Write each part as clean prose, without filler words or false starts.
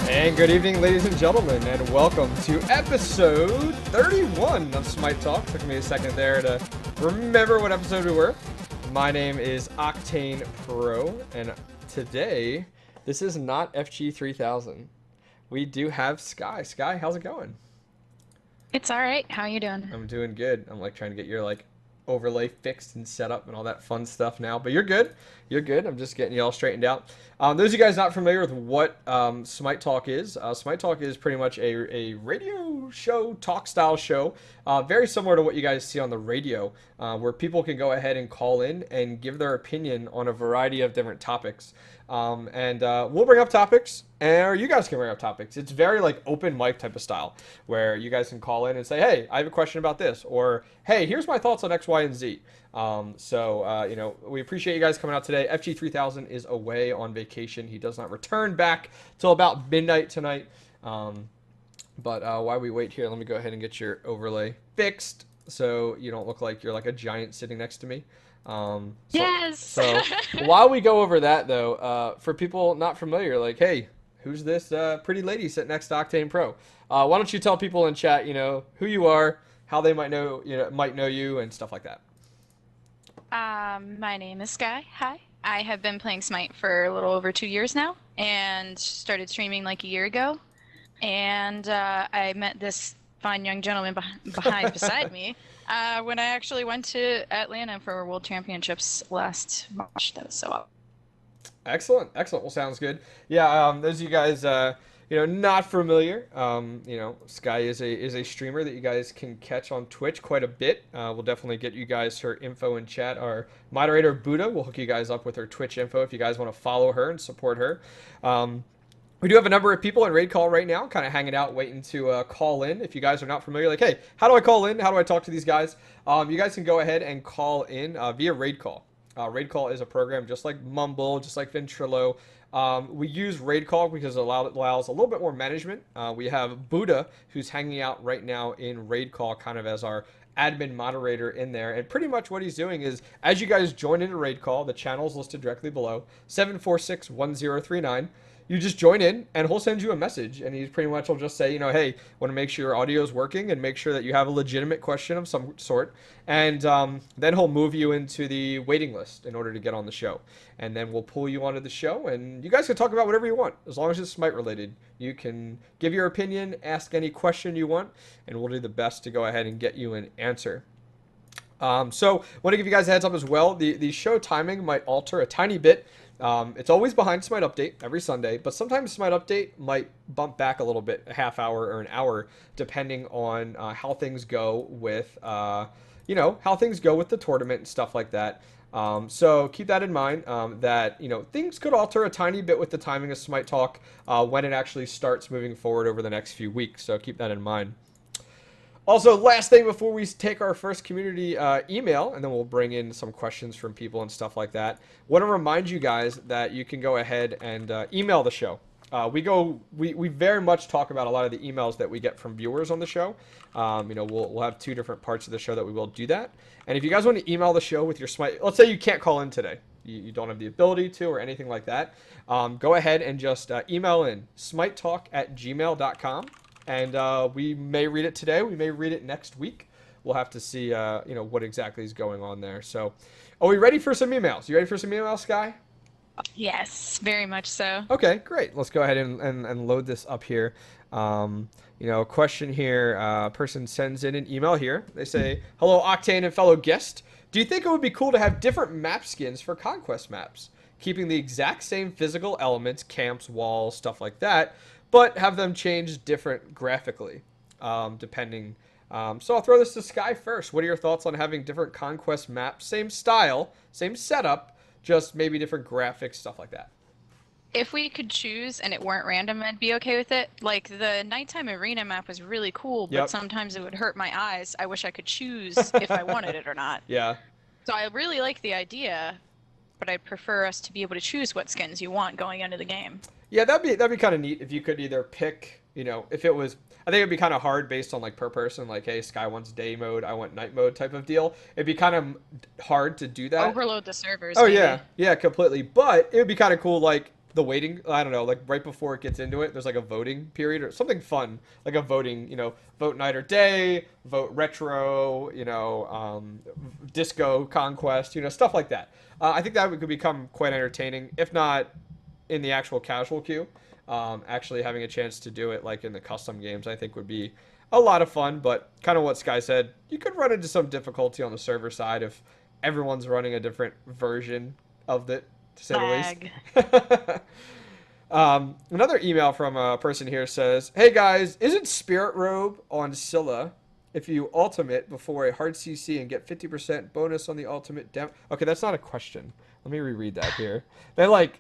And good evening, ladies and gentlemen, and welcome to episode 31 of Smite Talk. Took me a second there to remember what episode we were. My name is Octane Pro, and today, this is not FG3000. We do have Sky. Sky, how's it going? It's all right. How you doing? I'm doing good. I'm like trying to get your overlay fixed and set up and all that fun stuff now. But you're good. You're good. I'm just getting you all straightened out. Those of you guys not familiar with what Smite Talk is, Smite Talk is pretty much a radio show, talk style show, very similar to what you guys see on the radio, where people can go ahead and call in and give their opinion on a variety of different topics. And we'll bring up topics, or you guys can bring up topics. It's very like open mic type of style, where you guys can call in and say, "Hey, I have a question about this," or "Hey, here's my thoughts on X, Y, and Z." We appreciate you guys coming out today. FG3000 is away on vacation. He does not return back till about midnight tonight. But while we wait here, let me go ahead and get your overlay fixed so you don't look like you're like a giant sitting next to me. Yes. So while we go over that, though, for people not familiar, like, hey, who's this pretty lady sitting next to Octane Pro? Why don't you tell people in chat, who you are, how they might know you, and stuff like that. My name is Sky. Hi. I have been playing Smite for a little over 2 years now, and started streaming like a year ago. And I met this fine young gentleman beside me when I actually went to Atlanta for World Championships last March. That was so awesome. Excellent, excellent. Well, sounds good. Yeah, those of you guys, not familiar, Sky is a streamer that you guys can catch on Twitch quite a bit. We'll definitely get you guys her info in chat. Our moderator Buddha will hook you guys up with her Twitch info if you guys want to follow her and support her. We do have a number of people in raid call right now, kind of hanging out, waiting to call in. If you guys are not familiar, like, hey, how do I call in? How do I talk to these guys? You guys can go ahead and call in via raid call. Raid call is a program just like Mumble, just like Ventrilo. We use raid call because it allows a little bit more management. We have Buddha, who's hanging out right now in raid call, kind of as our admin moderator in there. And pretty much what he's doing is, as you guys join into raid call, the channel is listed directly below, 7461039. You just join in and he'll send you a message, and he pretty much will just say, hey, want to make sure your audio is working and make sure that you have a legitimate question of some sort. And then he'll move you into the waiting list in order to get on the show. And then we'll pull you onto the show, and you guys can talk about whatever you want, as long as it's Smite related. You can give your opinion, ask any question you want, and we'll do the best to go ahead and get you an answer. So want to give you guys a heads up as well. The show timing might alter a tiny bit. It's always behind Smite Update every Sunday, but sometimes Smite Update might bump back a little bit, a half hour or an hour, depending on how things go with, how things go with the tournament and stuff like that. So keep that in mind, that, things could alter a tiny bit with the timing of Smite Talk when it actually starts moving forward over the next few weeks. So keep that in mind. Also, last thing before we take our first community email, and then we'll bring in some questions from people and stuff like that, want to remind you guys that you can go ahead and email the show. We very much talk about a lot of the emails that we get from viewers on the show. We'll have two different parts of the show that we will do that. And if you guys want to email the show with your Smite, let's say you can't call in today, you don't have the ability to or anything like that, go ahead and just email in smitetalk@gmail.com. And we may read it today. We may read it next week. We'll have to see, what exactly is going on there. So, are we ready for some emails? You ready for some emails, Sky? Yes, very much so. Okay, great. Let's go ahead and load this up here. A question here. A person sends in an email here. They say, "Hello, Octane and fellow guest. Do you think it would be cool to have different map skins for Conquest maps, keeping the exact same physical elements, camps, walls, stuff like that, but have them change different graphically, depending." So I'll throw this to Sky first. What are your thoughts on having different Conquest maps, same style, same setup, just maybe different graphics, stuff like that? If we could choose and it weren't random, I'd be okay with it. Like the nighttime arena map was really cool, but Yep. sometimes it would hurt my eyes. I wish I could choose if I wanted it or not. Yeah. So I really like the idea, but I'd prefer us to be able to choose what skins you want going into the game. Yeah, that'd be kind of neat if you could either pick, if it was, I think it'd be kind of hard based on like per person, like, hey, Sky wants day mode, I want night mode type of deal. It'd be kind of hard to do that. Overload the servers. Oh maybe. yeah, yeah, completely. But it would be kind of cool, like the waiting, I don't know, like right before it gets into it, there's like a voting period or something fun, like a voting, vote night or day, vote retro, disco conquest, stuff like that. I think that could become quite entertaining, if not in the actual casual queue. Actually having a chance to do it like in the custom games, I think would be a lot of fun. But kind of what Sky said, you could run into some difficulty on the server side if everyone's running a different version of it, to say the least. Lag. Another email from a person here says, "Hey guys, isn't Spirit Robe on Scylla if you ultimate before a hard CC and get 50% bonus on the ultimate dem?" Okay, that's not a question. Let me reread that here. They like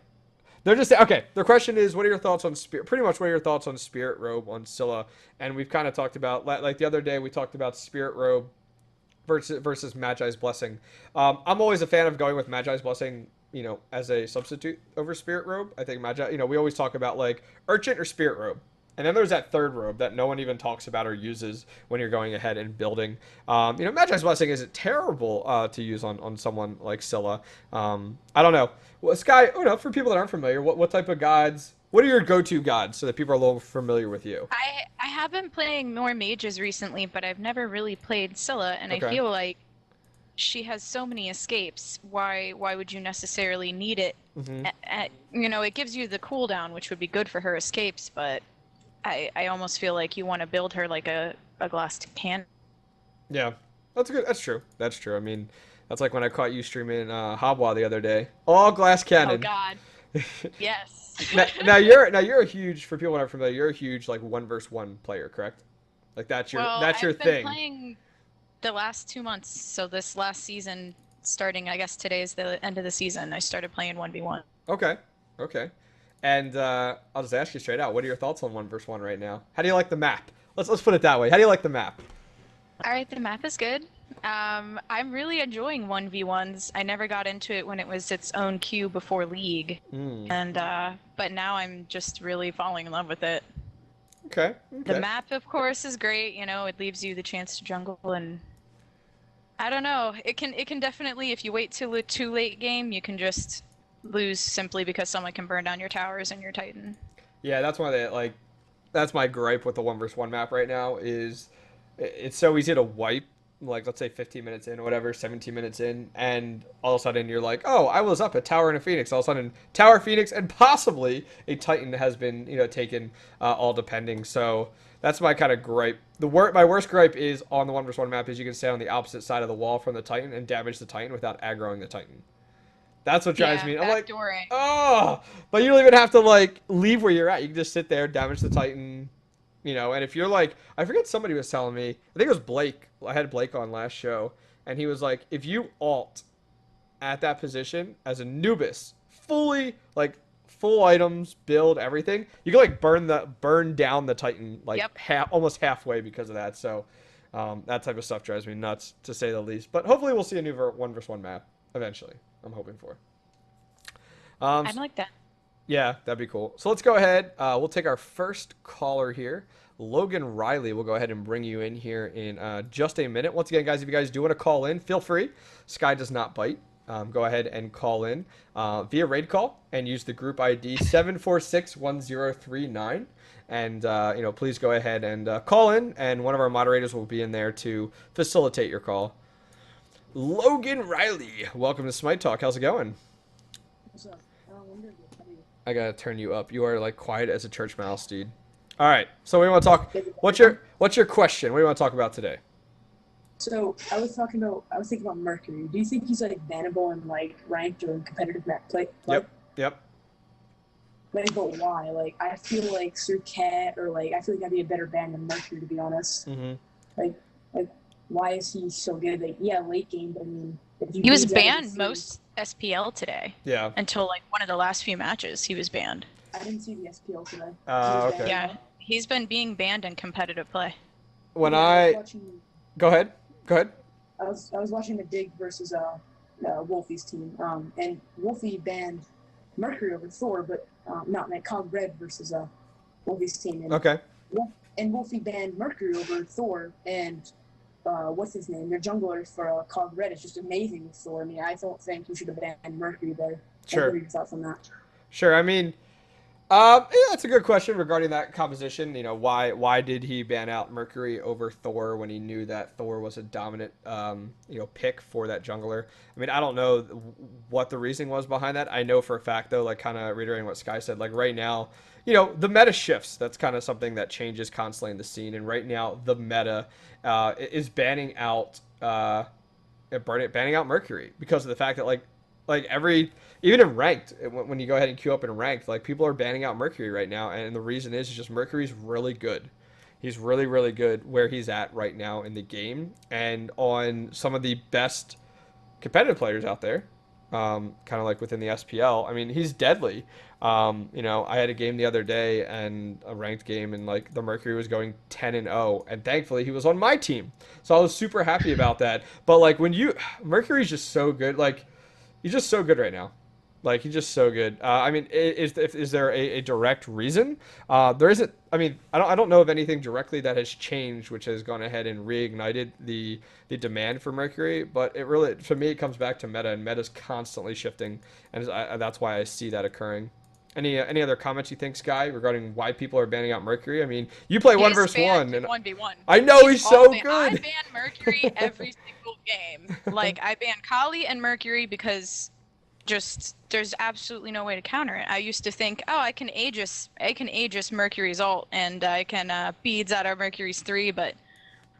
they're just okay. Their question is, what are your thoughts on Spirit? Pretty much, what are your thoughts on Spirit Robe on Scylla? And we've kind of talked about like the other day we talked about Spirit Robe versus Magi's Blessing. I'm always a fan of going with Magi's Blessing, as a substitute over Spirit Robe. I think Magi, we always talk about like Urchin or Spirit Robe. And then there's that third robe that no one even talks about or uses when you're going ahead and building. Magi's Blessing isn't terrible to use on someone like Scylla. I don't know. Well, Sky, for people that aren't familiar, what type of gods, what are your go-to gods so that people are a little familiar with you? I have been playing more mages recently, but I've never really played Scylla, and I Okay. feel like she has so many escapes. Why would you necessarily need it? Hmm. It gives you the cooldown, which would be good for her escapes, but I almost feel like you want to build her like a glass cannon. Yeah, that's good. That's true. That's true. I mean, that's like when I caught you streaming Hobwa the other day. All glass Oh cannon. God, yes. now you're a huge, for people that aren't familiar, you're a huge like one versus one player, correct? Like Well, that's your I've been thing. playing the last 2 months, so this last season, starting, I guess today is the end of the season, I started playing 1v1. Okay. Okay. And I'll just ask you straight out, what are your thoughts on one versus one right now? How do you like the map? Let's put it that way. How do you like the map? All right, the map is good. I'm really enjoying 1v1s. I never got into it when it was its own queue before League, Hmm. and but now I'm just really falling in love with it. Okay. The Okay. map, of course, is great. It leaves you the chance to jungle, and I don't know. It can definitely, if you wait till a too late game, you can just lose simply because someone can burn down your towers and your Titan. Yeah, that's why that's my gripe with the one versus one map right now is it's so easy to wipe, like let's say 15 minutes in or whatever, 17 minutes in, and all of a sudden you're like, oh, I was up a tower and a phoenix. All of a sudden, tower, phoenix, and possibly a titan has been taken, all depending. So that's my kind of gripe. My worst gripe is on the one versus one map is you can stand on the opposite side of the wall from the titan and damage the titan without aggroing the titan. That's what drives Yeah, me. I'm like, backdooring. oh, but you don't even have to like leave where you're at. You can just sit there, damage the Titan, And if you're like, I forget somebody was telling me. I think it was Blake. I had Blake on last show, and he was like, if you alt at that position as a Nubis, fully like full items, build everything, you can like burn down the Titan like Yep. almost halfway because of that. So that type of stuff drives me nuts to say the least. But hopefully we'll see a new one versus one map eventually. I'm hoping for. Um, I like that. yeah, that'd be cool. So let's go ahead. We'll take our first caller here. Logan Riley, we'll go ahead and bring you in here in just a minute. Once again, guys, if you guys do want to call in, feel free. Sky does not bite. Go ahead and call in via raid call and use the group ID 7461039. And, please go ahead and call in, and one of our moderators will be in there to facilitate your call. Logan Riley, welcome to Smite Talk. How's it going? What's up? I'm good. How are you? I gotta turn you up. You are like quiet as a church mouse, dude. All right. So we want to talk. Is it What's better now? your question? What do you want to talk about today? So I was thinking about Mercury. Do you think he's like bannable in like ranked or in competitive map play? Yep. Yep. Like, but why? Like, I feel like Sir Cat or like I feel like that'd be a better ban than Mercury, to be honest. Mm-hmm. Like, why is he so good? Like, yeah, late game, but I mean, if you He was lose out of the banned series- most SPL today Yeah. until like one of the last few matches. He was banned. I didn't see the SPL today. He Okay. was banned. Yeah, he's been being banned in competitive play. When Yeah, I was watching, go ahead. Go ahead. I was watching the Dig versus Wolfie's team. And Wolfie banned Mercury over Thor, but not like Cog Red versus Wolfie's team. And, Okay. and Wolfie banned Mercury over Thor, and what's his name? Their jungler for Cog Red is just amazing with Thor. I mean, I don't think you should have banned Mercury there. Sure. What are your thoughts on that? Sure. I mean, yeah, that's a good question regarding that composition. You know, why did he ban out Mercury over Thor when he knew that Thor was a dominant pick for that jungler? I mean, I don't know what the reasoning was behind that. I know for a fact though, like kind of reiterating what Sky said, like right now, the meta shifts. That's kind of something that changes constantly in the scene, and right now the meta is banning out Mercury because of the fact that like every even in ranked when you go ahead and queue up in ranked, like people are banning out Mercury right now, and the reason is just Mercury's really good. He's really really good where he's at right now in the game and on some of the best competitive players out there, kind of like within the SPL. I mean, he's deadly. I had a game the other day and a ranked game, and like the Mercury was going 10-0, and thankfully he was on my team, so I was super happy about that. But like Mercury's just so good. Like he's just so good right now. Like he's just so good. I mean, is there a direct reason? There isn't. I mean, I don't know of anything directly that has changed, which has gone ahead and reignited the demand for Mercury. But it really, for me, it comes back to meta, and meta's constantly shifting, and that's why I see that occurring. Any other comments you think, Sky, regarding why people are banning out Mercury? I mean, you play one He's versus banned one, and 1v1. I know he's so I good. ban Mercury every single game. Like I ban Kali and Mercury because just there's absolutely no way to counter it. I used to think, oh, I can Aegis Mercury's ult and I can beads out of Mercury's 3, but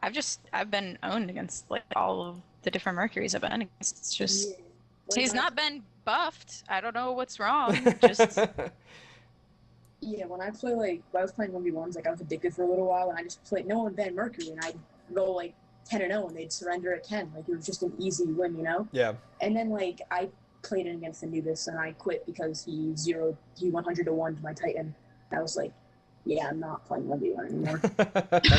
I've been owned against like all of the different Mercuries I've been against. It's just he's not been buffed. I don't know what's wrong. Just Yeah, when I was playing 1v1s, like I was addicted for a little while, and I just played no one banned Mercury, and I'd go like 10-0, and they'd surrender at 10. Like it was just an easy win, you know. Yeah. And then like I played it against Anubis, and I quit because he 100 to 1 to my Titan. I was like, yeah, I'm not playing 1v1 anymore.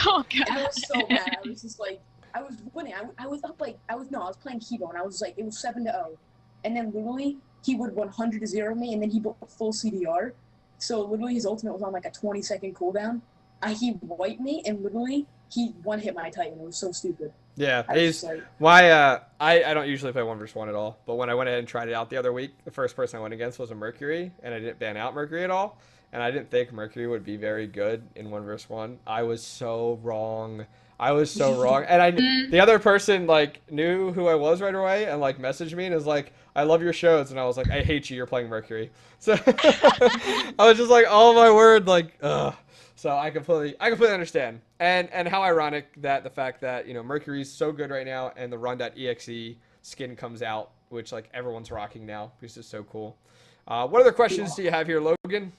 oh And I god. was so mad. I was just like, I was winning. I was up like I was playing Kibo, and I was like, it was 7-0, and then literally he would 100 to 0 me, and then he built full CDR. So literally his ultimate was on like a 20-second cooldown. He wiped me, and literally he one hit my Titan. It was so stupid. Yeah, I was he's just like, why I don't usually play one versus one at all. But when I went ahead and tried it out the other week, the first person I went against was a Mercury, and I didn't ban out Mercury at all. And I didn't think Mercury would be very good in one versus one. I was so wrong. I was so wrong. And the other person like knew who I was right away and like messaged me and was like, "I love your shows," and I was like, "I hate you. You're playing Mercury." So I was just like, "Oh my word!" Like, ugh. So I completely understand, and how ironic that the fact that Mercury's so good right now, and the Run.exe skin comes out, which like everyone's rocking now because it's so cool. What other questions do you have here, Logan?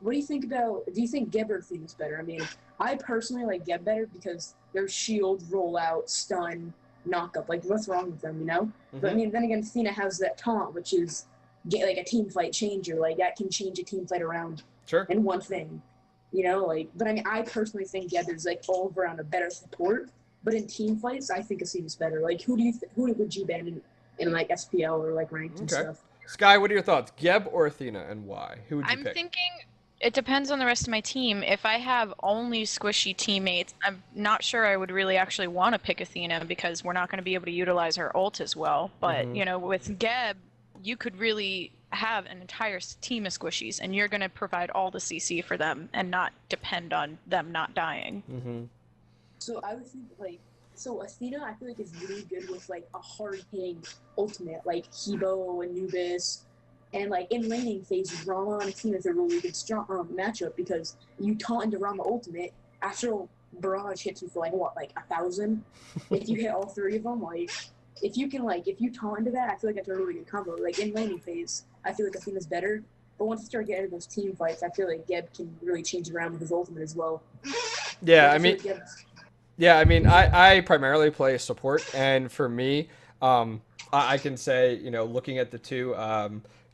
what do you think about? Do you think Geb or Themis better? I mean, I personally like Geb better because their shield, rollout, stun, knockup. Like, what's wrong with them, you know? But I mean, then again, Athena has that taunt, which is like a team fight changer. Like that can change a team fight around Sure. in one thing, you know. Like, but I mean, I personally think Geb is like all around a better support. But in team fights, I think Athena's better. Like, who would you ban in like SPL or like ranked and stuff? Sky, what are your thoughts? Geb or Athena, and why? Who would you I'm pick? thinking it depends on the rest of my team. If I have only squishy teammates, I'm not sure I would really actually want to pick Athena because we're not going to be able to utilize her ult as well. But, with Geb, you could really have an entire team of squishies, and you're going to provide all the CC for them and not depend on them not dying. So I would think Athena, I feel like is really good with like a hard hitting ultimate, like Kibo, Anubis, and like in laning phase, Rama and Athena is a really good strong matchup because you taunt into Rama ultimate after barrage hits you for like 1,000. If you hit all three of them, like if you taunt into that, I feel like that's a really good combo. Like in laning phase, I feel like Athena's better. But once you start getting into those team fights, I feel like Geb can really change it around with his ultimate as well. Yeah, I I mean, I primarily play support, and for me, I can say, looking at the two,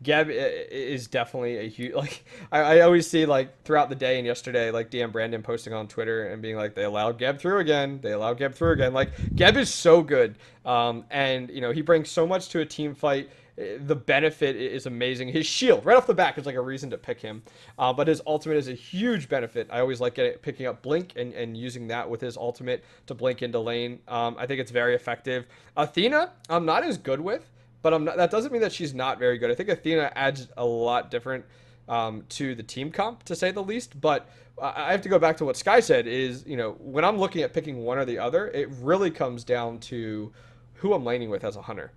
Geb is definitely a huge, like, I always see, like, throughout the day and yesterday, like, DM Brandon posting on Twitter and being like, they allowed Geb through again. They allowed Geb through again. Like, Geb is so good, and, he brings so much to a team fight. The benefit is amazing. His shield, right off the back, is like a reason to pick him. But his ultimate is a huge benefit. I always like picking up Blink and using that with his ultimate to blink into lane. I think it's very effective. Athena, I'm not as good with. but that doesn't mean that she's not very good. I think Athena adds a lot different to the team comp, to say the least. But I have to go back to what Sky said is, when I'm looking at picking one or the other, it really comes down to who I'm laning with as a hunter.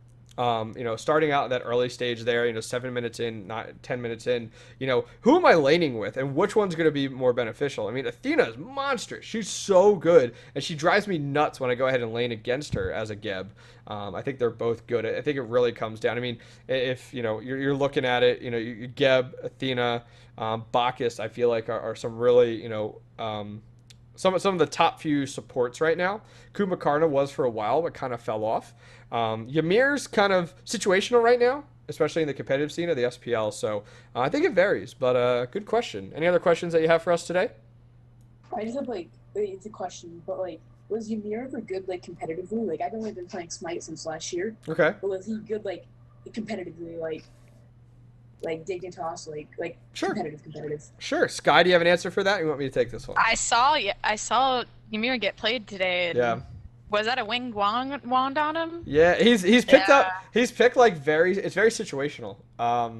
Starting out in that early stage there, 7 minutes in, not 10 minutes in, who am I laning with and which one's going to be more beneficial? I mean, Athena is monstrous. She's so good, and she drives me nuts when I go ahead and lane against her as a Geb. I think they're both good. I think it really comes down. I mean, if, you're looking at it, you Geb, Athena, Bacchus, I feel like are some really, some of the top few supports right now. Kumakarna was for a while, but kind of fell off. Ymir's kind of situational right now, especially in the competitive scene of the SPL. So I think it varies, but good question. Any other questions that you have for us today? I just have it's a question, but was Ymir ever good competitively? I've only been playing Smite since last year. Okay. But was he good competitively, Dignitas, Sure. competitive? Sure. Sky, do you have an answer for that? Or you want me to take this one? I saw Ymir get played today. And Yeah. Was that a winged wand on him? Yeah, he's picked up. He's picked it's very situational. I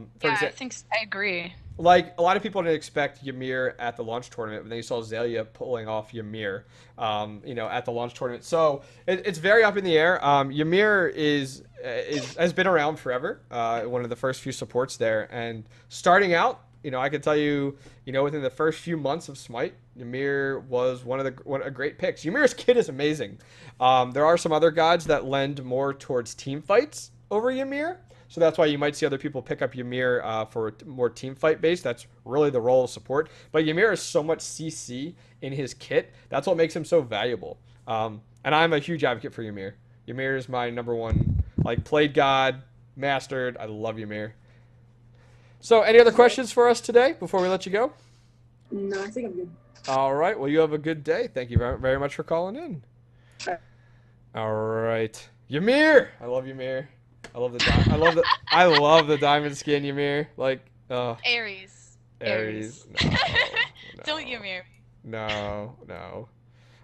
agree. Like, a lot of people didn't expect Ymir at the launch tournament, but then you saw Zelia pulling off Ymir, at the launch tournament. So it's very up in the air. Ymir has been around forever. One of the first few supports there, and starting out, I can tell you, within the first few months of Smite, Ymir was one of a great picks. Ymir's kit is amazing. There are some other gods that lend more towards team fights over Ymir. So that's why you might see other people pick up Ymir for more team fight based. That's really the role of support. But Ymir is so much CC in his kit. That's what makes him so valuable. And I'm a huge advocate for Ymir. Ymir is my number one, played god, mastered. I love Ymir. So any other questions for us today before we let you go? No, I think I'm good. All right. Well, you have a good day. Thank you very, very much for calling in. All right. Ymir. I love Ymir. I love the diamond skin, Ymir. Aries. No, Don't Ymir. No.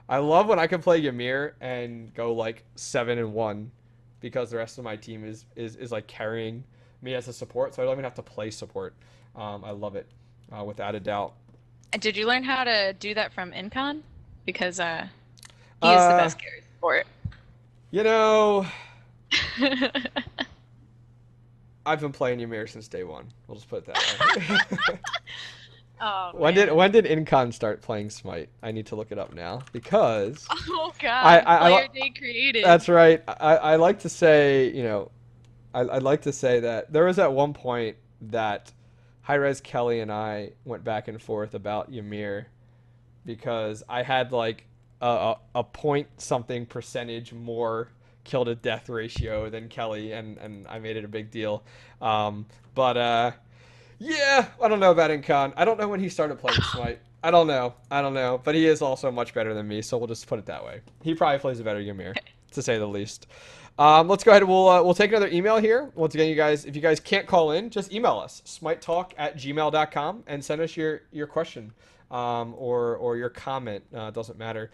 I love when I can play Ymir and go 7-1 because the rest of my team is carrying me as a support, so I don't even have to play support. I love it, without a doubt. Did you learn how to do that from Incon? Because he is the best carry support. I've been playing Ymir since day one. We'll just put it that way. Oh, when did Incon start playing Smite? I need to look it up now because. Oh God! Player day created. That's right. I like to say, I'd like to say that there was at one point that Hi-Rez, Kelly, and I went back and forth about Ymir because I had a point something percentage more kill to death ratio than Kelly, and I made it a big deal. Yeah, I don't know about Incon. I don't know when he started playing Smite. I don't know, but he is also much better than me, so we'll just put it that way. He probably plays a better Ymir, to say the least. Let's go ahead and we'll take another email here. Once again, you guys, if you guys can't call in, just email us, smitetalk@gmail.com, and send us your question or your comment. Doesn't matter.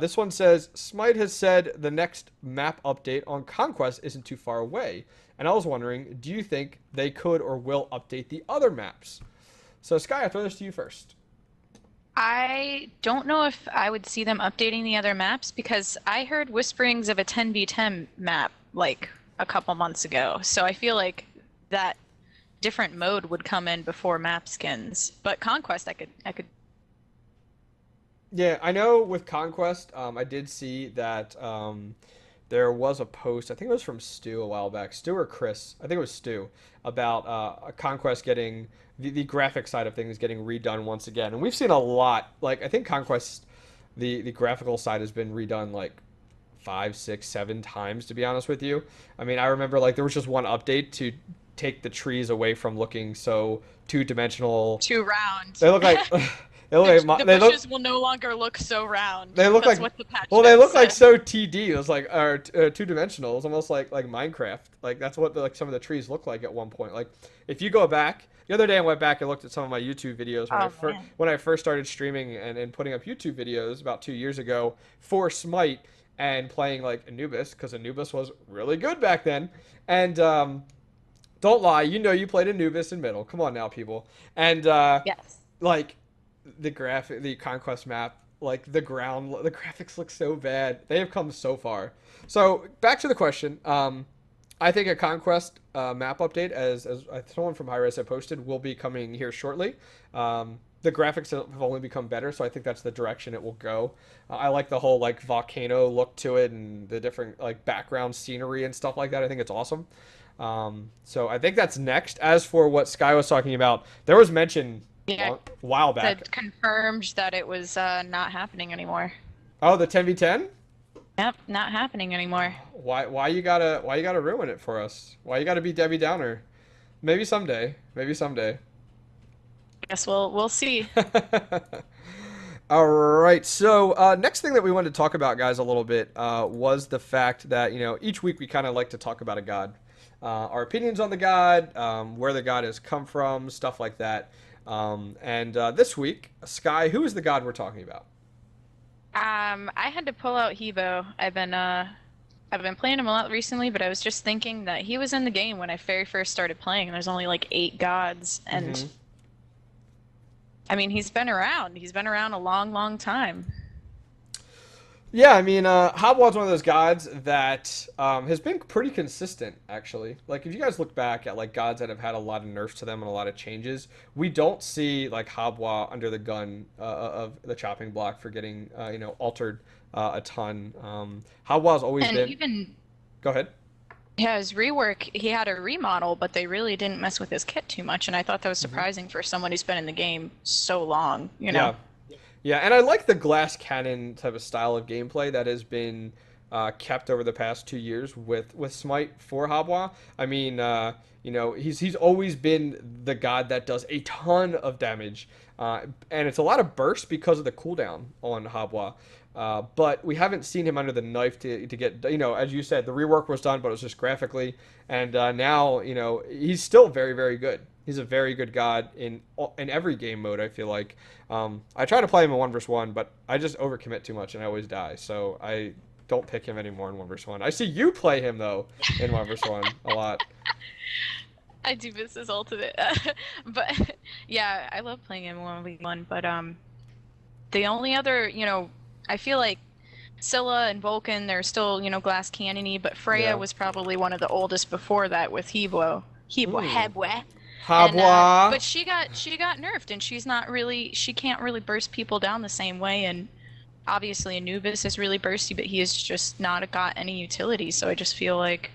This one says, Smite has said the next map update on Conquest isn't too far away. And I was wondering, do you think they could or will update the other maps? So, Sky, I'll throw this to you first. I don't know if I would see them updating the other maps because I heard whisperings of a 10v10 map a couple months ago. So I feel like that different mode would come in before map skins. But Conquest, I could. Yeah, I know with Conquest, I did see that there was a post, I think it was from Stu a while back, Stu or Chris, I think it was Stu, about Conquest getting, the graphic side of things getting redone once again. And we've seen a lot, I think Conquest, the graphical side has been redone 5, 6, 7 times, to be honest with you. I mean, I remember there was just one update to take the trees away from looking so two-dimensional. Too round. They look like... The bushes will no longer look so round. They look That's what the patch they look said. so TD. It was two-dimensional. It was almost like Minecraft. That's what some of the trees look like at one point. If you go back, the other day I went back and looked at some of my YouTube videos when I first started streaming and putting up YouTube videos about 2 years ago for Smite, and playing like Anubis because Anubis was really good back then. And don't lie, you know you played Anubis in middle. Come on now, people. And Yes. like the conquest map, like the graphics look so bad. They have come so far. So back to the question. I think a conquest map update, as someone from Hi-Rez had posted, will be coming here shortly. The graphics have only become better, so I think that's the direction it will go. I like the whole like volcano look to it and the different like background scenery and stuff like that. I think it's awesome. So I think that's next. As for what Sky was talking about, there was mention Yeah, a while back. said confirmed that it was not happening anymore. Oh, the 10v10? Yep, not happening anymore. Why you gotta ruin it for us? Why you gotta be Debbie Downer? Maybe someday. Maybe someday. Guess we'll see. All right. So next thing that we wanted to talk about, guys, a little bit was the fact that each week we kind of like to talk about a god, our opinions on the god, where the god has come from, stuff like that. And this week, Sky, who is the god we're talking about? I had to pull out Hebo. I've been playing him a lot recently, but I was just thinking that he was in the game when I very first started playing, and there's only like 8 gods, and Mm-hmm. I mean he's been around. He's been around a long, long time. Yeah, I mean, Hobwat's one of those gods that has been pretty consistent, actually. Like, if you guys look back at like gods that have had a lot of nerfs to them and a lot of changes, we don't see like Hobwa under the gun of the chopping block for getting altered a ton. Hobwa's always And been. even Go ahead. yeah, his rework, he had a remodel, but they really didn't mess with his kit too much, and I thought that was Hmm. surprising for someone who's been in the game so long, you know. Yeah, yeah, and I like the glass cannon type of style of gameplay that has been kept over the past 2 years with Smite for Habwa. I mean, he's always been the god that does a ton of damage, and it's a lot of burst because of the cooldown on Habwa. But we haven't seen him under the knife to get, as you said, the rework was done, but it was just graphically. And now, he's still very, very good. He's a very good god in every game mode, I feel like. I try to play him in 1v1, but I just overcommit too much and I always die. So I don't pick him anymore in 1v1. I see you play him, though, in 1v1 a lot. I do miss his ultimate. But yeah, I love playing him 1v1, but the only other, I feel like Scylla and Vulcan, they're still, glass cannony, but Freya Yeah. was probably one of the oldest before that with Hebo. Mm. Hebwe. And Habwa. but she got nerfed, and she can't really burst people down the same way, and obviously Anubis is really bursty, but he has just not got any utility, so I just feel like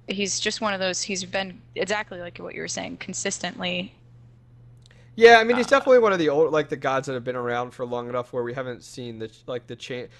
he's just one of those, he's been exactly like what you were saying, consistently. Yeah, I mean he's uh, definitely one of the old like the gods that have been around for long enough where we haven't seen the change,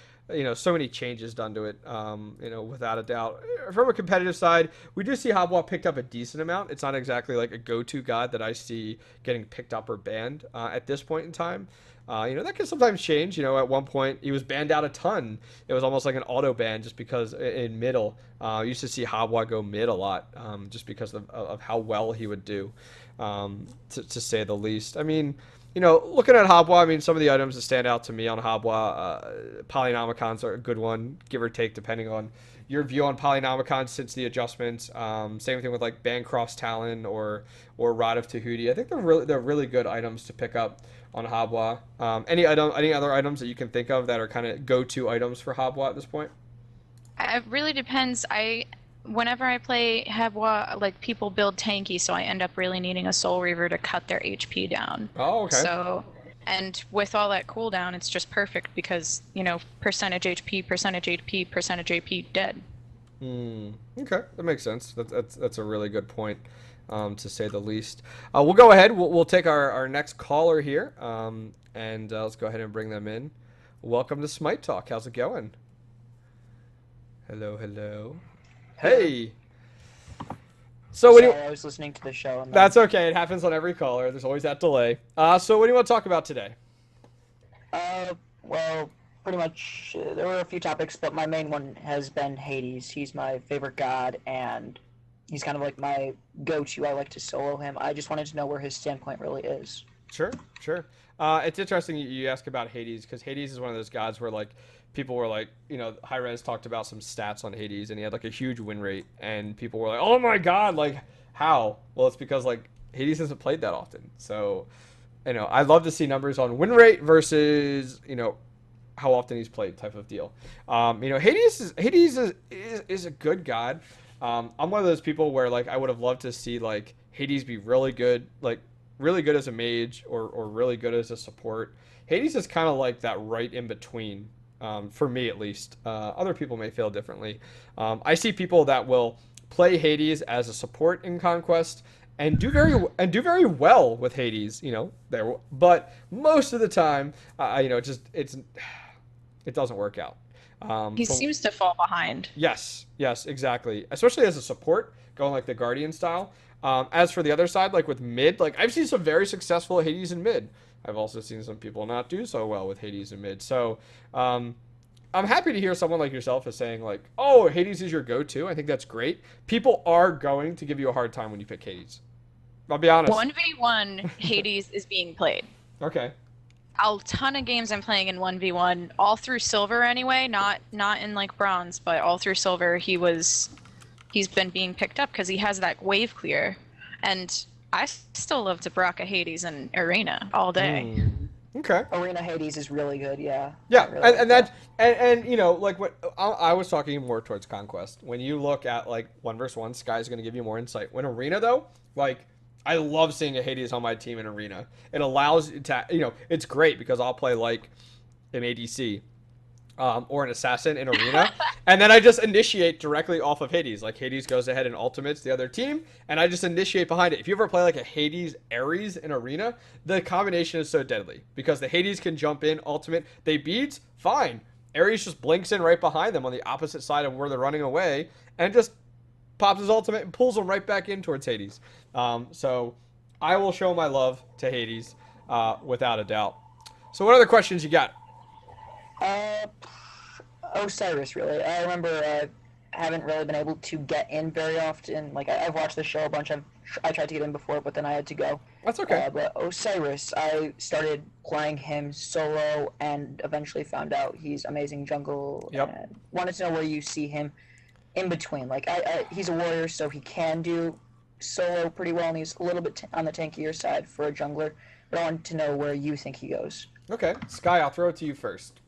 so many changes done to it. Without a doubt. From a competitive side, we do see Habwa picked up a decent amount. It's not exactly like a go-to god that I see getting picked up or banned at this point in time. That can sometimes change. At one point he was banned out a ton. It was almost like an auto ban just because in middle, used to see Habwa go mid a lot, just because of how well he would do, to say the least. I mean, looking at Habwa, I mean, some of the items that stand out to me on Habwa, Polynomicons are a good one, give or take, depending on your view on Polynomicons since the adjustments. Same thing with like Bancroft's Talon or Rod of Tahuti. I think they're really good items to pick up on Habwa. Any other items that you can think of that are kind of go-to items for Habwa at this point? it really depends. Whenever I play Hebwa, like people build tanky, so I end up really needing a Soul Reaver to cut their HP down. Oh, okay. So, and with all that cooldown, it's just perfect because, percentage HP, percentage HP, percentage AP dead. Hmm. Okay, that makes sense. That's a really good point, to say the least. We'll go ahead. We'll take our next caller here, and let's go ahead and bring them in. Welcome to Smite Talk. How's it going? Hello, hello. Hey. So what do you? Sorry, I was listening to the show. And That's okay. It happens on every caller. There's always that delay. So what do you want to talk about today? Well, pretty much, there were a few topics, but my main one has been Hades. He's my favorite god, and he's kind of like my go-to. I like to solo him. I just wanted to know where his standpoint really is. Sure, sure. It's interesting you ask about Hades because Hades is one of those gods where like people were like, Hi-Rez talked about some stats on Hades and he had like a huge win rate and people were like, oh my god, like how? Well, it's because like Hades hasn't played that often, so I love to see numbers on win rate versus how often he's played type of deal. Hades is a good god. I'm one of those people where like I would have loved to see like Hades be really good, like really good as a mage or really good as a support. Hades is kind of like that right in between, for me at least. Other people may feel differently. I see people that will play Hades as a support in Conquest and do very well with Hades. There, but most of the time, it doesn't work out. He So seems to fall behind. yes, yes, exactly. Especially as a support, going like the Guardian style. As for the other side, like with mid, like I've seen some very successful Hades in mid. I've also seen some people not do so well with Hades in mid. So I'm happy to hear someone like yourself is saying like, "Oh, Hades is your go-to." I think that's great. People are going to give you a hard time when you pick Hades. I'll be honest. 1v1 Hades is being played. Okay. A ton of games I'm playing in 1v1, all through silver anyway, not in like bronze, but all through silver he's been being picked up because he has that wave clear. And I still love to Baraka Hades and Arena all day. Okay. Arena Hades is really good, yeah. Yeah, I really and, like and that. and like what I was talking more towards Conquest. When you look at like 1 versus 1, Sky's going to give you more insight. When Arena though, like I love seeing a Hades on my team in Arena. It allows you to, it's great because I'll play like an ADC, or an assassin in Arena, and then I just initiate directly off of Hades. Like Hades goes ahead and ultimates the other team, and I just initiate behind it. If you ever play like a Hades Ares in Arena, the combination is so deadly because the Hades can jump in, ultimate, they beat, fine. Ares just blinks in right behind them on the opposite side of where they're running away, and just pops his ultimate and pulls them right back in towards Hades. So I will show my love to Hades, without a doubt. So what other questions you got? Uh, Osiris, really. I remember haven't really been able to get in very often. Like I've watched the show a bunch. I tried to get in before, but then I had to go. That's okay. But Osiris, I started playing him solo and eventually found out he's amazing jungle. Yep. And wanted to know where you see him in between. Like he's a warrior, so he can do solo pretty well, and he's a little bit on the tankier side for a jungler. But I wanted to know where you think he goes. Okay, Sky, I'll throw it to you first.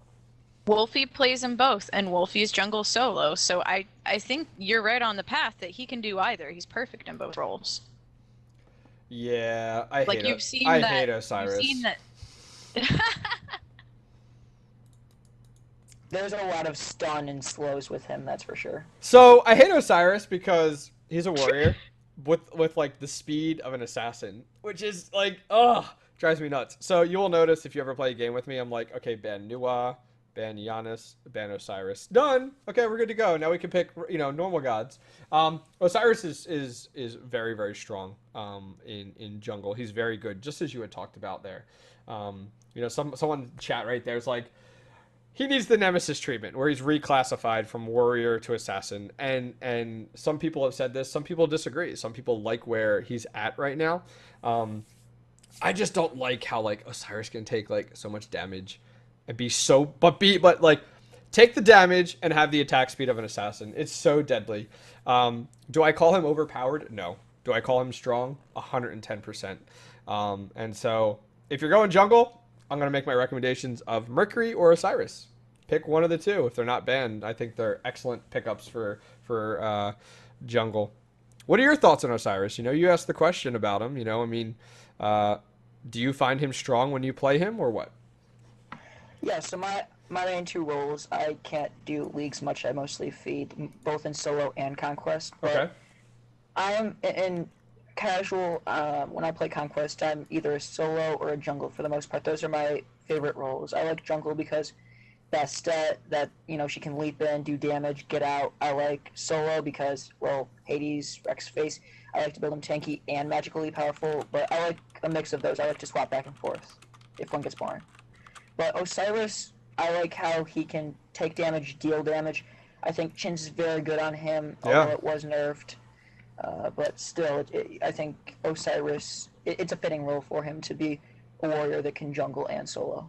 Wolfie plays them both, and Wolfie's jungle solo, so I think you're right on the path that he can do either. He's perfect in both roles. Yeah, I Like hate you've it. seen I that. hate Osiris. You've seen that. There's a lot of stun and slows with him, that's for sure. So I hate Osiris because he's a warrior with like the speed of an assassin, which is like, drives me nuts. So you will notice if you ever play a game with me, I'm like, okay, ban Nuwa, ban Giannis, ban Osiris. Done. Okay, we're good to go. Now we can pick, normal gods. Osiris is very, very strong in jungle. He's very good, just as you had talked about there. Someone chat right there is like, he needs the nemesis treatment where he's reclassified from warrior to assassin, and some people have said this, some people disagree, some people like where he's at right now. I just don't like how like Osiris can take like so much damage and be so but like take the damage and have the attack speed of an assassin. It's so deadly. Do I call him overpowered? No. Do I call him strong? 110%. And so if you're going jungle, I'm going to make my recommendations of Mercury or Osiris. Pick one of the two. If they're not banned, I think they're excellent pickups for jungle. What are your thoughts on Osiris? You asked the question about him. Do you find him strong when you play him or what? Yeah, so my main two roles, I can't do leagues much. I mostly feed both in solo and conquest. But Okay. I'm in casual. When I play conquest, I'm either a solo or a jungle for the most part. Those are my favorite roles. I like jungle because that she can leap in, do damage, get out. I like solo because, well, Hades, Rex face. I like to build him tanky and magically powerful, but I like a mix of those. I like to swap back and forth if one gets boring. But Osiris, I like how he can take damage, deal damage. I think Chin's is very good on him, although it was nerfed. But still, I think Osiris, it's a fitting role for him to be a warrior that can jungle and solo.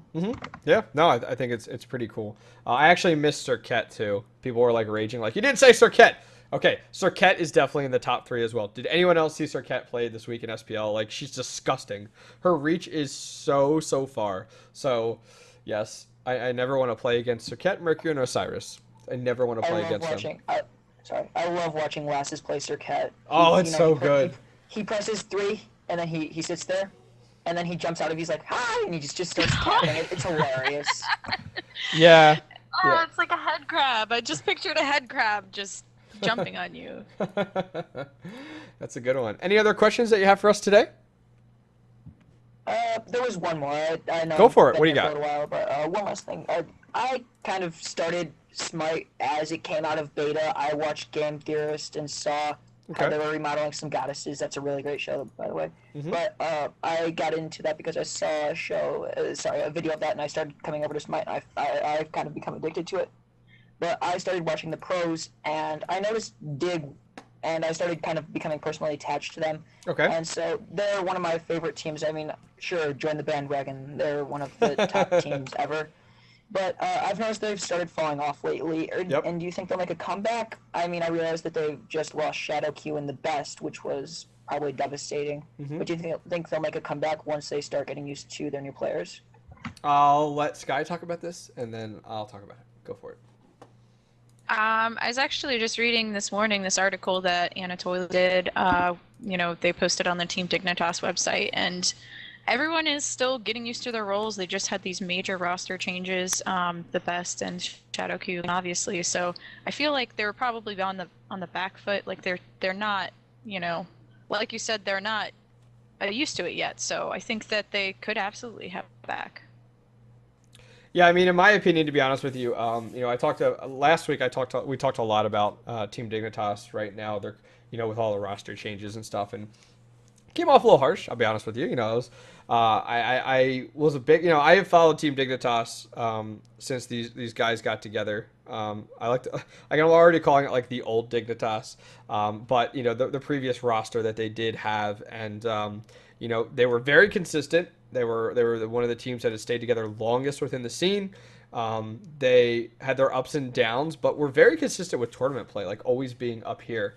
Yeah, no, I think it's pretty cool. I actually missed Cirquette too. People were like raging, like you didn't say Cirquette. Okay, Cirquette is definitely in the top 3 as well. Did anyone else see Cirquette play this week in SPL? Like she's disgusting. Her reach is so far. So, yes, I never want to play against Cirquette, Mercury, and Osiris. I never want to I play love against them. watching. I love watching Lasses play Cirquette. Oh, it's so good. He presses 3, and then he sits there, and then he jumps out of. He's like, "Hi!" and he just starts tapping. It's hilarious. Yeah. Oh, Yeah. it's like a head crab. I just pictured a head crab just jumping on you. That's a good one. Any other questions that you have for us today? There was one more. I know. Go for it. I've What do been you here got? For a while, but one last thing. I kind of started Smite as it came out of beta. I watched Game Theorist and saw how Okay. they were remodeling some goddesses. That's a really great show, by the way. But I got into that because I saw a video of that, and I started coming over to Smite. And I've kind of become addicted to it. But I started watching the pros, and I noticed Dig, and I started kind of becoming personally attached to them. Okay. And so they're one of my favorite teams. I mean, sure, join the bandwagon. They're one of the top teams ever. But I've noticed they've started falling off lately. Yep. And do you think they'll make a comeback? I mean, I realized that they've just lost Shadow Q in the best, which was probably devastating. But do you think they'll make a comeback once they start getting used to their new players? I'll let Sky talk about this, and then I'll talk about it. Go for it. I was actually just reading this morning this article that Anatoly did. They posted on the Team Dignitas website, and everyone is still getting used to their roles. They just had these major roster changes, the best and Shadow Q, obviously. So I feel like they were probably on the back foot. Like they're not, like you said, they're not used to it yet. So I think that they could absolutely have it back. Yeah, I mean, in my opinion, to be honest with you, I talked to last week. We talked a lot about Team Dignitas. Right now, they're with all the roster changes and stuff, and came off a little harsh. I'll be honest with you. I was a big, I have followed Team Dignitas since these guys got together. I'm already calling it like the old Dignitas, but the previous roster that they did have, and they were very consistent. They were one of the teams that had stayed together longest within the scene. They had their ups and downs, but were very consistent with tournament play, like always being up here.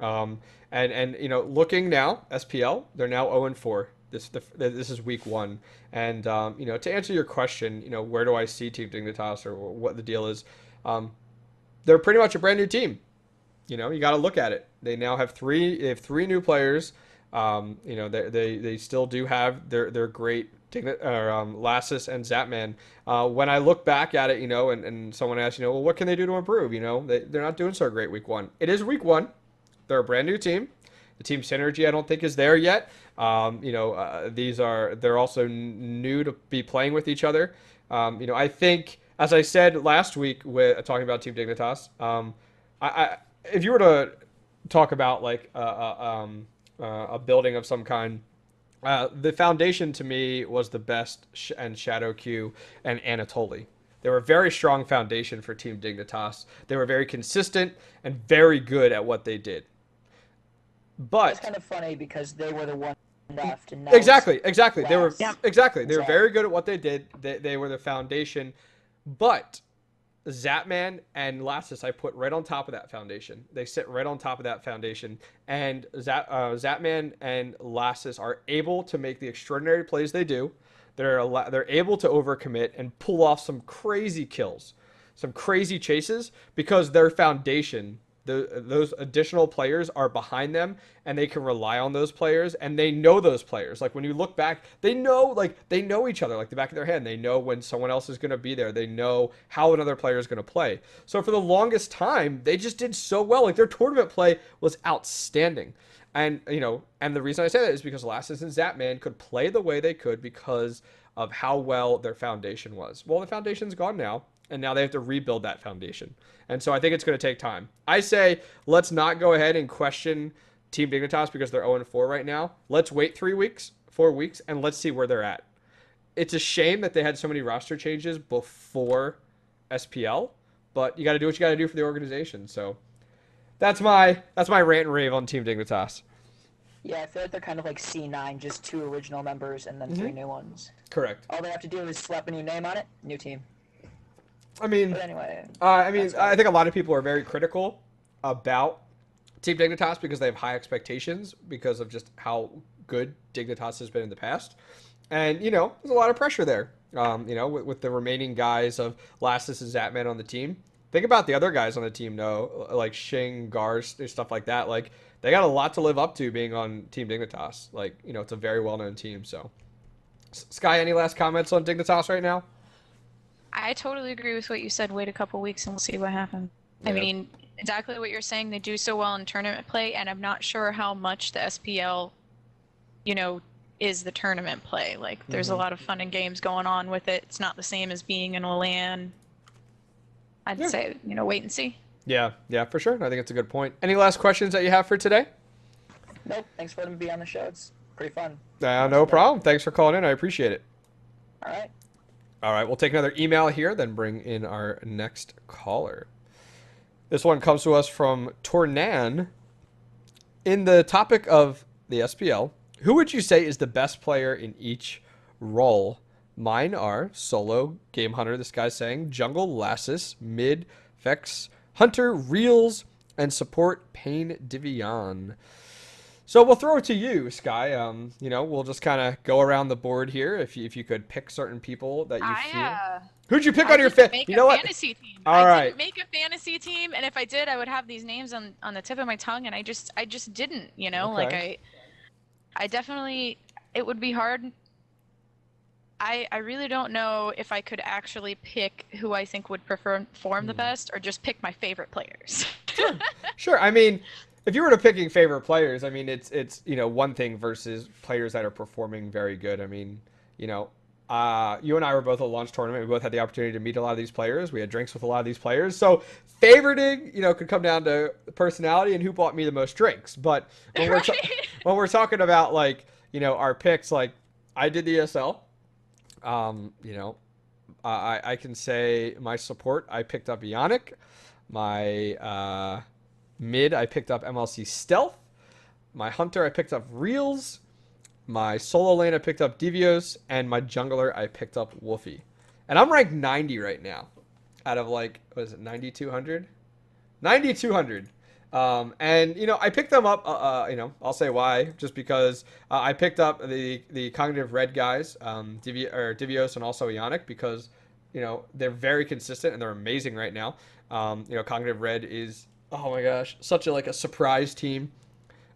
And looking now, SPL, they're now 0-4. This is week 1, and to answer your question, where do I see Team Dignitas or what the deal is? They're pretty much a brand new team. You got to look at it. They now have three new players. They still do have their great Lassus and Zapman. When I look back at it, and someone asks, well, what can they do to improve? They're not doing so great week 1. It is week 1. They're a brand new team. The team synergy I don't think is there yet. They're also new to be playing with each other. I think, as I said last week with talking about Team Dignitas, if you were to talk about like a building of some kind, the foundation to me was the best and Shadow Q and Anatoly. They were a very strong foundation for Team Dignitas. They were very consistent and very good at what they did. But it's kind of funny because they were the one left, and now exactly. They were Yep. exactly. They were very good at what they did. They were the foundation. But Zapman and Lassus, I put right on top of that foundation. They sit right on top of that foundation. And Zapman and Lassus are able to make the extraordinary plays they do. They're able to overcommit and pull off some crazy kills, some crazy chases, because their foundation, those additional players are behind them, and they can rely on those players, and they know those players. Like when you look back, they know each other like the back of their hand. They know when someone else is going to be there. They know how another player is going to play. So for the longest time, they just did so well. Like their tournament play was outstanding. And and the reason I say that is because Lassus and Zapman could play the way they could because of how well their foundation was. Well, the foundation's gone now, and now they have to rebuild that foundation. And so I think it's going to take time. I say let's not go ahead and question Team Dignitas because they're 0-4 right now. Let's wait 4 weeks, and let's see where they're at. It's a shame that they had so many roster changes before SPL, but you got to do what you got to do for the organization. So that's my rant and rave on Team Dignitas. Yeah, I feel like they're kind of like C9, just 2 original members and then 3 new ones. Correct. All they have to do is slap a new name on it, new team. I mean, But anyway, I think a lot of people are very critical about Team Dignitas because they have high expectations because of just how good Dignitas has been in the past. And, there's a lot of pressure there, with the remaining guys of Lassus and Zatman on the team. Think about the other guys on the team, though, like Shing, Gars, stuff like that. Like, they got a lot to live up to being on Team Dignitas. Like, it's a very well-known team, so. Sky, any last comments on Dignitas right now? I totally agree with what you said. Wait a couple weeks and we'll see what happens. I Yeah. mean, exactly what you're saying. They do so well in tournament play, and I'm not sure how much the SPL, is the tournament play. Like, there's a lot of fun and games going on with it. It's not the same as being in a LAN. I'd say, wait and see. Yeah, for sure. I think it's a good point. Any last questions that you have for today? nope. Thanks for letting me be on the show. It's pretty fun. No problem. Thanks for calling in. I appreciate it. All right. All right, we'll take another email here, then bring in our next caller. This one comes to us from Tornan. In the topic of the SPL, who would you say is the best player in each role? Mine are solo, Game Hunter, this guy's saying, jungle, Lassus, mid, Vex, Hunter, Reels, and support, Pain Divion. So we'll throw it to you, Sky. We'll just kind of go around the board here. If you could pick certain people that you feel. Who'd you pick on your fantasy team? All right. I didn't make a fantasy team, and if I did, I would have these names on the tip of my tongue, and I just didn't. Okay. I definitely, it would be hard. I really don't know if I could actually pick who I think would perform the best, or just pick my favorite players. Sure. I mean, if you were to picking favorite players, I mean, it's one thing versus players that are performing very good. I mean, you and I were both at a launch tournament. We both had the opportunity to meet a lot of these players. We had drinks with a lot of these players. So favoriting, could come down to personality and who bought me the most drinks. But when we're talking about our picks, like I did the ESL. I can say my support. I picked up Ionic. My mid, I picked up MLC Stealth. My hunter, I picked up Reels. My solo lane, I picked up Devios. And my jungler, I picked up Wolfie. And I'm ranked 90 right now. Out of 9,200? 9,200. I picked them up, I'll say why. Just because I picked up the Cognitive Red guys, Devios and also Ionic, because, they're very consistent and they're amazing right now. Cognitive Red is, oh my gosh, such a surprise team.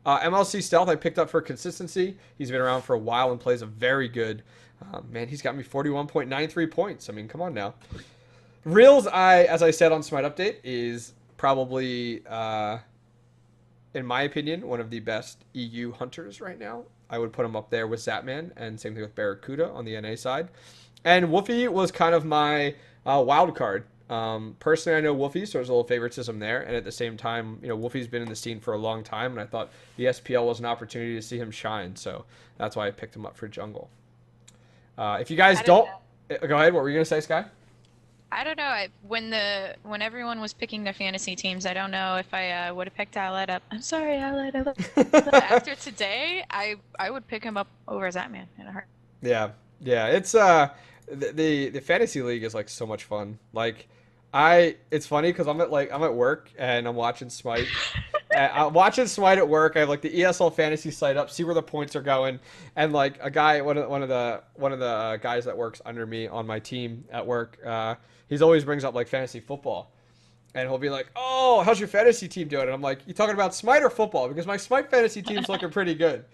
MLC Stealth I picked up for consistency. He's been around for a while and plays a very good. Man, he's got me 41.93 points. I mean, come on now. Reels, as I said on Smite Update, is probably, in my opinion, one of the best EU hunters right now. I would put him up there with Zatman, and same thing with Barracuda on the NA side. And Wolfie was kind of my wild card. Personally, I know Wolfie, so there's a little favoritism there. And at the same time, Wolfie's been in the scene for a long time, and I thought the SPL was an opportunity to see him shine. So that's why I picked him up for jungle. If you guys don't go ahead. What were you gonna say, Sky? I don't know. When everyone was picking their fantasy teams, I don't know if I would have picked Allied up. I'm sorry, Allied. After today, I would pick him up over Zatman in a heart. Yeah. It's the fantasy league is so much fun. It's funny because I'm at work and I'm watching Smite. I'm watching Smite at work. I have the ESL fantasy site up, see where the points are going, and a guy, one of the guys that works under me on my team at work, he's always brings up fantasy football, and he'll be like, "Oh, how's your fantasy team doing?" And I'm like, "You talking about Smite or football? Because my Smite fantasy team's looking pretty good."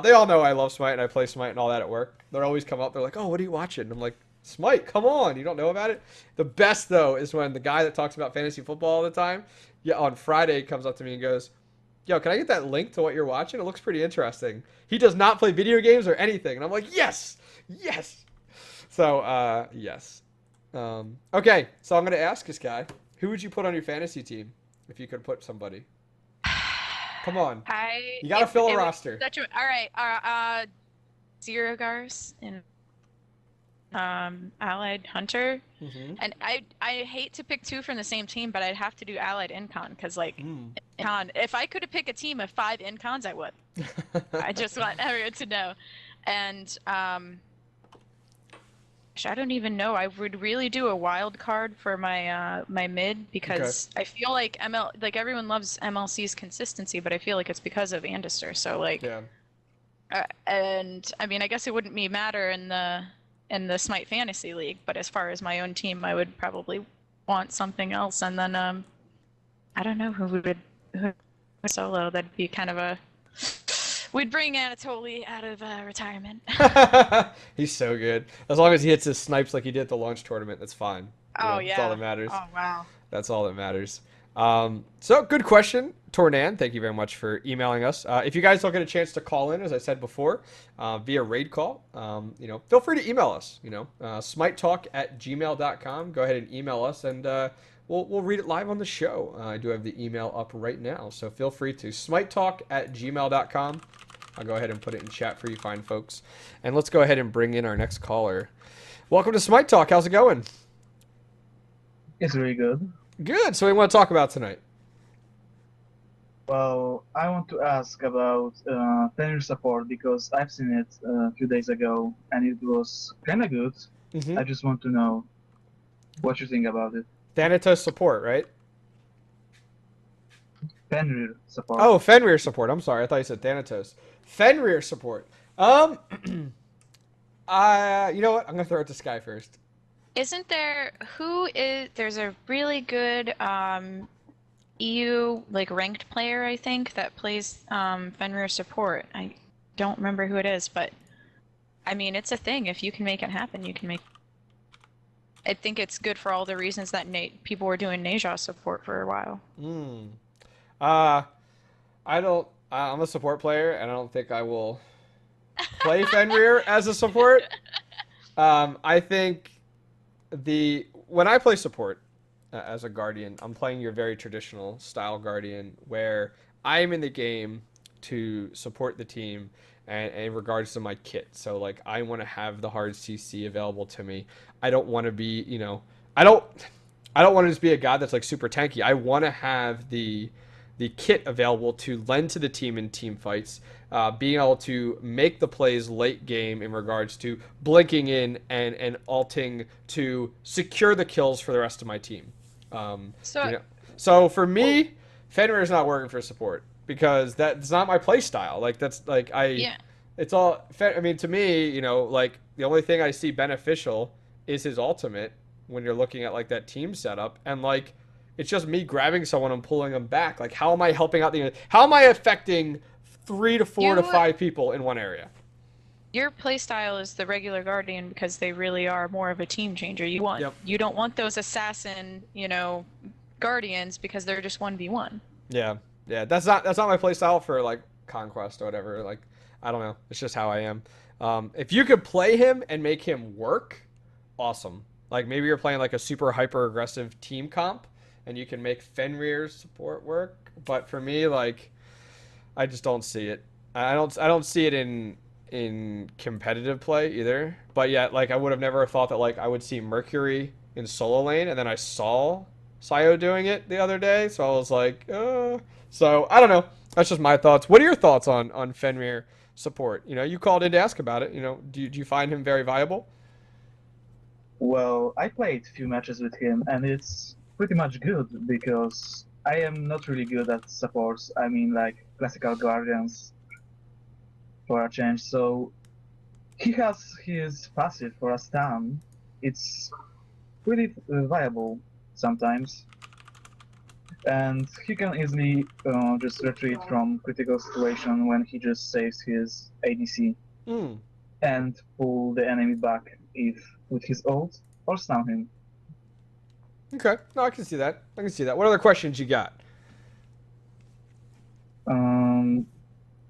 They all know I love Smite and I play Smite and all that at work. They'll always come up. They're like, "Oh, what are you watching?" And I'm like, "Smite, come on. You don't know about it?" The best, though, is when the guy that talks about fantasy football all the time, on Friday, comes up to me and goes, "Yo, can I get that link to what you're watching? It looks pretty interesting." He does not play video games or anything. And I'm like, yes. So, yes. Okay, so I'm going to ask this guy, who would you put on your fantasy team if you could put somebody? Come on. You got to fill a roster. All right. Zero Gars and Allied Hunter. Mm-hmm. And I hate to pick two from the same team, but I'd have to do Allied Incon because like Incon, if I could pick a team of 5 Incons, I would. I just want everyone to know. And I don't even know. I would really do a wild card for my my mid Okay. because I feel like like everyone loves MLC's consistency, but I feel like it's because of Andister. So like, Yeah. and I mean, I guess it wouldn't me matter in the Smite Fantasy League, but as far as my own team, I would probably want something else. And then I don't know who would solo. That'd be kind of a we'd bring Anatoly out of retirement. He's so good. As long as he hits his snipes like he did at the launch tournament, that's fine. Oh That's all yeah. that matters. Oh wow. That's all that matters. So good question, Tornan. Thank you very much for emailing us. If you guys don't get a chance to call in, as I said before, via raid call, feel free to email us. smitetalk@gmail.com. Go ahead and email us, and we'll read it live on the show. I do have the email up right now, so feel free to smitetalk@gmail.com. I'll go ahead and put it in chat for you fine folks. And let's go ahead and bring in our next caller. Welcome to Smite Talk. How's it going? It's really good. Good. So what do you want to talk about tonight? Well, I want to ask about Fenrir support because I've seen it a few days ago and it was kind of good. Mm-hmm. I just want to know what you think about it. Thanatos support, right? Fenrir support. Oh, Fenrir support. I'm sorry. I thought you said Thanatos. Fenrir support. You know what? I'm going to throw it to Sky first. Isn't there there's a really good EU like ranked player I think that plays Fenrir support. I don't remember who it is, but I mean it's a thing. If you can make it happen, you can make. I think it's good for all the reasons that people were doing Neja support for a while. I'm a support player, and I don't think I will play Fenrir as a support. I think when I play support as a guardian, I'm playing your very traditional style guardian, where I am in the game to support the team and in regards to my kit. So like I want to have the hard CC available to me. I don't want to be, I don't want to just be a guy that's like super tanky. I want to have the kit available to lend to the team in team fights, being able to make the plays late game in regards to blinking in and ulting to secure the kills for the rest of my team. So for me, Fenrir is not working for support because that's not my play style. Like that's like it's all. I mean, to me, like the only thing I see beneficial is his ultimate when you're looking at like that team setup, and like it's just me grabbing someone and pulling them back. Like how am I helping out how am I affecting 3 to 4 to 5 people in one area? Your playstyle is the regular guardian because they really are more of a team changer. You don't want those assassin, guardians because they're just 1v1. Yeah. That's not my playstyle for like Conquest or whatever. Like I don't know. It's just how I am. If you could play him and make him work, awesome. Like maybe you're playing like a super hyper aggressive team comp and you can make Fenrir's support work. But for me, like I just don't see it. I don't see it in competitive play either. But yet, like I would have never thought that like I would see Mercury in solo lane, and then I saw Sayo doing it the other day, so I was like, So I don't know. That's just my thoughts. What are your thoughts on Fenrir support? You called in to ask about it. Do you find him very viable? Well, I played a few matches with him, and it's pretty much good because I am not really good at supports. I mean, like classical guardians for a change. So he has his passive for a stun. It's pretty viable sometimes, and he can easily just retreat from critical situation when he just saves his ADC and pull the enemy back with his ult or stun him. Okay, no, I can see that. What other questions you got?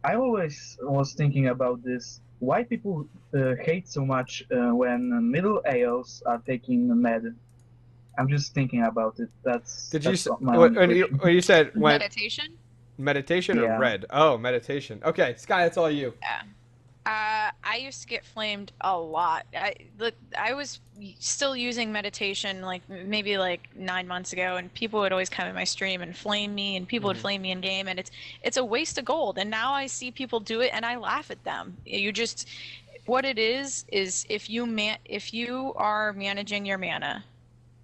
I always was thinking about this. Why people hate so much when middle AOs are taking med? I'm just thinking about it. That's when you said when Meditation? Meditation or red? Oh, meditation. Okay, Sky, that's all you. Yeah. I used to get flamed a lot. I was still using meditation like maybe like 9 months ago, and people would always come in my stream and flame me, and people would Hmm. flame me in game, and it's a waste of gold. And now I see people do it, and I laugh at them. You just what it is if you are managing your mana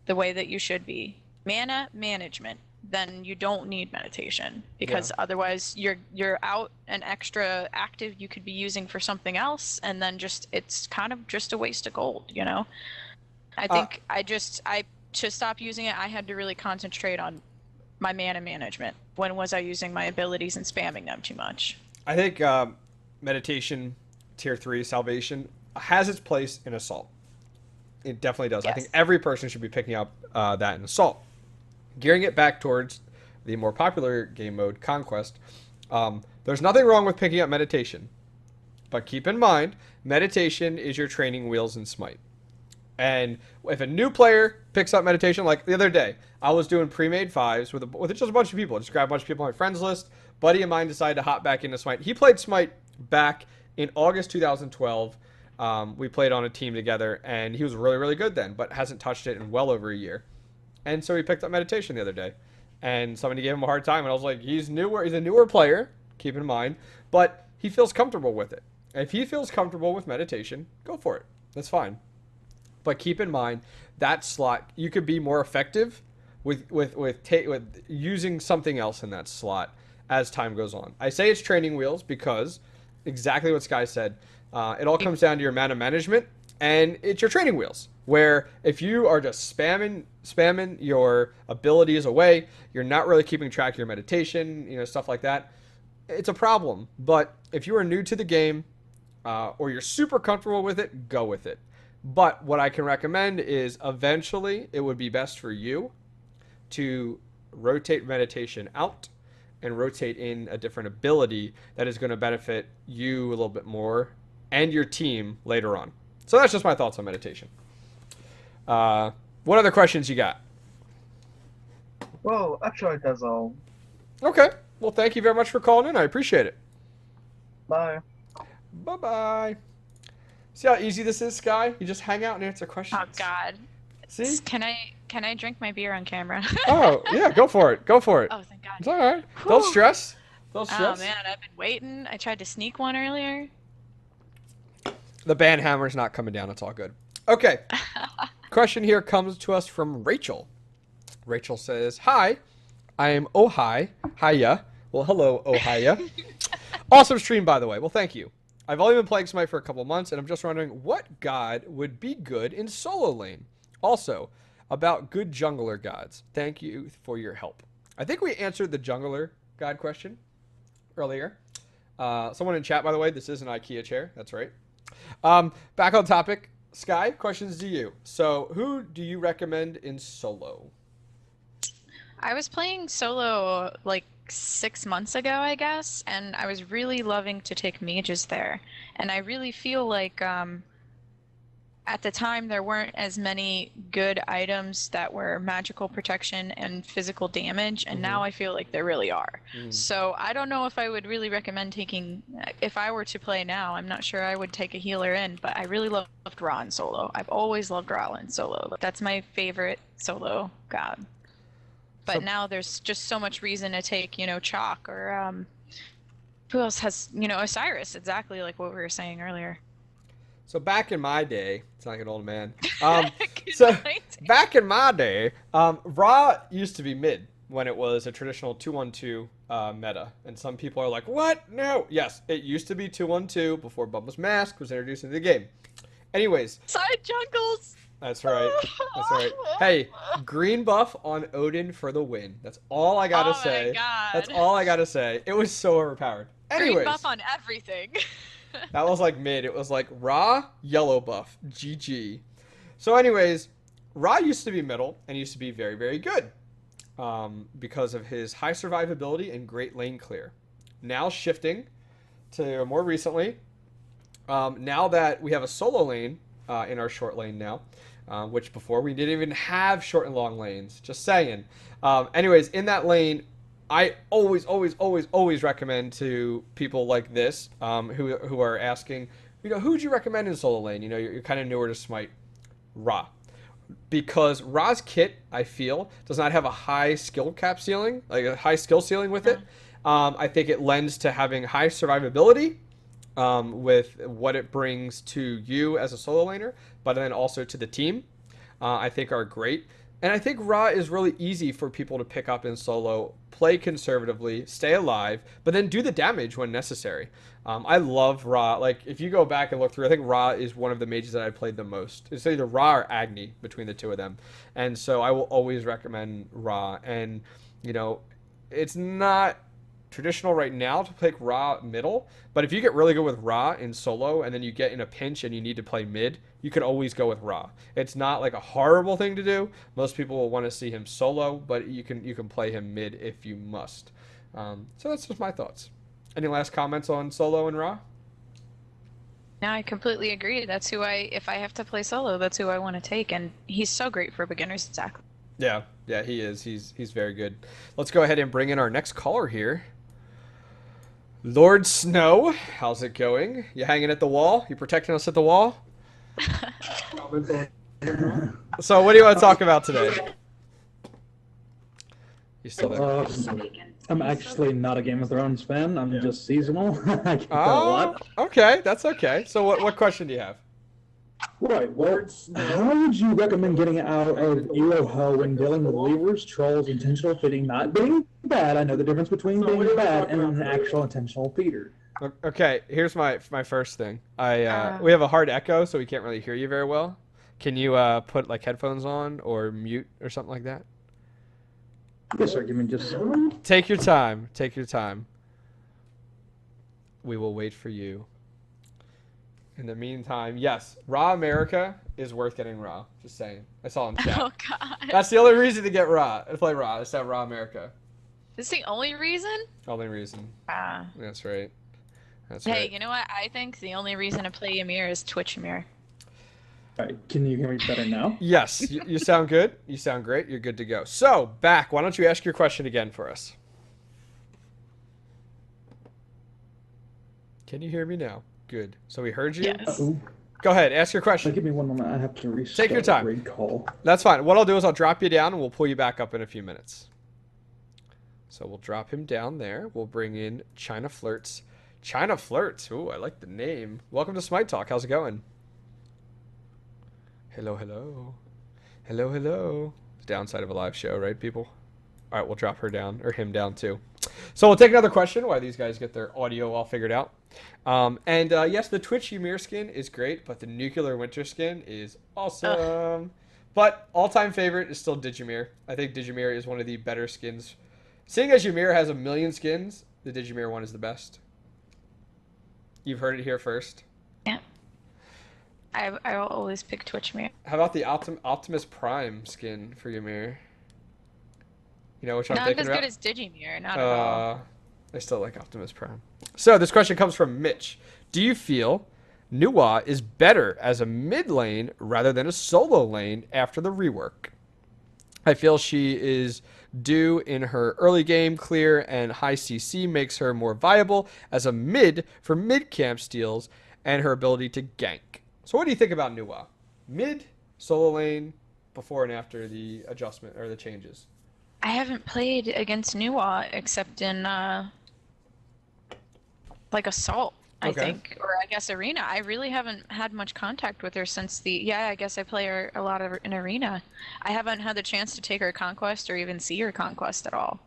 the way that you should be, mana management, then you don't need meditation Yeah. because otherwise you're out an extra active you could be using for something else, and then just it's kind of just a waste of gold, you know? I Uh, think I to stop using it, I had to really concentrate on my mana management. When was I using my abilities and spamming them too much? I think meditation, tier 3 salvation has its place in assault. It definitely does. I think Yes. every person should be picking up that in assault. Gearing it back towards the more popular game mode, Conquest, there's nothing wrong with picking up meditation. But keep in mind, meditation is your training wheels in Smite. And if a new player picks up meditation, like the other day, I was doing pre-made fives with just a bunch of people. I just grabbed a bunch of people on my friends list. Buddy of mine decided to hop back into Smite. He played Smite back in August 2012. We played on a team together, and he was really, really good then, but hasn't touched it in well over a year. And so he picked up meditation the other day, and somebody gave him a hard time, and I was like, he's newer. He's a newer player, keep in mind, but he feels comfortable with it. If he feels comfortable with meditation, go for it. That's fine. But keep in mind that slot you could be more effective with using something else in that slot as time goes on. I say it's training wheels because exactly what Sky said. It all comes down to your mana management, and it's your training wheels. Where if you are just spamming your abilities away, you're not really keeping track of your meditation, stuff like that. It's a problem. But if you are new to the game, or you're super comfortable with it, go with it. But what I can recommend is eventually it would be best for you to rotate meditation out and rotate in a different ability that is going to benefit you a little bit more and your team later on. So that's just my thoughts on meditation. What other questions you got? Well, actually, that's all. Okay. Well, thank you very much for calling in. I appreciate it. Bye. Bye-bye. See how easy this is, Sky? You just hang out and answer questions. Oh God. See? Can I drink my beer on camera? Oh, yeah, go for it. Go for it. Oh, thank God. It's all right. Don't Whew. stress. Don't Oh stress. man, I've been waiting. I tried to sneak one earlier. The band hammer's not coming down. It's all good. Okay. Question here comes to us from Rachel. Rachel says, "Hi, I am Ohai. Hiya. Well, hello, Ohia. Awesome stream, by the way. Well, thank you. I've only been playing Smite for a couple months, and I'm just wondering what god would be good in solo lane. Also, about good jungler gods. Thank you for your help." I think we answered the jungler god question earlier. Someone in chat, by the way, this is an IKEA chair. That's right. Back on topic. Sky, questions to you. So, who do you recommend in solo? I was playing solo like 6 months ago, I guess, and I was really loving to take mages there. And I really feel like at the time there weren't as many good items that were magical protection and physical damage, and now I feel like there really are. So I don't know if I would really recommend taking, if I were to play now, I'm not sure I would take a healer in, but I really loved Ra in solo. I've always loved Ra in solo. That's my favorite solo god. But now there's just so much reason to take, Chalk or who else has, Osiris, exactly like what we were saying earlier. So back in my day, it's like an old man. Good So point. back in my day, Ra used to be mid when it was a traditional 2-1-2 meta, and some people are like, "What? No." Yes, it used to be 2-1-2 before Bubba's Mask was introduced into the game. Anyways, Side jungles. that's right. That's right. Hey, green buff on Odin for the win. That's all I gotta say. Oh my God. That's all I gotta say. It was so overpowered. Anyways, Green buff on everything. that was like mid. It was like Ra, yellow buff, GG. So anyways, Ra used to be middle and used to be very, very good because of his high survivability and great lane clear. Now shifting to more recently, now that we have a solo lane in our short lane now, which before we didn't even have short and long lanes. Just saying. Anyways, in that lane, I always recommend to people like this who are asking who would you recommend in solo lane? You're kind of newer to Smite. Ra. Because Ra's kit, I feel, does not have a high skill cap ceiling, like a high skill ceiling with it. I think it lends to having high survivability with what it brings to you as a solo laner, but then also to the team. I think are great. And I think Ra is really easy for people to pick up in solo, play conservatively, stay alive, but then do the damage when necessary. I love Ra. Like, if you go back and look through, I think Ra is one of the mages that I played the most. It's either Ra or Agni between the two of them. And so I will always recommend Ra. And, it's not traditional right now to pick Ra middle, but if you get really good with Ra in solo and then you get in a pinch and you need to play mid, you can always go with Ra. It's not like a horrible thing to do. Most people will want to see him solo, but you can play him mid if you must. So that's just my thoughts. Any last comments on solo and Ra? No, I completely agree. That's who if I have to play solo, that's who I want to take, and he's so great for beginners, exactly. Yeah, he is. He's very good. Let's go ahead and bring in our next caller here. Lord Snow, how's it going? You hanging at the wall? You protecting us at the wall? So what do you want to talk about today? You still there? I'm actually not a Game of Thrones fan. I'm just seasonal. I get that a lot. Okay, that's okay. So what question do you have? Right. Well, how would you recommend getting out of EOHO when dealing with levers, trolls, intentional feeding, not being bad? I know the difference between being bad and an actual intentional feeder. Okay, here's my first thing. We have a hard echo, so we can't really hear you very well. Can you put like headphones on or mute or something like that? Yes, sir. Give me just a second. Take your time. Take your time. We will wait for you. In the meantime, yes, Raw America is worth getting Raw. Just saying. I saw in chat. Oh god. That's the only reason to get Raw. To play Raw. Is to have Raw America. This is the only reason? Only reason. Ah. That's right. That's Hey, right. you know what? I think the only reason to play Ymir is Twitch Ymir. All right. Can you hear me better now? Yes, you sound good. You sound great. You're good to go. So, back. Why don't you ask your question again for us? Can you hear me now? Good. So we heard you? Yes. Go ahead. Ask your question. Give me one moment. I have to restart. Take your time. Raid call. That's fine. What I'll do is I'll drop you down and we'll pull you back up in a few minutes. So we'll drop him down there. We'll bring in China Flirts. China Flirts. Ooh, I like the name. Welcome to Smite Talk. How's it going? Hello, hello. Hello, hello. The downside of a live show, right, people? All right, we'll drop her down, or him down, too. So we'll take another question while these guys get their audio all figured out. Yes, the Twitch Ymir skin is great, but the Nuclear Winter skin is awesome. But all-time favorite is still Digimir. I think Digimir is one of the better skins. Seeing as Ymir has a million skins, the Digimir one is the best. You've heard it here first. Yeah. I will always pick Twitch Ymir. How about the Optimus Prime skin for Ymir? You know which I'm Not thinking as about? good as Digimir, not at all. I still like Optimus Prime. So this question comes from Mitch. Do you feel Nuwa is better as a mid lane rather than a solo lane after the rework? I feel she is due in her early game clear, and high CC makes her more viable as a mid for mid camp steals and her ability to gank. So what do you think about Nuwa? Mid, solo lane, before and after the adjustment or the changes? I haven't played against Nuwa except in like Assault, I think, or I guess Arena. I really haven't had much contact with her since I guess I play her a lot in Arena. I haven't had the chance to take her Conquest or even see her Conquest at all.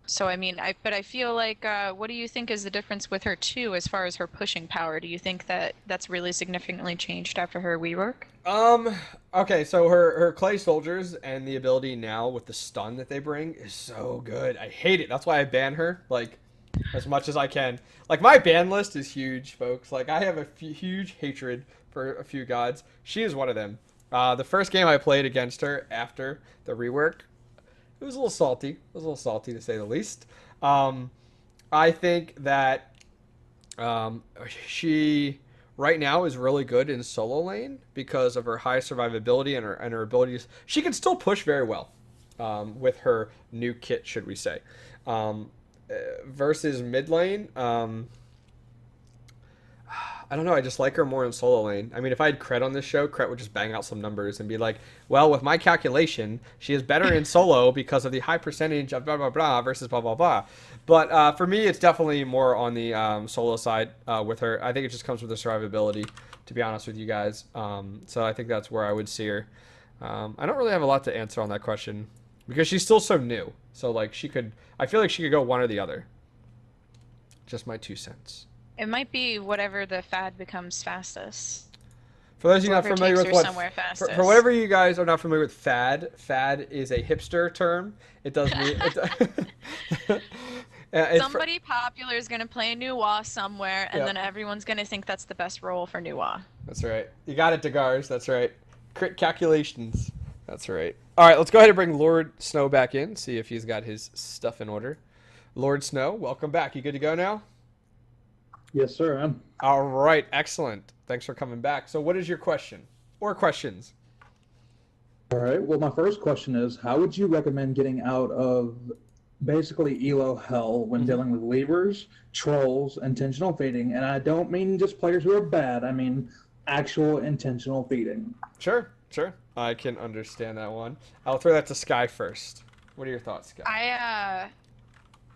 So I mean, but I feel like, what do you think is the difference with her too, as far as her pushing power? Do you think that that's really significantly changed after her rework? Okay, so her clay soldiers and the ability now with the stun that they bring is so good. I hate it. That's why I ban her, like, as much as I can. Like, my ban list is huge, folks. Like, I have a huge hatred for a few gods. She is one of them. The first game I played against her after the rework, it was a little salty. It was a little salty, to say the least. I think that she right now is really good in solo lane because of her high survivability and her abilities. She can still push very well with her new kit, should we say. Versus mid lane, I don't know. I just like her more in solo lane. I mean, if I had Cret on this show, Cret would just bang out some numbers and be like, well, with my calculation, she is better in solo because of the high percentage of blah, blah, blah versus blah, blah, blah. But for me, it's definitely more on the solo side with her. I think it just comes with the survivability, to be honest with you guys. So I think that's where I would see her. I don't really have a lot to answer on that question because she's still so new. So, like, I feel like she could go one or the other. Just my 2 cents. It might be whatever the fad becomes fastest. For those of you not Whoever familiar takes with her what, somewhere fastest. for whatever you guys are not familiar with fad is a hipster term. It does mean Somebody popular is going to play a Nuwa somewhere, and Yep. then everyone's going to think that's the best role for Nuwa. That's right. You got it, Degars. That's right. Crit calculations. That's right. All right, let's go ahead and bring Lord Snow back in. See if he's got his stuff in order. Lord Snow, welcome back. You good to go now? Yes, sir. All right, excellent. Thanks for coming back. So, what is your question or questions? All right. Well, my first question is, how would you recommend getting out of basically elo hell when dealing with levers, trolls, intentional feeding? And I don't mean just players who are bad. I mean actual intentional feeding. Sure. I can understand that one. I'll throw that to Sky first. What are your thoughts, Sky?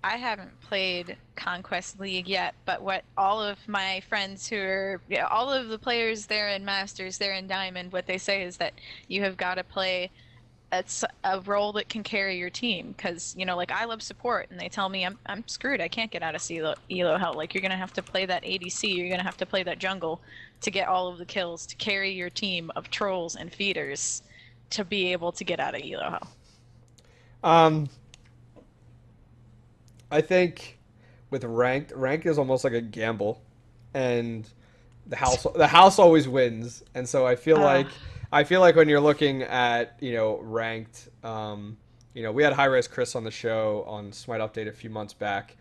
I haven't played Conquest League yet, but what all of my friends who are, all of the players there in Masters, they're in Diamond, what they say is that you have got to play a role that can carry your team. Because, like, I love support, and they tell me I'm screwed. I can't get out of elo hell. Like, you're going to have to play that ADC, you're going to have to play that jungle to get all of the kills, to carry your team of trolls and feeders to be able to get out of elo hell. I think with ranked is almost like a gamble, and the house always wins, and so I feel like when you're looking at ranked, we had Hi-Rez Chris on the show on Smite Update a few months back,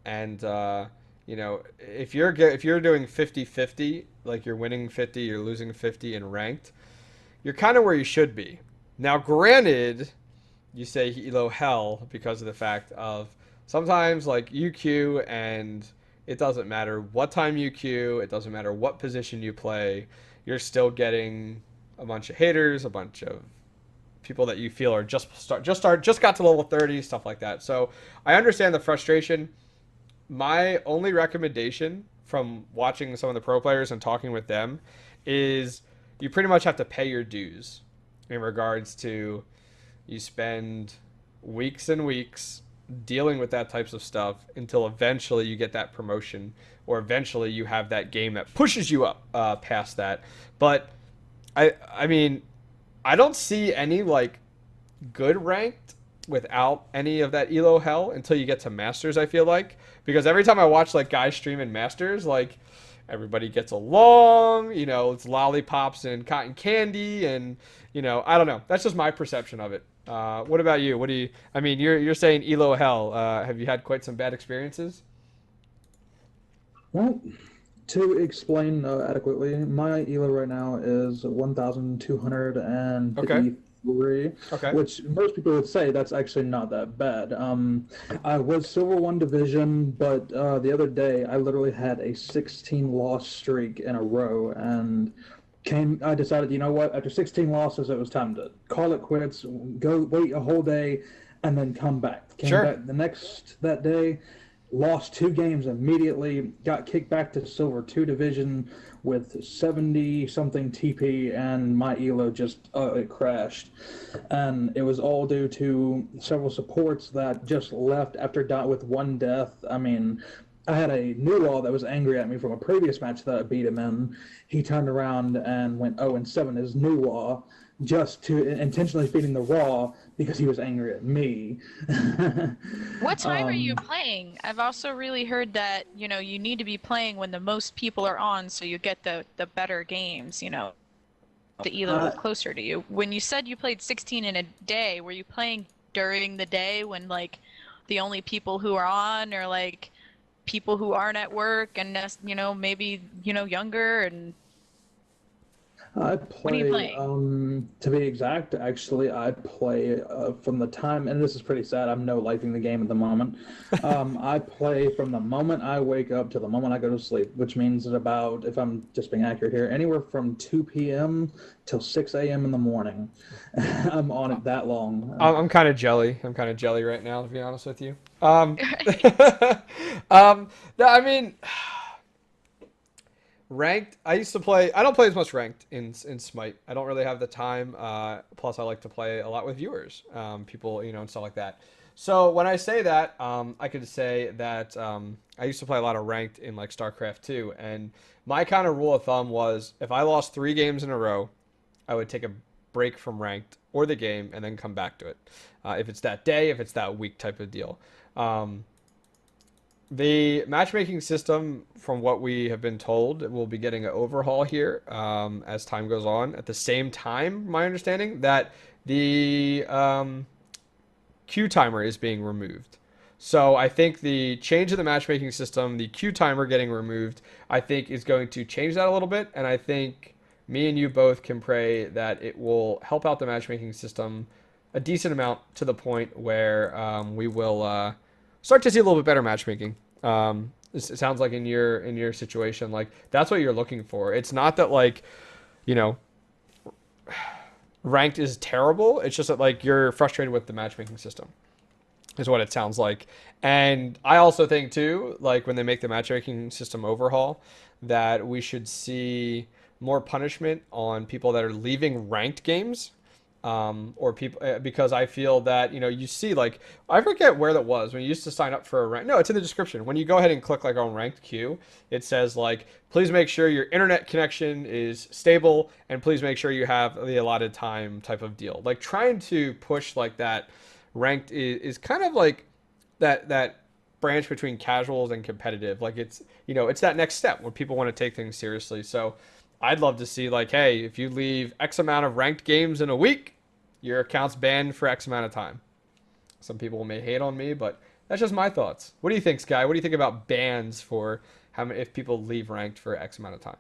and if you're doing 50-50, like you're winning 50, you're losing 50 in ranked, you're kind of where you should be. Now, granted, you say elo hell because of the fact of sometimes, like, you queue and it doesn't matter what time you queue, it doesn't matter what position you play, you're still getting a bunch of haters, a bunch of people that you feel are just got to level 30, stuff like that. So I understand the frustration. My only recommendation from watching some of the pro players and talking with them is you pretty much have to pay your dues in regards to you spend weeks and weeks dealing with that types of stuff until eventually you get that promotion, or eventually you have that game that pushes you up past that. But I mean, I don't see any like good ranked without any of that elo hell until you get to Masters, I feel like, because every time I watch like guys stream in Masters, like everybody gets along, it's lollipops and cotton candy, and I don't know, that's just my perception of it. What about you? I mean, you're saying elo hell. Have you had quite some bad experiences? Well, to explain adequately, my elo right now is 1,253, Okay. which most people would say that's actually not that bad. I was Silver 1 Division, but the other day I literally had a 16 loss streak in a row, and I decided, you know what, after 16 losses, it was time to call it quits, go wait a whole day, and then come back. Came back that day, lost 2 games immediately, got kicked back to Silver 2 Division with 70-something TP, and my elo just it crashed. And it was all due to several supports that just left after with 1 death. I mean, I had a new wall that was angry at me from a previous match that I beat him in. He turned around and went 0-7 as new wall, just to intentionally feeding the raw because he was angry at me. What time are you playing? I've also really heard that, you need to be playing when the most people are on so you get the better games, the elo closer to you. When you said you played 16 in a day, were you playing during the day when, like, the only people who are on are, like, people who aren't at work and, maybe, younger and... I What are you play, playing? to be exact, actually, I play from the time, and this is pretty sad. I'm no lifing the game at the moment. I play from the moment I wake up to the moment I go to sleep, which means that about, if I'm just being accurate here, anywhere from 2 p.m. till 6 a.m. in the morning. I'm on it that long. I'm kind of jelly. I'm kind of jelly right now, to be honest with you. Right. I mean, ranked. I used to play. I don't play as much ranked in Smite. I don't really have the time. Plus, I like to play a lot with viewers, people, and stuff like that. So when I say that, I could say that I used to play a lot of ranked in like StarCraft 2, and my kind of rule of thumb was if I lost 3 games in a row, I would take a break from ranked or the game and then come back to it. If it's that day, if it's that week type of deal. Um, the matchmaking system, from what we have been told, will be getting an overhaul here as time goes on. At the same time, my understanding that the queue timer is being removed. So I think the change of the matchmaking system, the queue timer getting removed, I think is going to change that a little bit. And I think me and you both can pray that it will help out the matchmaking system a decent amount to the point where we will start to see a little bit better matchmaking. It sounds like in your situation, like that's what you're looking for. It's not that like, you know, ranked is terrible. It's just that like you're frustrated with the matchmaking system is what it sounds like. And I also think too, like when they make the matchmaking system overhaul, that we should see more punishment on people that are leaving ranked games. Or people because I feel that you see like I forget where that was when you used to sign up for a rank. No, it's in the description. When you go ahead and click like on ranked queue, it says like please make sure your internet connection is stable and please make sure you have the allotted time type of deal. Like trying to push like that ranked is kind of like that branch between casuals and competitive. Like it's that next step where people want to take things seriously. So I'd love to see like, hey, if you leave X amount of ranked games in a week, your account's banned for X amount of time. Some people may hate on me, but that's just my thoughts. What do you think, Sky? What do you think about bans for how many if people leave ranked for X amount of time?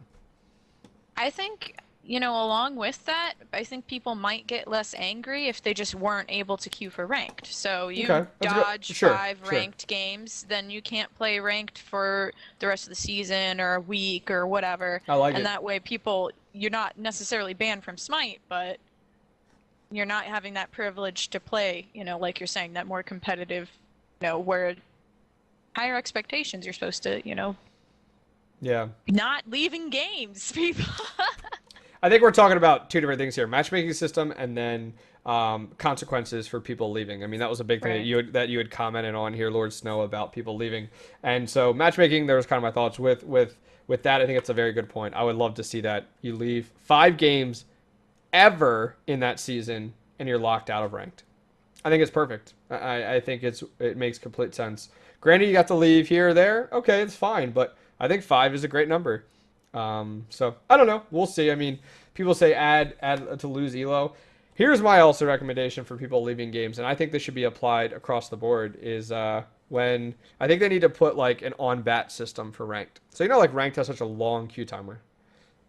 I think, along with that, I think people might get less angry if they just weren't able to queue for ranked. So you Okay, that's good. dodge Sure, 5 ranked games, then you can't play ranked for the rest of the season or a week or whatever. I like And it. that way you're not necessarily banned from Smite, but you're not having that privilege to play, like you're saying, that more competitive, where higher expectations you're supposed to, Yeah. not leaving games, people. I think we're talking about two different things here: matchmaking system, and then consequences for people leaving. I mean, that was a big thing that Right. you had commented on here, Lord Snow, about people leaving. And so matchmaking, there was kind of my thoughts with that. I think it's a very good point. I would love to see that you leave 5 games ever in that season, and you're locked out of ranked. I think it's perfect. I think it makes complete sense. Granted, you got to leave here or there. Okay, it's fine, but I think 5 is a great number. So I don't know. We'll see. I mean, people say add to lose elo. Here's my also recommendation for people leaving games, and I think this should be applied across the board. Is when I think they need to put like an on bat system for ranked. So like ranked has such a long queue timer.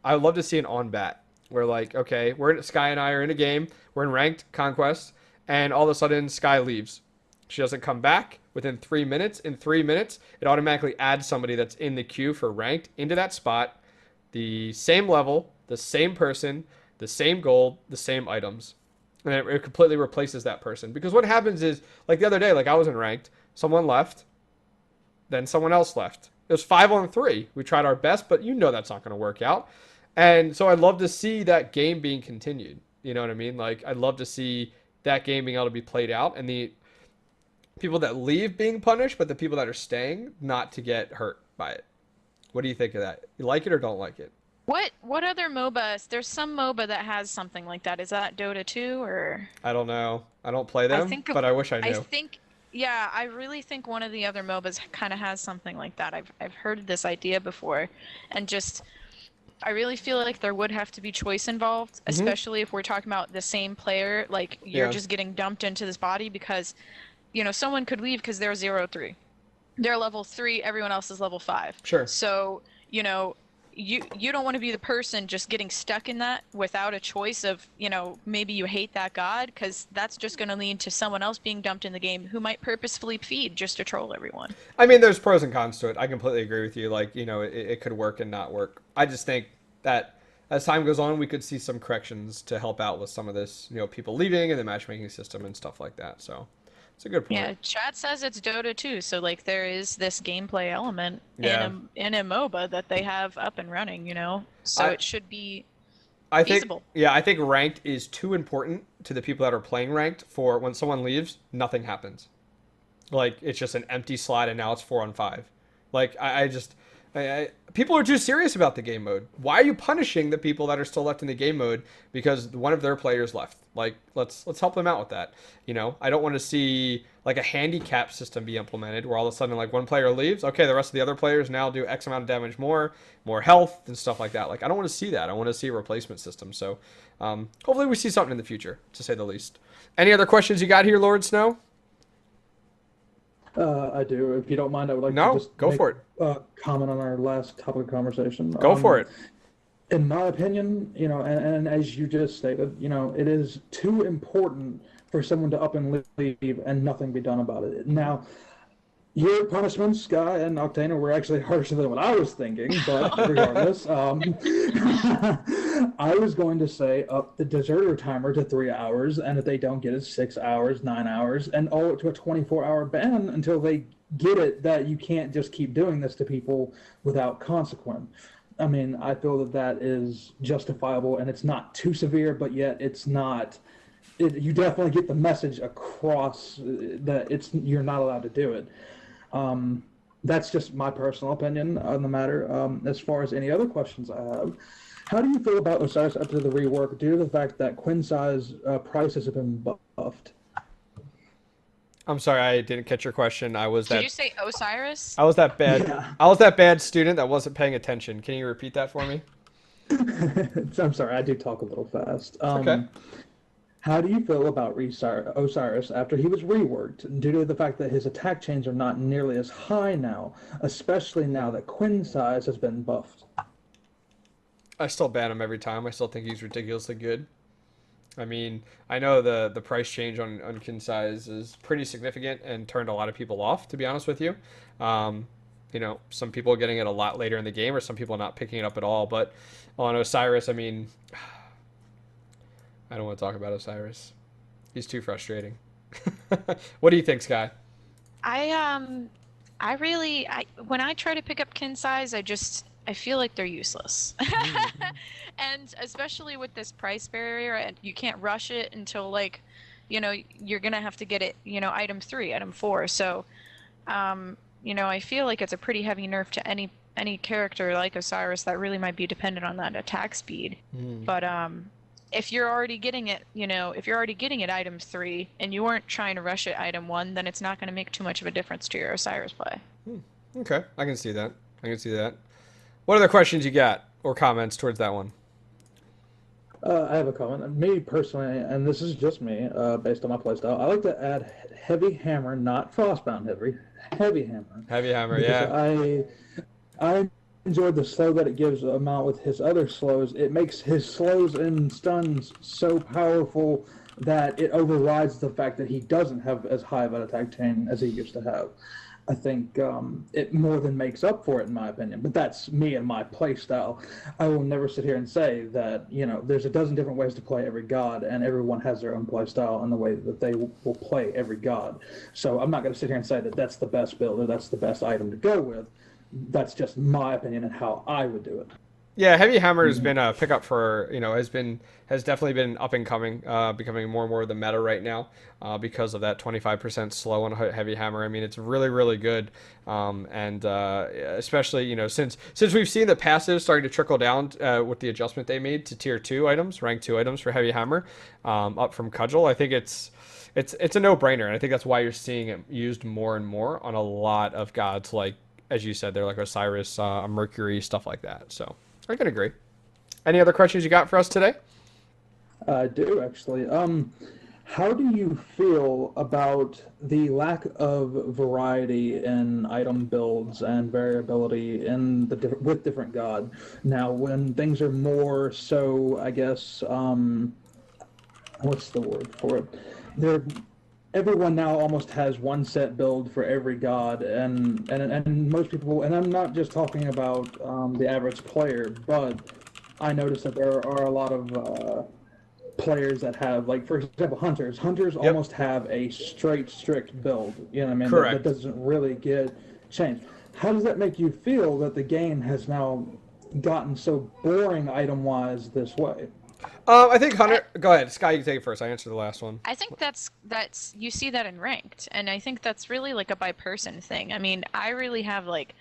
I would love to see an on bat where like okay, Sky and I are in a game. We're in ranked conquest, and all of a sudden Sky leaves. She doesn't come back within 3 minutes. In 3 minutes, it automatically adds somebody that's in the queue for ranked into that spot, the same level, the same person, the same gold, the same items. And it completely replaces that person. Because what happens is, like the other day, like I was in ranked, someone left, then someone else left. It was 5-on-3. We tried our best, but that's not going to work out. And so I'd love to see that game being continued. You know what I mean? Like I'd love to see that game being able to be played out and the people that leave being punished, but the people that are staying not to get hurt by it. What do you think of that? You like it or don't like it? What other MOBAs? There's some MOBA that has something like that. Is that Dota 2 or I don't know. I don't play I them, think of but I wish I I knew. think yeah, I really think one of the other MOBAs kind of has something like that. I've heard this idea before and just I really feel like there would have to be choice involved, Mm-hmm. especially if we're talking about the same player, like you're Yeah. just getting dumped into this body because someone could leave because they're 0-3. They're level 3, everyone else is level 5. Sure. So, you don't want to be the person just getting stuck in that without a choice of, maybe you hate that god, because that's just going to lead to someone else being dumped in the game who might purposefully feed just to troll everyone. I mean, there's pros and cons to it. I completely agree with you. Like, it could work and not work. I just think that as time goes on, we could see some corrections to help out with some of this, people leaving and the matchmaking system and stuff like that. So it's a good point. Yeah, chat says it's Dota too, so like there is this gameplay element Yeah. in a MOBA that they have up and running, so it should be feasible. I think ranked is too important to the people that are playing ranked for when someone leaves, nothing happens. Like, it's just an empty slot and now it's 4-on-5. Like, people are too serious about the game mode. Why are you punishing the people that are still left in the game mode because one of their players left? Like, let's help them out with that. I don't want to see like a handicap system be implemented where all of a sudden like one player leaves, okay, the rest of the other players now do X amount of damage more health and stuff like that. Like, I don't want to see that. I want to see a replacement system. So hopefully we see something in the future, to say the least. Any other questions you got here, Lord Snow? I do. If you don't mind, I would like No, to just go for it. Comment on our last topic of conversation. Go for it. In my opinion, and as you just stated, it is too important for someone to up and leave and nothing be done about it. Now, your punishments, Sky and Octana, were actually harsher than what I was thinking, but regardless, I was going to say up the deserter timer to 3 hours, and if they don't get it, 6 hours, 9 hours, and all up to a 24-hour ban until they get it that you can't just keep doing this to people without consequence. I mean, I feel that is justifiable, and it's not too severe, but yet it's not. You definitely get the message across that you're not allowed to do it. That's just my personal opinion on the matter. As far as any other questions I have, how do you feel about Osiris after the rework due to the fact that Quinsi's prices have been buffed? I'm sorry, I didn't catch your question. Did you say Osiris? I was that bad. Yeah. I was that bad student that wasn't paying attention. Can you repeat that for me? I'm sorry, I do talk a little fast. Okay. How do you feel about Osiris after he was reworked due to the fact that his attack chains are not nearly as high now, especially now that Quinsi's has been buffed? I still ban him every time. I still think he's ridiculously good. I mean, I know the price change on Quinsi's is pretty significant and turned a lot of people off, to be honest with you. Some people are getting it a lot later in the game, or some people are not picking it up at all. But on Osiris, I mean, I don't want to talk about Osiris. He's too frustrating. What do you think, Sky? When I try to pick up Quinsi's, I feel like they're useless. And especially with this price barrier, and you can't rush it until you're gonna have to get it, item 3, item 4. So, I feel like it's a pretty heavy nerf to any character like Osiris that really might be dependent on that attack speed. But if you're already getting it, item 3 and you weren't trying to rush it item 1, then it's not going to make too much of a difference to your Osiris play. Okay, I can see that. What other questions you got or comments towards that one? I have a comment. Me personally, and this is just me, based on my playstyle, I like to add heavy hammer, not frostbound heavy hammer. Heavy hammer, yeah. I enjoyed the slow that it gives Amount with his other slows. It makes his slows and stuns so powerful that it overrides the fact that he doesn't have as high of an attack chain as he used to have. I think it more than makes up for it, in my opinion. But that's me and my play style. I will never sit here and say that, there's a dozen different ways to play every god, and everyone has their own play style and the way that they will play every god. So I'm not going to sit here and say that that's the best build or that's the best item to go with. That's just my opinion and how I would do it. Yeah, heavy hammer has been a pickup for has definitely been up and coming, becoming more and more of the meta right now because of that 25% slow on heavy hammer. I mean, it's really really good, and especially since we've seen the passive starting to trickle down with the adjustment they made to tier 2 items, rank 2 items for heavy hammer, up from cudgel. I think it's a no-brainer, and I think that's why you're seeing it used more and more on a lot of gods, like as you said, they're like Osiris, Mercury, stuff like that. So I can agree. Any other questions you got for us today? I do, actually. How do you feel about the lack of variety in item builds and variability in with different god? Now, when things are more so, I guess, what's the word for it? They're everyone now almost has one set build for every god, and most people, and I'm not just talking about the average player, but I notice that there are a lot of players that have, like, for example, hunters. Hunters Yep. almost have a straight, strict build. You know what I mean? That Correct. doesn't really get changed. How does that make you feel that the game has now gotten so boring item wise this way? I think Hunter. Go ahead, Sky. You can take it first. I answered the last one. I think that's you see that in ranked, and I think that's really like a by person thing. I mean, I really have like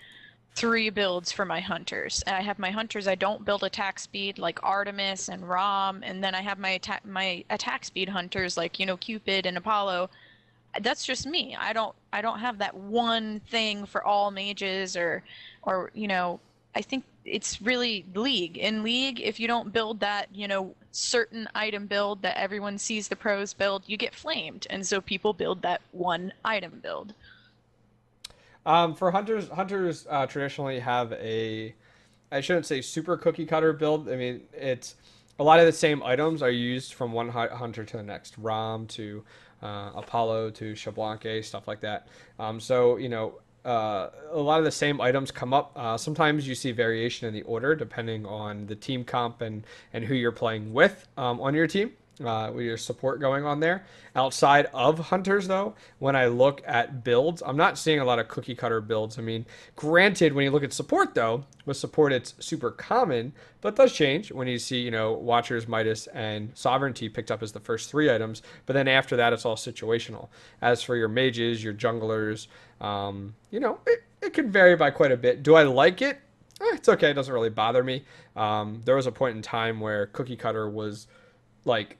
3 builds for my hunters. And I have my hunters. I don't build attack speed like Artemis and Rom, and then I have my attack speed hunters like Cupid and Apollo. That's just me. I don't have that one thing for all mages or I think it's really League. In League, if you don't build that, certain item build that everyone sees the pros build, you get flamed. And so people build that one item build. For hunters traditionally have a, I shouldn't say super cookie cutter build. I mean, it's a lot of the same items are used from one hunter to the next. Ram to Apollo to Shablanque, stuff like that. So a lot of the same items come up. Sometimes you see variation in the order depending on the team comp and who you're playing with on your team. With your support going on there. Outside of hunters, though, when I look at builds, I'm not seeing a lot of cookie cutter builds. I mean, granted, when you look at support, though, with support it's super common, but it does change when you see, Watchers, Midas, and Sovereignty picked up as the first 3 items, but then after that, it's all situational. As for your mages, your junglers, it can vary by quite a bit. Do I like it? It's okay. It doesn't really bother me. There was a point in time where cookie cutter was like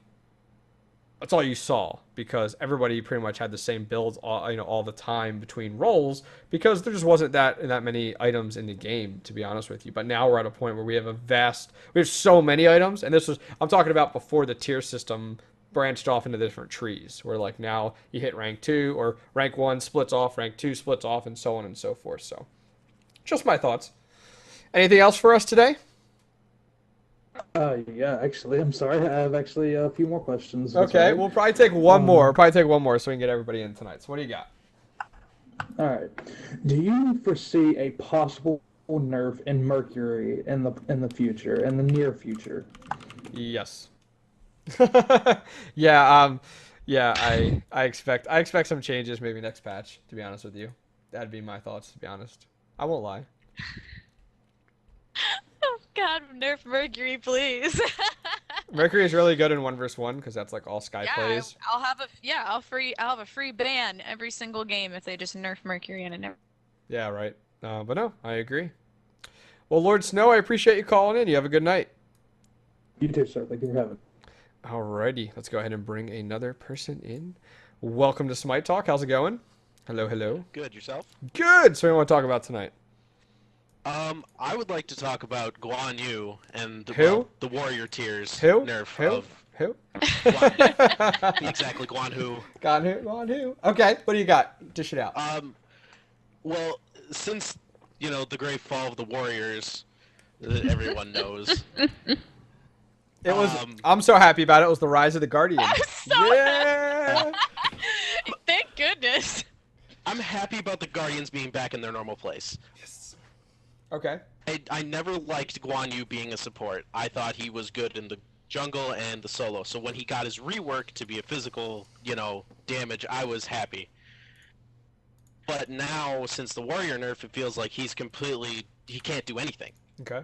that's all you saw because everybody pretty much had the same builds all the time between roles because there just wasn't that many items in the game, to be honest with you. But now we're at a point where we have so many items, and I'm talking about before the tier system branched off into different trees where like now you hit rank 2 or rank 1 splits off, rank 2 splits off, and so on and so forth. So just my thoughts. Anything else for us today? Yeah, actually, I'm sorry. I have actually a few more questions. Okay, we'll probably take one more. We'll probably take one more so we can get everybody in tonight. So what do you got? All right. Do you foresee a possible nerf in Mercury in the future, in the near future? Yes. Yeah, yeah, I expect some changes maybe next patch, to be honest with you. That'd be my thoughts, to be honest. I won't lie. Oh God, nerf Mercury, please. Mercury is really good in 1v1 because that's like all Sky Yeah, plays. I'll have a free ban every single game if they just nerf Mercury and it never. Yeah, right. But no, I agree. Well, Lord Snow, I appreciate you calling in. You have a good night. You too, sir. Thank you for having me. Alrighty, let's go ahead and bring another person in. Welcome to Smite Talk. How's it going? Hello, hello. Good, yourself? Good. So, what do you want to talk about tonight? I would like to talk about Guan Yu and Who? the Warrior Tiers Who? nerf Who? of Who? Guan. Exactly, Guan Hu. Gone who? Gone who? Okay, what do you got? Dish it out. Well, since the great fall of the Warriors, that everyone knows. It was. I'm so happy about it. It was the rise of the Guardian. I'm so Yeah. Thank goodness. I'm happy about the Guardians being back in their normal place. Yes. Okay. I never liked Guan Yu being a support. I thought he was good in the jungle and the solo. So when he got his rework to be a physical, damage, I was happy. But now, since the Warrior nerf, it feels like he can't do anything. Okay.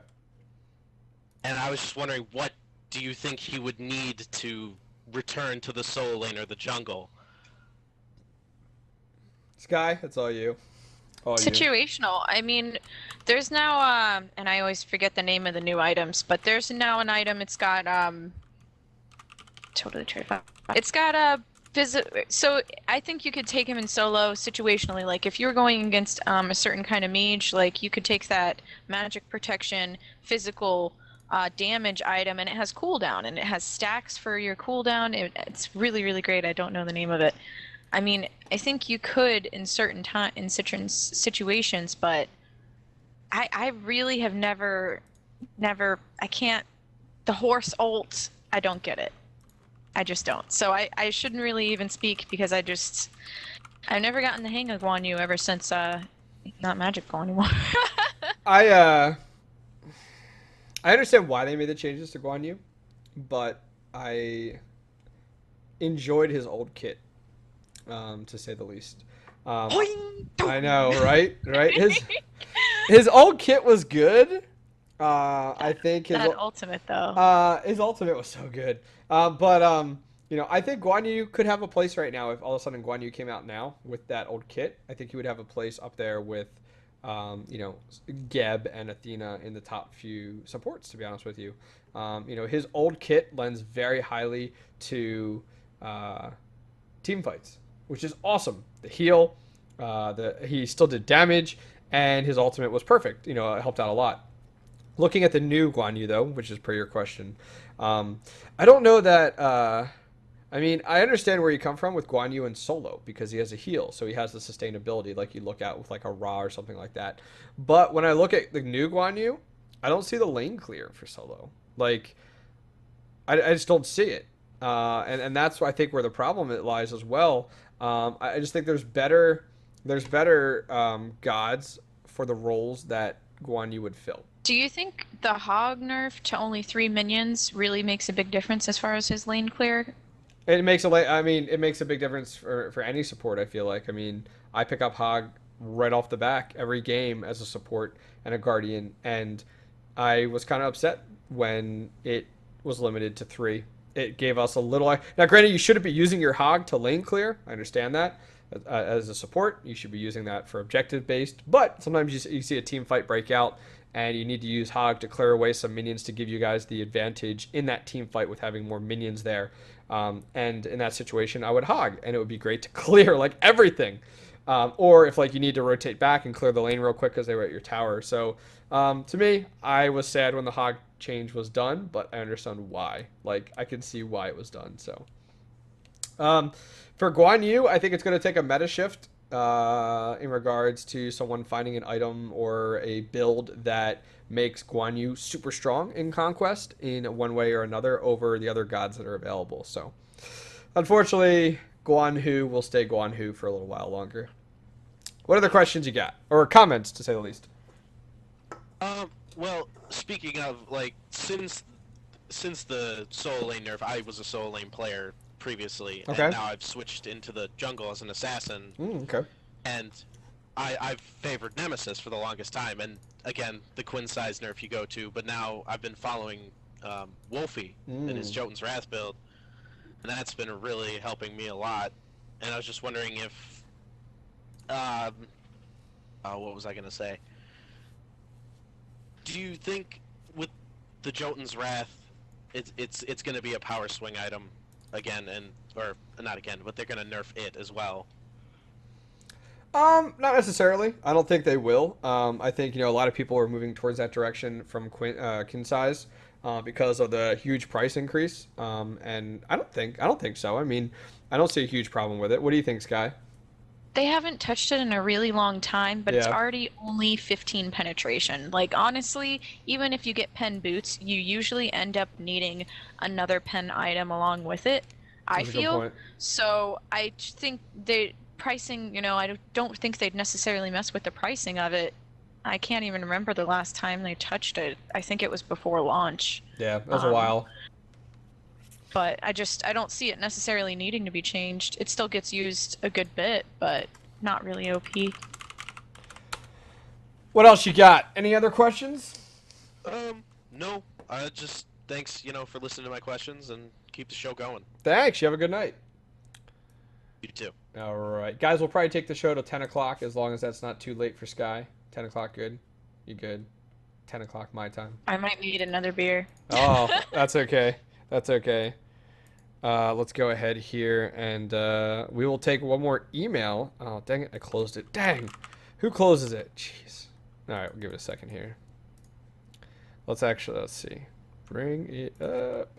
And I was just wondering, what do you think he would need to return to the solo lane or the jungle? Sky, it's all you. All you. Situational. I mean, there's now and I always forget the name of the new items, but there's now an item. It's got totally tried. It's got a so I think you could take him in solo situationally. Like if you're going against a certain kind of mage, like you could take that magic protection, physical damage item, and it has cooldown, and it has stacks for your cooldown. It's really, really great. I don't know the name of it. I mean, I think you could in certain situations, but I really have never, I can't, the horse ult, I don't get it. I just don't. So I shouldn't really even speak because I've never gotten the hang of Guan Yu ever since not magical anymore. I I understand why they made the changes to Guan Yu, but I enjoyed his old kit, to say the least. I know, right? Right. His old kit was good. I think That ultimate though. his ultimate was so good. But you know, I think Guan Yu could have a place right now if all of a sudden Guan Yu came out now with that old kit. I think he would have a place up there with, you know, Geb and Athena in the top few supports. To be honest with you, you know, his old kit lends very highly to team fights, which is awesome. The heal, he still did damage, and his ultimate was perfect. You know, it helped out a lot. Looking at the new Guan Yu, though, which is per your question, I don't know that. I mean, I understand where you come from with Guan Yu and solo because he has a heal, so he has the sustainability like you look at with like a Ra or something like that. But when I look at the new Guan Yu, I don't see the lane clear for solo. Like, I just don't see it, and that's I think where the problem it lies as well. I just think there's better gods for the roles that Guan Yu would fill. Do you think the hog nerf to only 3 minions really makes a big difference as far as his lane clear? It makes I mean, it makes a big difference for any support. I feel like. I mean, I pick up Hog right off the back every game as a support and a guardian, and I was kind of upset when it was limited to three. It gave us a little. Now, granted, you shouldn't be using your Hog to lane clear. I understand that. As a support, you should be using that for objective based. But sometimes you see a team fight break out, and you need to use Hog to clear away some minions to give you guys the advantage in that team fight with having more minions there. And in that situation, I would Hog, and it would be great to clear like everything. Or if like you need to rotate back and clear the lane real quick because they were at your tower. So to me, I was sad when the Hog change was done, but I understand why. Like I can see why it was done. So for Guan Yu, I think it's going to take a meta shift in regards to someone finding an item or a build that makes Guan Yu super strong in Conquest in one way or another over the other gods that are available. So, unfortunately, Guan Yu will stay Guan Yu for a little while longer. What other questions you got? Or comments, to say the least? Well, speaking of, like, since the solo lane nerf, I was a solo lane player previously, Okay. and now I've switched into the jungle as an assassin. Okay. And I've favored Nemesis for the longest time, and again, the Quinn size nerf you go to, but now I've been following Wolfie and his Jotun's Wrath build, and that's been really helping me a lot. And I was just wondering if, what was I gonna say? Do you think with the Jotun's Wrath, it's gonna be a power swing item again, or not again, but they're gonna nerf it as well? Not necessarily. I don't think they will. I think a lot of people are moving towards that direction from Kin size because of the huge price increase. And I don't think so. I mean, I don't see a huge problem with it. What do you think, Sky? They haven't touched it in a really long time, but it's Yeah. already only 15 penetration. Like, honestly, even if you get pen boots, you usually end up needing another pen item along with it, I That's a good feel. point. So I think they pricing, I don't think they'd necessarily mess with the pricing of it. I can't even remember the last time they touched it. I think it was before launch. Yeah, that was a Um, while. But I don't see it necessarily needing to be changed. It still gets used a good bit, but not really OP. What else you got? Any other questions? No. Just thanks, for listening to my questions and keep the show going. Thanks. You have a good night. You too. All right. Guys, we'll probably take the show to 10 o'clock as long as that's not too late for Sky. 10 o'clock good? You good? 10 o'clock my time. I might need another beer. Oh, that's okay. That's okay. Let's go ahead here and we will take one more email. Oh, dang it. I closed it. Dang. Who closes it? Jeez. All right. We'll give it a second here. Let's see. Bring it up.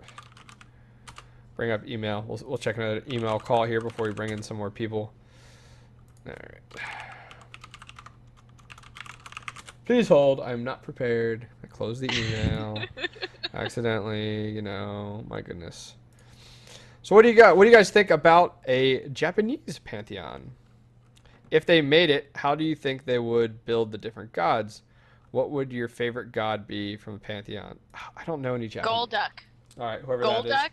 Bring up email. We'll check another email call here before we bring in some more people. All right. Please hold. I'm not prepared. I closed the email accidentally. You know, my goodness. So what do you got? What do you guys think about a Japanese pantheon? If they made it, how do you think they would build the different gods? What would your favorite god be from a pantheon? I don't know any Japanese. Golduck. All right, whoever that is. Golduck.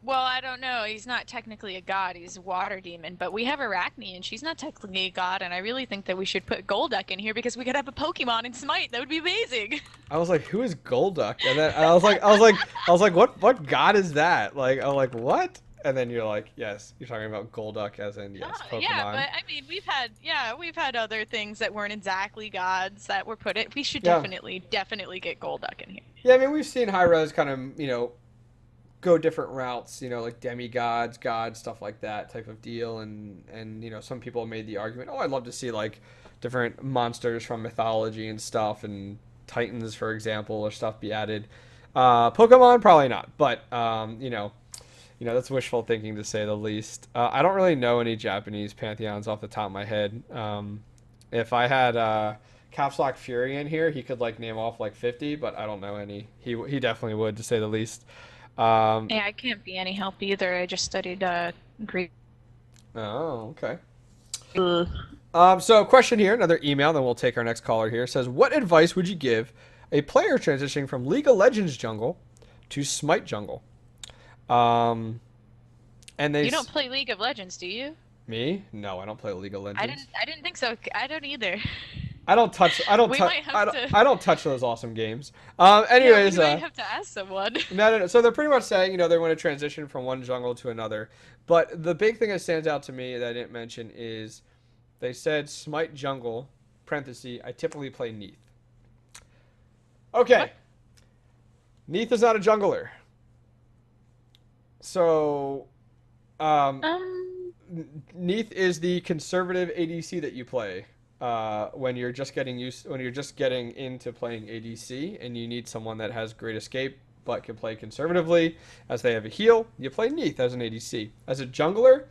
Well, I don't know. He's not technically a god. He's a water demon. But we have Arachne, and she's not technically a god. And I really think that we should put Golduck in here because we could have a Pokemon in Smite. That would be amazing. I was like, who is Golduck? And then I was like, what god is that? Like, I'm like, what? And then you're like, yes, you're talking about Golduck as in yes, Pokemon. Yeah, but I mean, we've had other things that weren't exactly gods that were put it. We should definitely get Golduck in here. Yeah, I mean, we've seen Hi-Rez kind of, go different routes, like demigods, gods, stuff like that type of deal. And some people have made the argument, oh, I'd love to see like different monsters from mythology and stuff, and Titans, for example, or stuff be added. Pokemon, probably not, but that's wishful thinking to say the least. I don't really know any Japanese pantheons off the top of my head. If I had Caps Lock Fury in here, he could like name off like 50, but I don't know any. He definitely would, to say the least. Yeah, I can't be any help either. I just studied Greek. Oh, okay. So question here, another email, then we'll take our next caller here. It says, what advice would you give a player transitioning from League of Legends jungle to Smite jungle? And You don't play League of Legends, do you? Me? No, I don't play League of Legends. I didn't think so. I don't either. I don't touch those awesome games. Anyways, we might have to ask someone. No. So they're pretty much saying, they want to transition from one jungle to another. But the big thing that stands out to me that I didn't mention is they said Smite jungle, parenthesis, I typically play Neath. Okay. What? Neath is not a jungler. So, Neath is the conservative ADC that you play when you're just getting into playing ADC, and you need someone that has great escape but can play conservatively. As they have a heal, you play Neath as an ADC. As a jungler,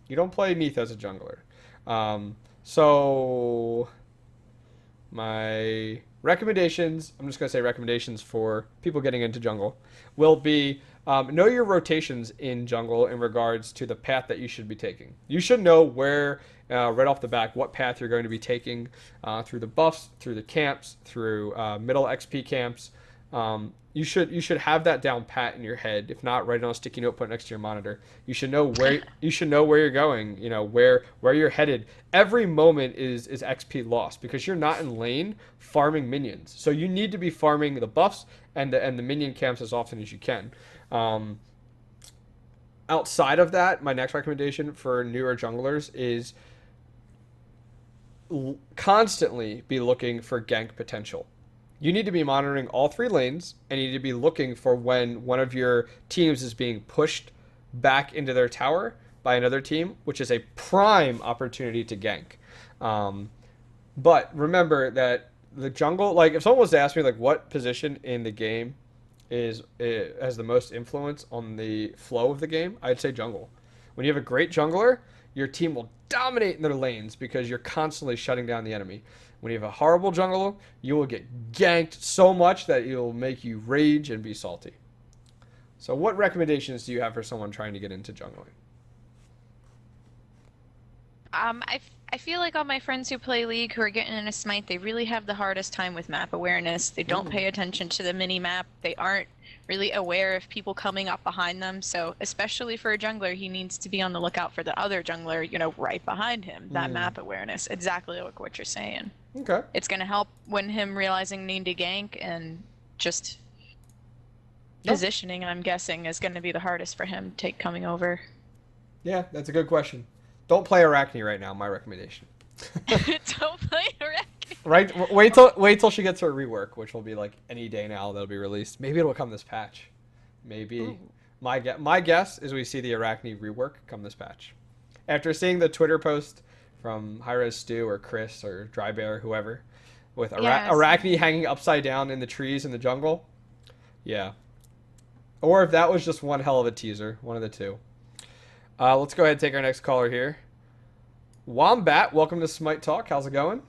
you don't play Neath as a jungler. So, my recommendations, I'm just going to say recommendations for people getting into jungle, will be know your rotations in jungle in regards to the path that you should be taking. You should know where, right off the bat, what path you're going to be taking through the buffs, through the camps, through middle XP camps. You should have that down pat in your head. If not, write it on a sticky note, put it next to your monitor. You should know where you're going. Where you're headed. Every moment is XP lost because you're not in lane farming minions. So you need to be farming the buffs and the minion camps as often as you can. Outside of that, my next recommendation for newer junglers is constantly be looking for gank potential. You need to be monitoring all three lanes, and you need to be looking for when one of your teams is being pushed back into their tower by another team, which is a prime opportunity to gank. But remember that the jungle, like if someone was to ask me like what position in the game has the most influence on the flow of the game, I'd say jungle. When you have a great jungler, your team will dominate in their lanes because you're constantly shutting down the enemy. When you have a horrible jungler, you will get ganked so much that it'll make you rage and be salty. So what recommendations do you have for someone trying to get into jungling? I feel like all my friends who play League who are getting into Smite, they really have the hardest time with map awareness. They don't pay attention to the mini-map. They aren't really aware of people coming up behind them. So especially for a jungler, he needs to be on the lookout for the other jungler, right behind him. That map awareness, exactly like what you're saying. Okay. It's going to help when him realizing need to gank, and just positioning, I'm guessing, is going to be the hardest for him coming over. Yeah, that's a good question. Don't play Arachne right now, my recommendation. Don't play Arachne. Right? Wait till she gets her rework, which will be like any day now that'll be released. Maybe it'll come this patch. Maybe. Ooh. My guess is we see the Arachne rework come this patch. After seeing the Twitter post from Hi-Rez Stu or Chris or Dry Bear, whoever, with Arachne hanging upside down in the trees in the jungle, Yeah. Or if that was just one hell of a teaser, one of the two. Let's go ahead and take our next caller here. Wombat, welcome to Smite Talk. How's it going?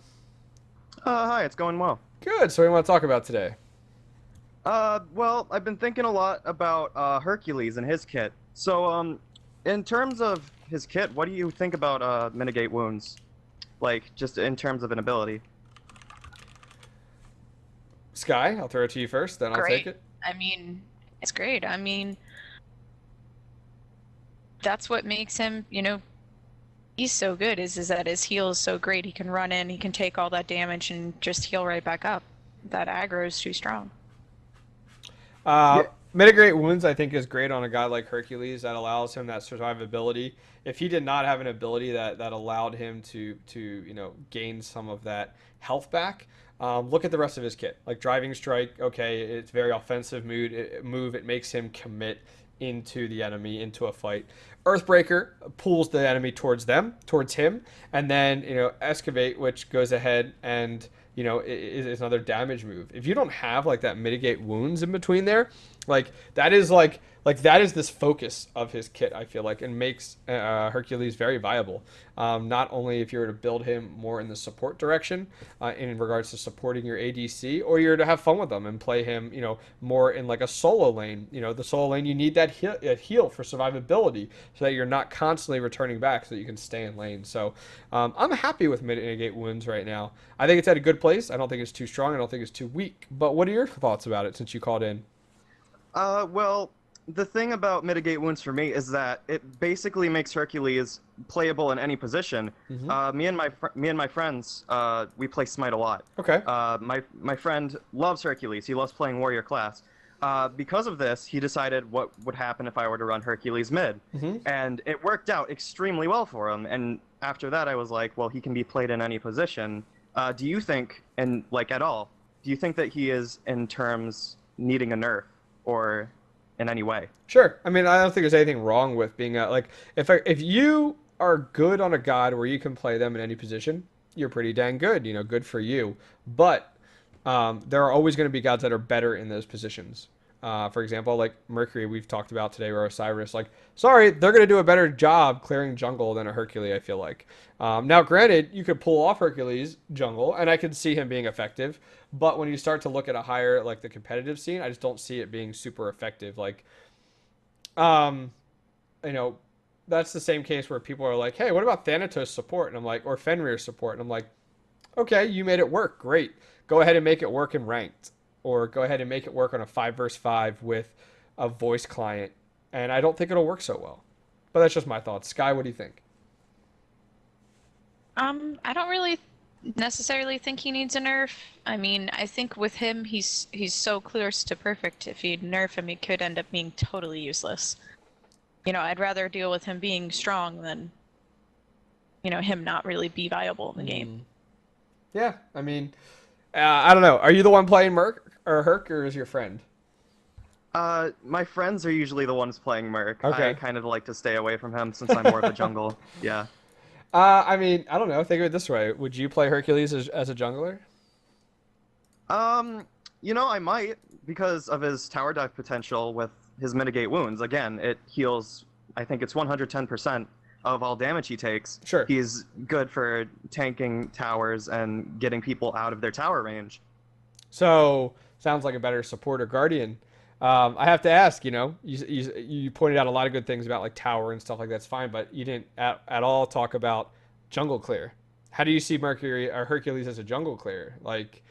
Hi, it's going well. Good. So what do you want to talk about today? Well, I've been thinking a lot about Hercules and his kit. So, in terms of his kit, what do you think about mitigate wounds? Like, just in terms of an ability. Sky, I'll throw it to you first, then I'll take Great. it. I mean, it's great. I mean, that's what makes him, he's so good is that his heal is so great. He can run in, he can take all that damage and just heal right back up. That aggro is too strong. Mitigate wounds, I think, is great on a guy like Hercules. That allows him that survivability. If he did not have an ability that allowed him to gain some of that health back, look at the rest of his kit. Like Driving Strike, okay, it's very offensive move. It makes him commit into the enemy, into a fight. Earthbreaker pulls the enemy towards him, and then Excavate, which goes ahead and is another damage move. If you don't have like that mitigate wounds in between there, that is that is this focus of his kit, I feel like, and makes Hercules very viable. Not only if you're to build him more in the support direction, in regards to supporting your ADC, or you're to have fun with them and play him, more in like a solo lane. The solo lane, you need that heal for survivability, so that you're not constantly returning back, so that you can stay in lane. So I'm happy with mitigate wounds right now. I think it's at a good place. I don't think it's too strong. I don't think it's too weak. But what are your thoughts about it since you called in? Well, the thing about mitigate wounds for me is that it basically makes Hercules playable in any position. Mm-hmm. Me and my friends, we play Smite a lot. Okay. My friend loves Hercules. He loves playing warrior class. Because of this, he decided what would happen if I were to run Hercules mid, and it worked out extremely well for him. And after that, I was like, well, he can be played in any position. Do you think, and like at all, do you think that he is in terms needing a nerf or in any way? Sure. I mean, I don't think there's anything wrong with being if you are good on a god where you can play them in any position, you're pretty dang good. Good for you. But there are always going to be gods that are better in those positions. For example, like Mercury, we've talked about today, or Osiris. Like, sorry, they're going to do a better job clearing jungle than a Hercules, I feel like. Now, granted, you could pull off Hercules jungle, and I could see him being effective. But when you start to look at a higher, like the competitive scene, I just don't see it being super effective. Like, that's the same case where people are like, hey, what about Thanatos support? And I'm like, or Fenrir support. And I'm like, okay, you made it work. Great. Go ahead and make it work in ranked. Or go ahead and make it work on a 5 versus 5 with a voice client. And I don't think it'll work so well. But that's just my thoughts. Sky, what do you think? I don't really necessarily think he needs a nerf. I mean, I think with him, he's so close to perfect. If you nerf him, he could end up being totally useless. I'd rather deal with him being strong than, him not really be viable in the game. Yeah, I mean, I don't know. Are you the one playing Merc or Herc, or is your friend? My friends are usually the ones playing Merc. Okay. I kind of like to stay away from him since I'm more of a jungle. Yeah. I mean, I don't know. Think of it this way. Would you play Hercules as a jungler? I might, because of his tower dive potential with his mitigate wounds. Again, it heals, I think it's 110% of all damage he takes. Sure. He's good for tanking towers and getting people out of their tower range. So, sounds like a better support or guardian. I have to ask, you pointed out a lot of good things about like tower and stuff like that's fine, but you didn't at all talk about jungle clear. How do you see Mercury or Hercules as a jungle clear? Like,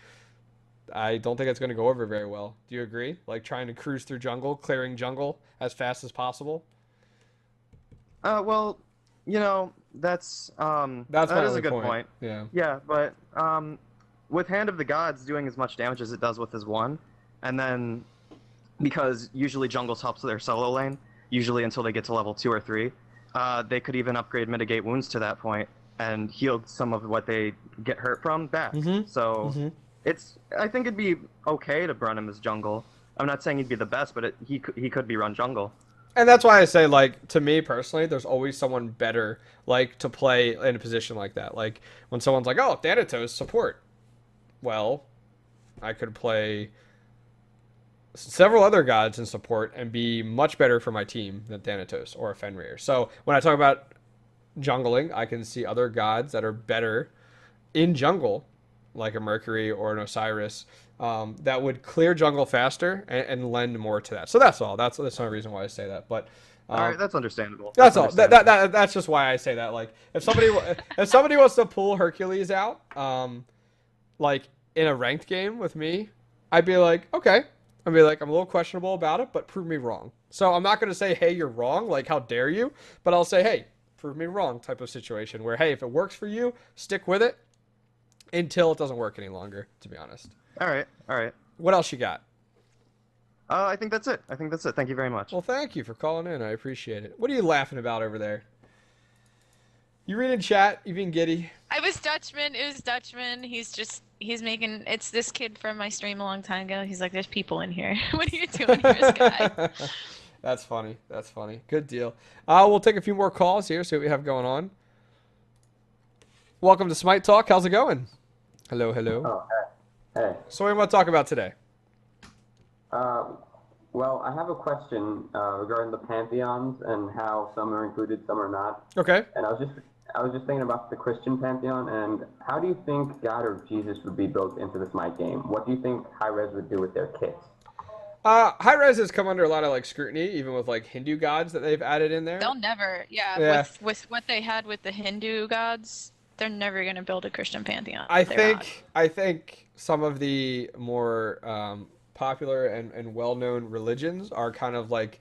I don't think it's going to go over very well. Do you agree? Like trying to cruise through jungle, clearing jungle as fast as possible? Well, that's that is a good point. Yeah. Yeah, but with Hand of the Gods doing as much damage as it does with his one, and then because usually jungles helps their solo lane, usually until they get to level 2 or 3, they could even upgrade mitigate wounds to that point and heal some of what they get hurt from back. So I think it'd be okay to run him as jungle. I'm not saying he'd be the best, but he could be run jungle. And that's why I say, like, to me personally, there's always someone better, like, to play in a position like that. Like, when someone's like, oh, Thanatos, support. Well, I could play several other gods in support and be much better for my team than Thanatos or a Fenrir. So when I talk about jungling, I can see other gods that are better in jungle, like a Mercury or an Osiris, that would clear jungle faster and lend more to that. So that's all. That's the only reason why I say that. But All right, that's understandable. that's all. That's just why I say that. Like if somebody wants to pull Hercules out, like in a ranked game with me, I'd be like, okay. I'd be like, I'm a little questionable about it, but prove me wrong. So I'm not gonna say, hey, you're wrong. Like how dare you? But I'll say, hey, prove me wrong type of situation where, hey, if it works for you, stick with it until it doesn't work any longer, to be honest. All right, all right. What else you got? I think that's it. Thank you very much. Well, thank you for calling in. I appreciate it. What are you laughing about over there? You reading chat? You being giddy? I was Dutchman. It was Dutchman. He's making. It's this kid from my stream a long time ago. He's like, there's people in here. What are you doing here, Sky? That's funny. That's funny. Good deal. We'll take a few more calls here, see what we have going on. Welcome to Smite Talk. How's it going? Hello, hello. Oh, hey. So what do you want to talk about today? Well, I have a question regarding the pantheons and how some are included, some are not. Okay. And I was just thinking about the Christian pantheon, and how do you think God or Jesus would be built into the Smite game? What do you think Hi-Rez would do with their kits? Hi-Rez has come under a lot of like scrutiny, even with like Hindu gods that they've added in there. They'll never. Yeah. With what they had with the Hindu gods, they're never gonna build a Christian pantheon. I think some of the more popular and well-known religions are kind of like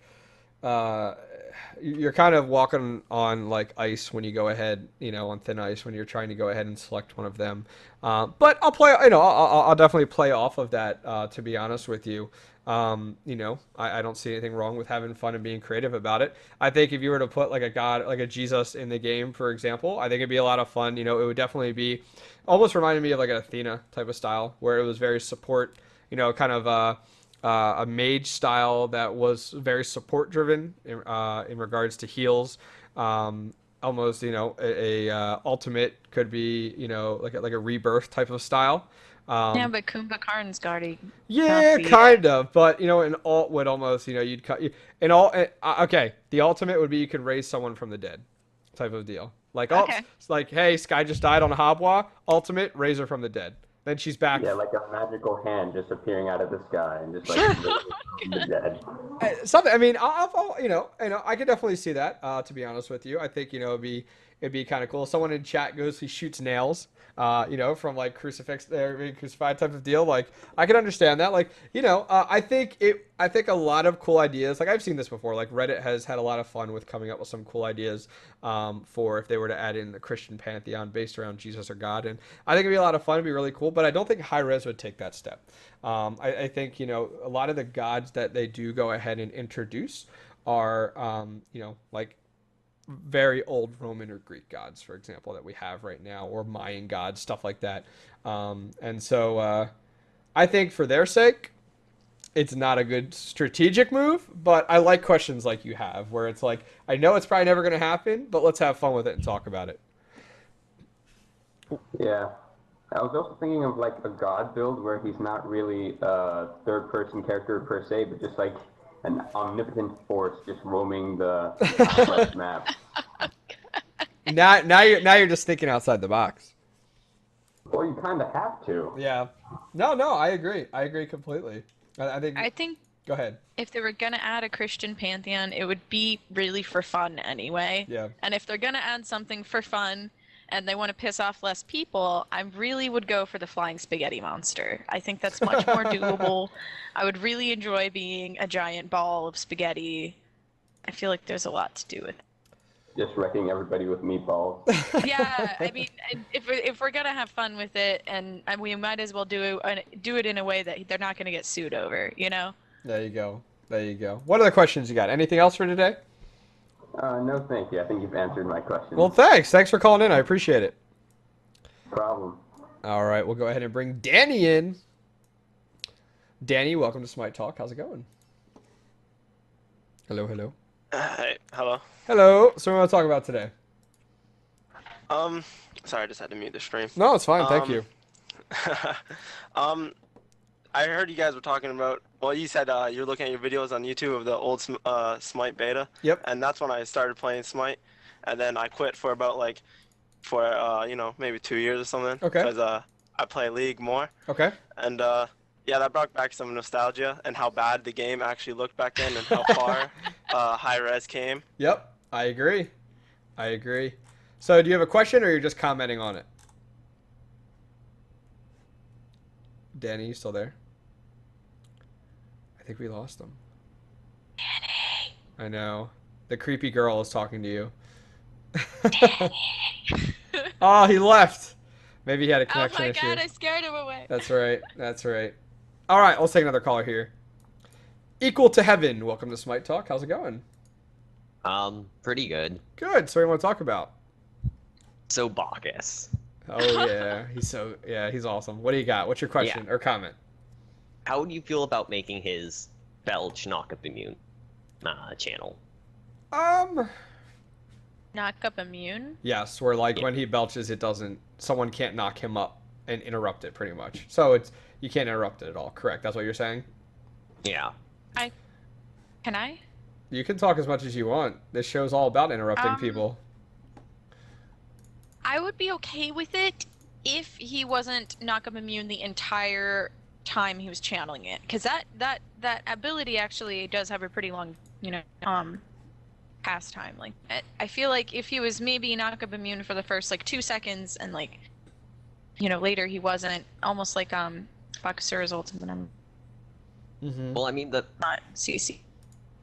you're kind of walking on like ice when you go ahead, on thin ice when you're trying to go ahead and select one of them. But I'll play, I'll definitely play off of that. To be honest with you, I don't see anything wrong with having fun and being creative about it. I think if you were to put like a god, like a Jesus in the game, for example, I think it'd be a lot of fun. It would definitely be almost reminded me of like an Athena type of style where it was very support. Kind of a mage style that was very support driven in regards to heals. Almost, a ultimate could be, like a rebirth type of style. Yeah, but Kumbhakarn's guarding. Yeah, kind of. But an alt would almost, you'd cut. Okay, the ultimate would be you could raise someone from the dead, type of deal. Like Okay. It's like, hey, Sky just died on a Habwa. Ultimate, raise her from the dead. Then she's back. Yeah, like a magical hand just appearing out of the sky and just like the dead. Something. I mean, I'll I could definitely see that. To be honest with you, I think it'd be kind of cool. Someone in chat goes, he shoots nails. From like crucifix there, being crucified type of deal. Like I can understand that. Like I think a lot of cool ideas. Like I've seen this before. Like Reddit has had a lot of fun with coming up with some cool ideas for if they were to add in the Christian pantheon based around Jesus or God. And I think it'd be a lot of fun. It'd be really cool. But I don't think Hi-Rez would take that step. I think a lot of the gods that they do go ahead and introduce are like very old Roman or Greek gods, for example, that we have right now, or Mayan gods, stuff like that. And so I think for their sake, it's not a good strategic move, but I like questions like you have, where it's like, I know it's probably never going to happen, but let's have fun with it and talk about it. Yeah. I was also thinking of like a god build where he's not really a third-person character per se, but just like an omnipotent force just roaming the map. Now you're just thinking outside the box. Well, you kind of have to. Yeah. No, I agree. I agree completely. I think. Go ahead. If they were gonna add a Christian pantheon, it would be really for fun anyway. Yeah. And if they're gonna add something for fun, and they want to piss off less people, I really would go for the flying spaghetti monster. I think that's much more doable. I would really enjoy being a giant ball of spaghetti. I feel like there's a lot to do with it. Just wrecking everybody with meatballs. Yeah, I mean, if we're gonna have fun with it, and we might as well do it in a way that they're not gonna get sued over, There you go. What other questions you got? Anything else for today? No, thank you. I think you've answered my question. Well, thanks. Thanks for calling in. I appreciate it. No problem. All right, we'll go ahead and bring Danny in. Danny, welcome to Smite Talk. How's it going? Hello. Hi. Hello. Hello. So what do we want to talk about today? Sorry, I just had to mute the stream. No, it's fine. Thank you. I heard you guys were talking about. Well, you said you're looking at your videos on YouTube of the old Smite beta. Yep. And that's when I started playing Smite, and then I quit for about like, for maybe 2 years or something. Okay. Because I play League more, Okay. and yeah, that brought back some nostalgia and how bad the game actually looked back then, and how far Hi-Rez came. Yep. I agree. I agree. So, do you have a question, or you're just commenting on it? Danny, you still there? I think we lost him. Danny. I know. The creepy girl is talking to you. Danny. Oh, he left. Maybe he had a Oh connection my issue. god, I scared him away. That's right. That's right. All right, let's take another caller here. Equal to Heaven. Welcome to Smite Talk. How's it going? Pretty good. Good. So, what do you want to talk about? So Bacchus. Oh yeah, he's awesome. What do you got? What's your question or comment? How would you feel about making his belch knock up immune channel? Knock up immune? Yes, where like when he belches, someone can't knock him up and interrupt it pretty much. So you can't interrupt it at all. Correct. That's what you're saying? Yeah. Can I? You can talk as much as you want. This show's all about interrupting people. I would be okay with it if he wasn't knock up immune the entire time he was channeling it, because that ability actually does have a pretty long, cast time. Like I feel like if he was maybe knock up immune for the first like 2 seconds, and like, later he wasn't, almost like Bakasura's ultimate. Well, I mean, Not CC.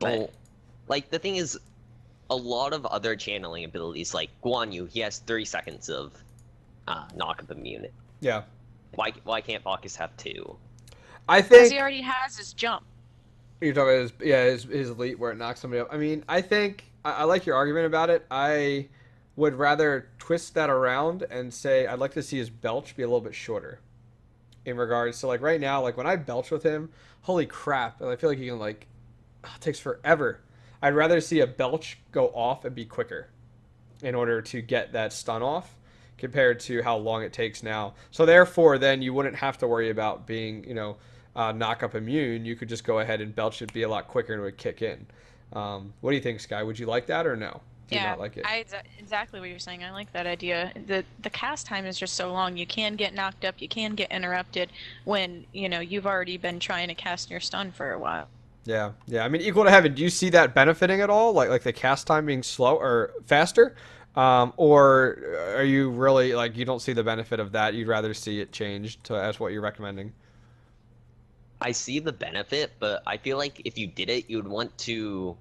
well, like the thing is, a lot of other channeling abilities, like Guan Yu, he has 30 seconds of knock up immune. Yeah. Why can't Bacchus have 2? I Because think he already has his jump. you're talking about his elite where it knocks somebody up. I mean, I think I like your argument about it. I would rather twist that around and say I'd like to see his belch be a little bit shorter. In regards to like right now, like when I belch with him, holy crap! And I feel like he can it takes forever. I'd rather see a belch go off and be quicker in order to get that stun off compared to how long it takes now. So therefore, then you wouldn't have to worry about being, knock up immune. You could just go ahead and belch it be a lot quicker and it would kick in. What do you think, Sky? Would you like that or no? Do you not like it? Exactly what you're saying. I like that idea. The cast time is just so long. You can get knocked up. You can get interrupted when, you've already been trying to cast your stun for a while. Yeah. I mean, Equal to Heaven, do you see that benefiting at all? Like the cast time being slow or faster? Or are you really, you don't see the benefit of that? You'd rather see it changed to as what you're recommending? I see the benefit, but I feel like if you did it, you would want to,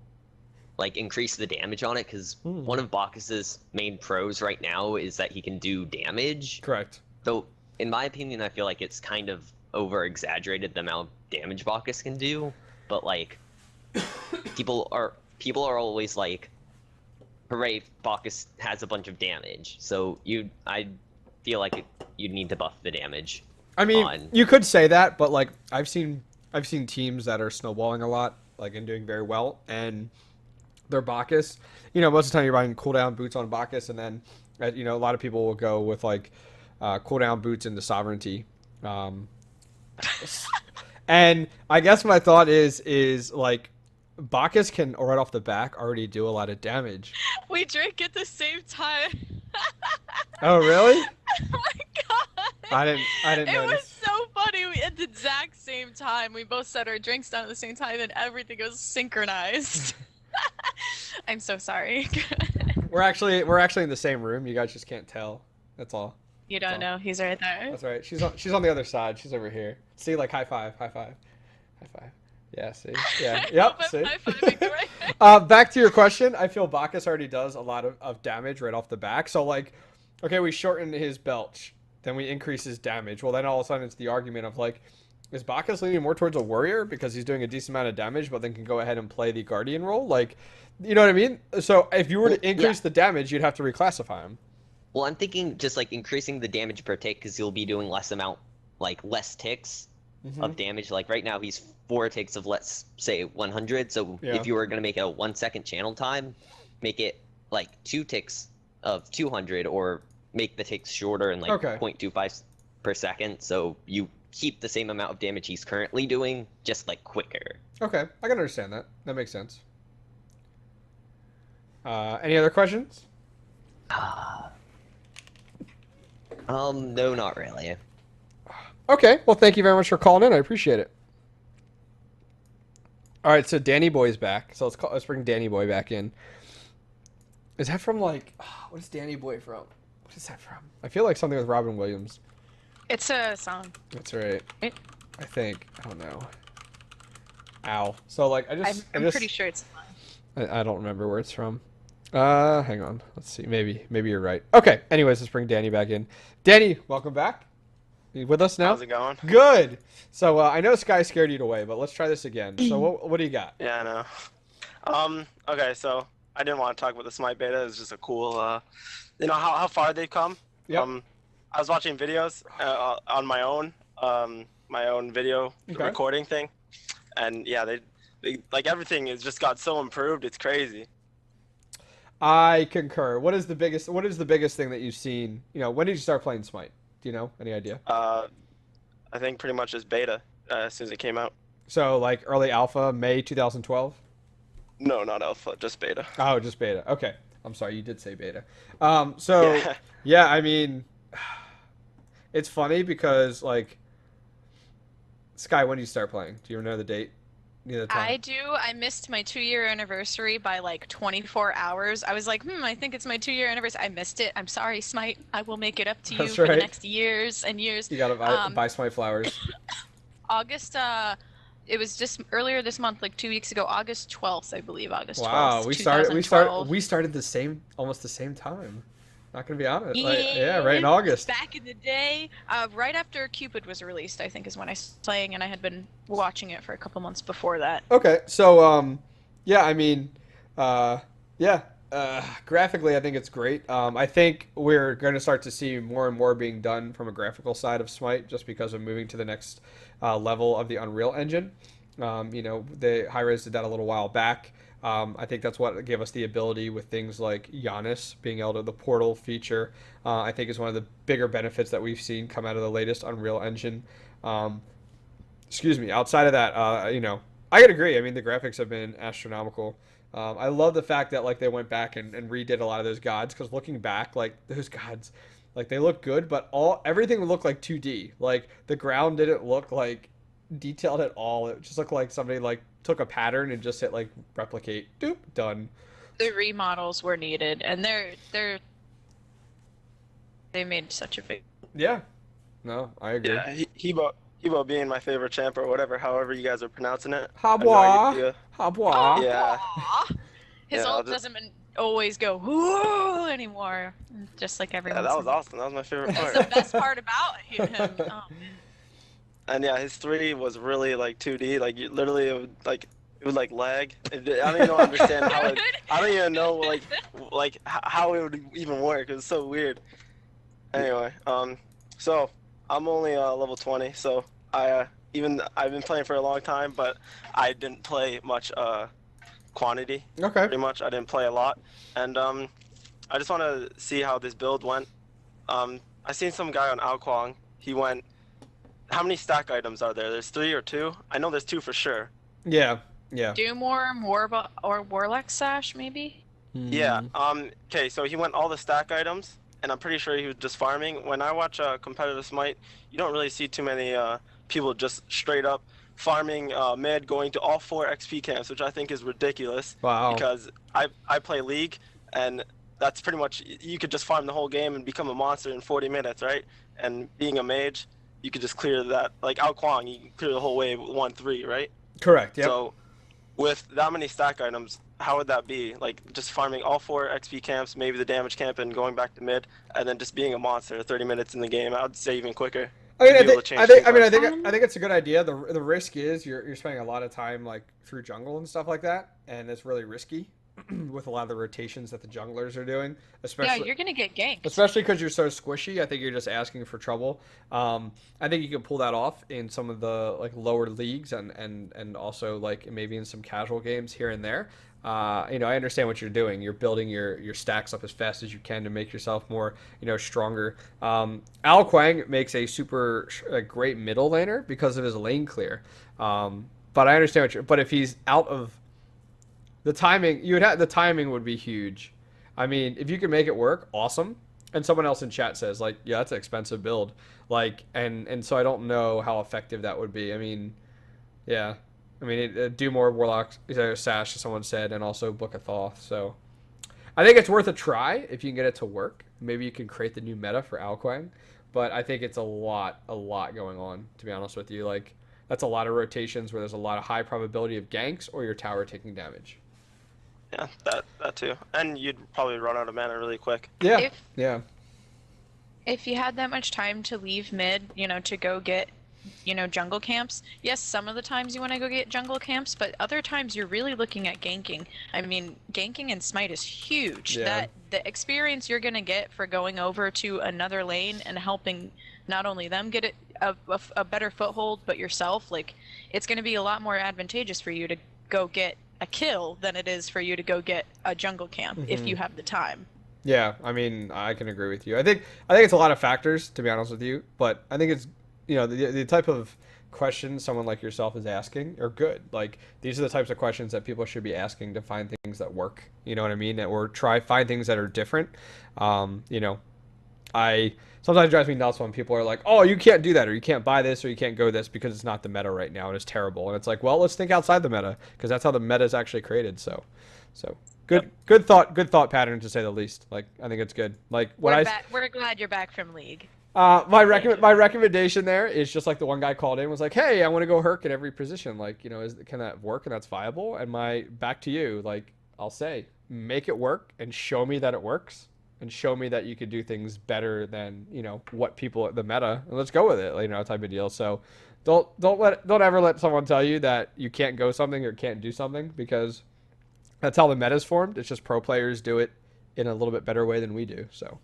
increase the damage on it, because one of Bacchus's main pros right now is that he can do damage. Correct. Though, in my opinion, I feel like it's kind of over-exaggerated the amount of damage Bacchus can do. But people are always like, hooray, Bacchus has a bunch of damage. So I feel like you'd need to buff the damage. I mean, you could say that, but I've seen teams that are snowballing a lot, and doing very well, and their Bacchus. Most of the time you're buying cooldown boots on Bacchus, and then a lot of people will go with cooldown boots into Sovereignty. And I guess my thought is Bacchus can right off the back already do a lot of damage. We drank at the same time. Oh really? Oh my god! I didn't It notice. was so funny. We at the exact same time. We both set our drinks down at the same time, and everything was synchronized. I'm so sorry. We're actually in the same room. You guys just can't tell. That's all. You don't know. He's right there. That's right. She's on the other side. She's over here. See, high five. Yeah, see. Yeah. Yep. See. Back to your question. I feel Bacchus already does a lot of damage right off the back. So okay, we shorten his belch, then we increase his damage. Well, then all of a sudden it's the argument of is Bacchus leaning more towards a warrior because he's doing a decent amount of damage, but then can go ahead and play the guardian role? You know what I mean? So if you were to increase the damage, you'd have to reclassify him. Well, I'm thinking just increasing the damage per tick, because you'll be doing less ticks of damage. Right now he's 4 ticks of, let's say, 100. So if you were going to make it a 1 second channel time, make it 2 ticks of 200, or make the ticks shorter and 0.25 per second. So you keep the same amount of damage he's currently doing, just like quicker. Okay, I can understand that. That makes sense. Any other questions? No, not really. Okay, well, thank you very much for calling in. I appreciate it. All right, so Danny Boy's back. So let's bring Danny Boy back in. Is that from like what is Danny Boy from? What is that from? I feel like something with Robin Williams. It's a song. That's right. It, I think. I don't know. Ow. So like I'm pretty sure it's a song. I don't remember where it's from. Hang on. Let's see. Maybe you're right. Okay. Anyways, let's bring Danny back in. Danny, welcome back. You with us now? How's it going? Good. So I know Sky scared you away, but let's try this again. So what do you got? Yeah, I know. Okay, so I didn't want to talk about the Smite beta. It's just a cool, you know how far they've come. Yep. I was watching videos on my own video recording thing, and yeah, they like everything has just got so improved. It's crazy. I concur. What is the biggest thing that you've seen? You know, when did you start playing Smite? Do you know? Any idea? I think pretty much just beta as soon as it came out. So like early alpha, May 2012? No, not alpha, just beta. Oh, just beta. Okay. I'm sorry, you did say beta. So yeah, I mean, it's funny because like, Sky, when did you start playing? Do you know the date? I do. I missed my 2-year anniversary by like 24 hours. I was like, I think it's my 2-year anniversary. I missed it. I'm sorry, Smite. I will make it up to you for the next years and years. You gotta buy Smite flowers. August, it was just earlier this month, like 2 weeks ago, August 12th, I believe. August 12th. Wow, we started almost the same time. Not gonna be honest. Yeah, right in August. Back in the day, right after Cupid was released, I think is when I started playing, and I had been watching it for a couple months before that. Okay, so yeah, I mean, graphically, I think it's great. I think we're going to start to see more and more being done from a graphical side of Smite, just because of moving to the next level of the Unreal Engine. You know, the Hi-Rez did that a little while back. I think that's what gave us the ability with things like Giannis being able to the portal feature. I think is one of the bigger benefits that we've seen come out of the latest Unreal Engine. Excuse me. Outside of that, you know, I could agree. I mean, the graphics have been astronomical. I love the fact that like they went back and redid a lot of those gods, because looking back, like those gods, like they look good, but everything looked like 2D. Like the ground didn't look like detailed at all. It just looked like somebody like took a pattern and just hit like replicate, doop, done. The remodels were needed, and they made such a big. Yeah, no, I agree. Yeah, Hebo being my favorite champ or whatever, however you guys are pronouncing it. Habois. Yeah. His ult doesn't always go whoo anymore, just like everyone. Yeah, that was awesome. That was my favorite part. That's the best part about him. Oh, man. And yeah, his 3 was really like 2D. Like you literally, it would like lag. I don't even understand how it. I don't even know like how it would even work. It was so weird. Anyway, so I'm only level 20, so I've been playing for a long time, but I didn't play much quantity. Okay. Pretty much, I didn't play a lot, and I just want to see how this build went. I seen some guy on Alquang. He went. How many stack items are there? There's 3 or 2? I know there's 2 for sure. Yeah. Doom or Warlock Sash, maybe? Yeah. Okay, so he went all the stack items, and I'm pretty sure he was just farming. When I watch competitive Smite, you don't really see too many people just straight up farming mid, going to all 4 XP camps, which I think is ridiculous. Wow. Because I play League, and that's pretty much, you could just farm the whole game and become a monster in 40 minutes, right? And being a mage, you could just clear that, like Alquang, you can clear the whole wave with 1-3, right? Correct, yep. So, with that many stack items, how would that be? Like, just farming all 4 XP camps, maybe the damage camp, and going back to mid, and then just being a monster 30 minutes in the game? I would say even quicker. I mean, I think it's a good idea. The risk is you're spending a lot of time like through jungle and stuff like that, and it's really risky. with a lot of the rotations that the junglers are doing, Yeah, especially you're gonna get ganked. especially because you're so squishy. I think you're just asking for trouble. I think you can pull that off in some of the like lower leagues and also like maybe in some casual games here and there. I understand what you're doing. You're building your stacks up as fast as you can to make yourself more, stronger. Al Quang makes a super great middle laner because of his lane clear. But I understand what you're. But if he's out of the timing, the timing would be huge. I mean, if you can make it work, awesome. And someone else in chat says like, yeah, that's an expensive build. Like, and so I don't know how effective that would be. I mean, yeah. I mean, do more Warlock Sash, as someone said, and also Book of Thoth. So I think it's worth a try if you can get it to work. Maybe you can create the new meta for Alquang. But I think it's a lot going on, to be honest with you. Like, that's a lot of rotations where there's a lot of high probability of ganks or your tower taking damage. Yeah, that too. And you'd probably run out of mana really quick. Yeah, yeah. If you had that much time to leave mid, to go get, jungle camps, yes, some of the times you want to go get jungle camps, but other times you're really looking at ganking. I mean, ganking in Smite is huge. Yeah. The experience you're going to get for going over to another lane and helping not only them get a better foothold, but yourself, like, it's going to be a lot more advantageous for you to go get a kill than it is for you to go get a jungle camp if you have the time. Yeah, I mean, I can agree with you. I think it's a lot of factors, to be honest with you, but I think it's the type of questions someone like yourself is asking are good. Like, these are the types of questions that people should be asking to find things that work. You know what I mean? Or find things that are different. I sometimes it drives me nuts when people are like, "Oh, you can't do that, or you can't buy this, or you can't go this because it's not the meta right now and it's terrible." And it's like, well, let's think outside the meta because that's how the meta is actually created. So good thought pattern to say the least. Like, I think it's good. Like we're glad you're back from League. My recommendation there is just like the one guy called in was like, "Hey, I want to go Herc at every position. Like, can that work and that's viable?" And back to you, like, I'll say, make it work and show me that it works. And show me that you could do things better than what people the meta, and let's go with it, type of deal. So don't ever let someone tell you that you can't go something or can't do something, because that's how the meta's formed. It's just pro players do it in a little bit better way than we do. So,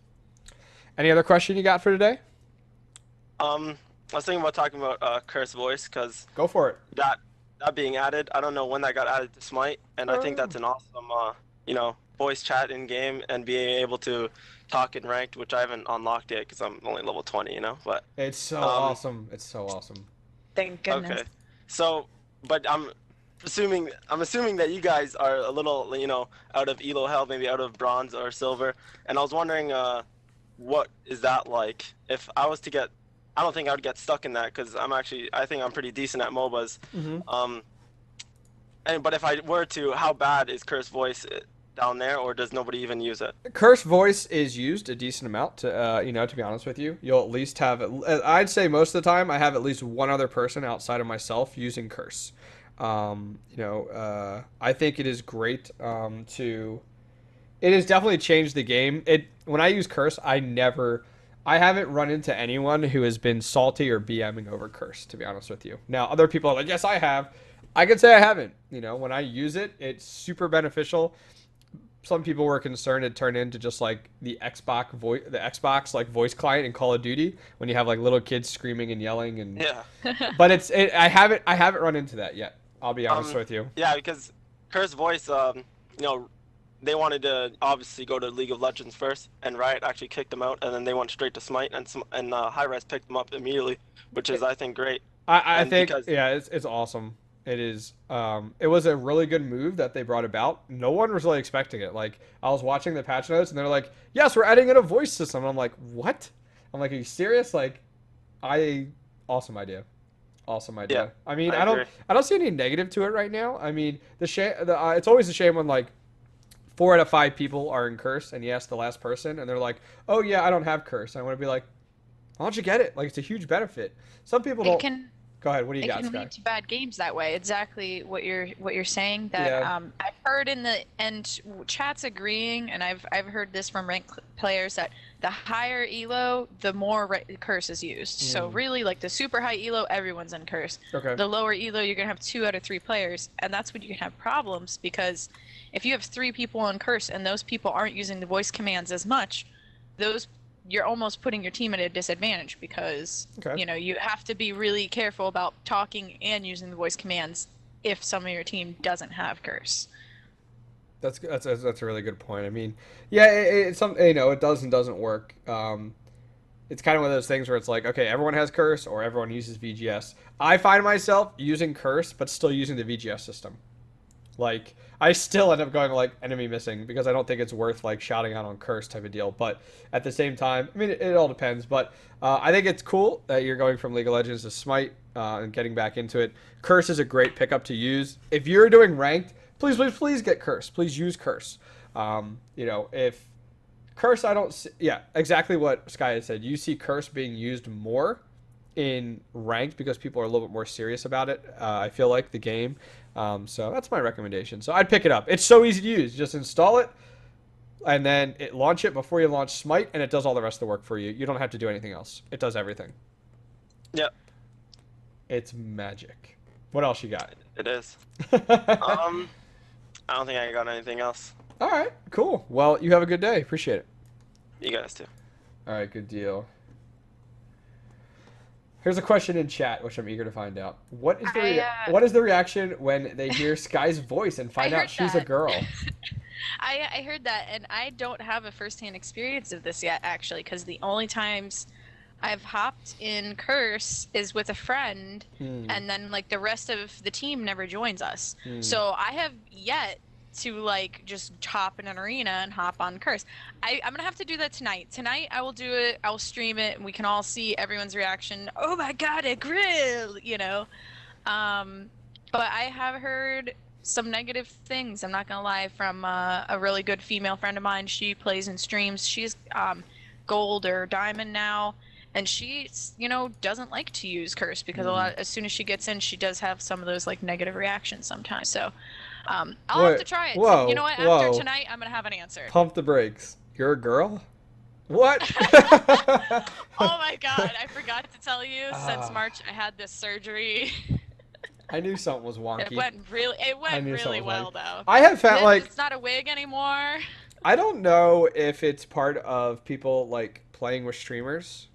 any other question you got for today? I was thinking about talking about Curse Voice, because go for it. That being added, I don't know when that got added to Smite, and I think that's an awesome voice chat in game and being able to talk in ranked, which I haven't unlocked yet because I'm only level 20, but it's so awesome. It's so awesome. Thank goodness. Okay, so but I'm assuming that you guys are a little out of elo hell, maybe out of bronze or silver, and I was wondering what is that like? If I was to get, I don't think I would get stuck in that because I think I'm pretty decent at MOBAs. But if I were to, how bad is Curse Voice down there, or does nobody even use it? Curse Voice is used a decent amount. To be honest with you, you'll at least have. I'd say most of the time, I have at least one other person outside of myself using Curse. I think it is great. It has definitely changed the game. When I use Curse, I haven't run into anyone who has been salty or BMing over Curse. To be honest with you, now other people are like, yes, I have. I can say I haven't. When I use it, it's super beneficial. Some people were concerned it turned into just like the Xbox like voice client in Call of Duty when you have like little kids screaming and yelling and yeah. But I haven't run into that yet. I'll be honest with you. Yeah, because Curse Voice, they wanted to obviously go to League of Legends first, and Riot actually kicked them out, and then they went straight to Smite, and Hi-Rez picked them up immediately, which is I think great. I think it's awesome. It is. It was a really good move that they brought about. No one was really expecting it. Like, I was watching the patch notes, and they're like, "Yes, we're adding in a voice system." And I'm like, "What?" I'm like, "Are you serious?" Like, awesome idea. Awesome idea. Yeah, I mean, I agree. I don't see any negative to it right now. I mean, it's always a shame when like 4 out of 5 people are in Curse, and you ask the last person, and they're like, "Oh yeah, I don't have Curse." I want to be like, "Why don't you get it? Like, it's a huge benefit." Some people don't. Go ahead. What do you It got, can Sky? lead to bad games that way. Exactly what you're saying. That Yeah. I've heard chat's agreeing, and I've heard this from ranked players that the higher elo, the more curse is used. So really, like the super high elo, everyone's in curse. Okay. The lower elo, you're gonna have 2 out of 3 players, and that's when you can have problems because if you have 3 people on curse and those people aren't using the voice commands as much, you're almost putting your team at a disadvantage because you have to be really careful about talking and using the voice commands if some of your team doesn't have curse. That's a really good point. I mean, yeah, it's something it does and doesn't work. It's kind of one of those things where it's like, okay, everyone has curse or everyone uses VGS. I find myself using curse but still using the VGS system. Like, I still end up going like enemy missing because I don't think it's worth like shouting out on curse type of deal. But at the same time, I mean, it all depends. But I think it's cool that you're going from League of Legends to Smite and getting back into it. Curse is a great pickup to use. If you're doing ranked, please get curse. Please use curse. If curse, I don't see, yeah, exactly what Sky had said. You see curse being used more in ranked because people are a little bit more serious about it. I feel like the game. So that's my recommendation. So I'd pick it up. It's so easy to use. Just install it and then launch it before you launch Smite, and it does all the rest of the work for you. You don't have to do anything else. It does everything. Yep. It's magic. What else you got? It is. I don't think I got anything else. All right, cool. Well, you have a good day. Appreciate it. You guys too. All right, good deal. Here's a question in chat, which I'm eager to find out. What is the reaction when they hear Sky's voice and find out she's a girl? I heard that, and I don't have a first-hand experience of this yet, actually, because the only times I've hopped in curse is with a friend, and then like the rest of the team never joins us. So I have yet to like just hop in an arena and hop on curse. I'm gonna have to do that tonight. Tonight I will do it. I'll stream it, and we can all see everyone's reaction. Oh my god, a grill, But I have heard some negative things. I'm not gonna lie, from a really good female friend of mine. She plays and streams. She's gold or diamond now, and she doesn't like to use curse because as soon as she gets in, she does have some of those like negative reactions sometimes. So I'll have to try it. Whoa, you know what? After tonight, I'm gonna have an answer. Pump the brakes. You're a girl? What? Oh my god, I forgot to tell you. Since March, I had this surgery. I knew something was wonky. It went really well though. I have found it's not a wig anymore. I don't know if it's part of people like playing with streamers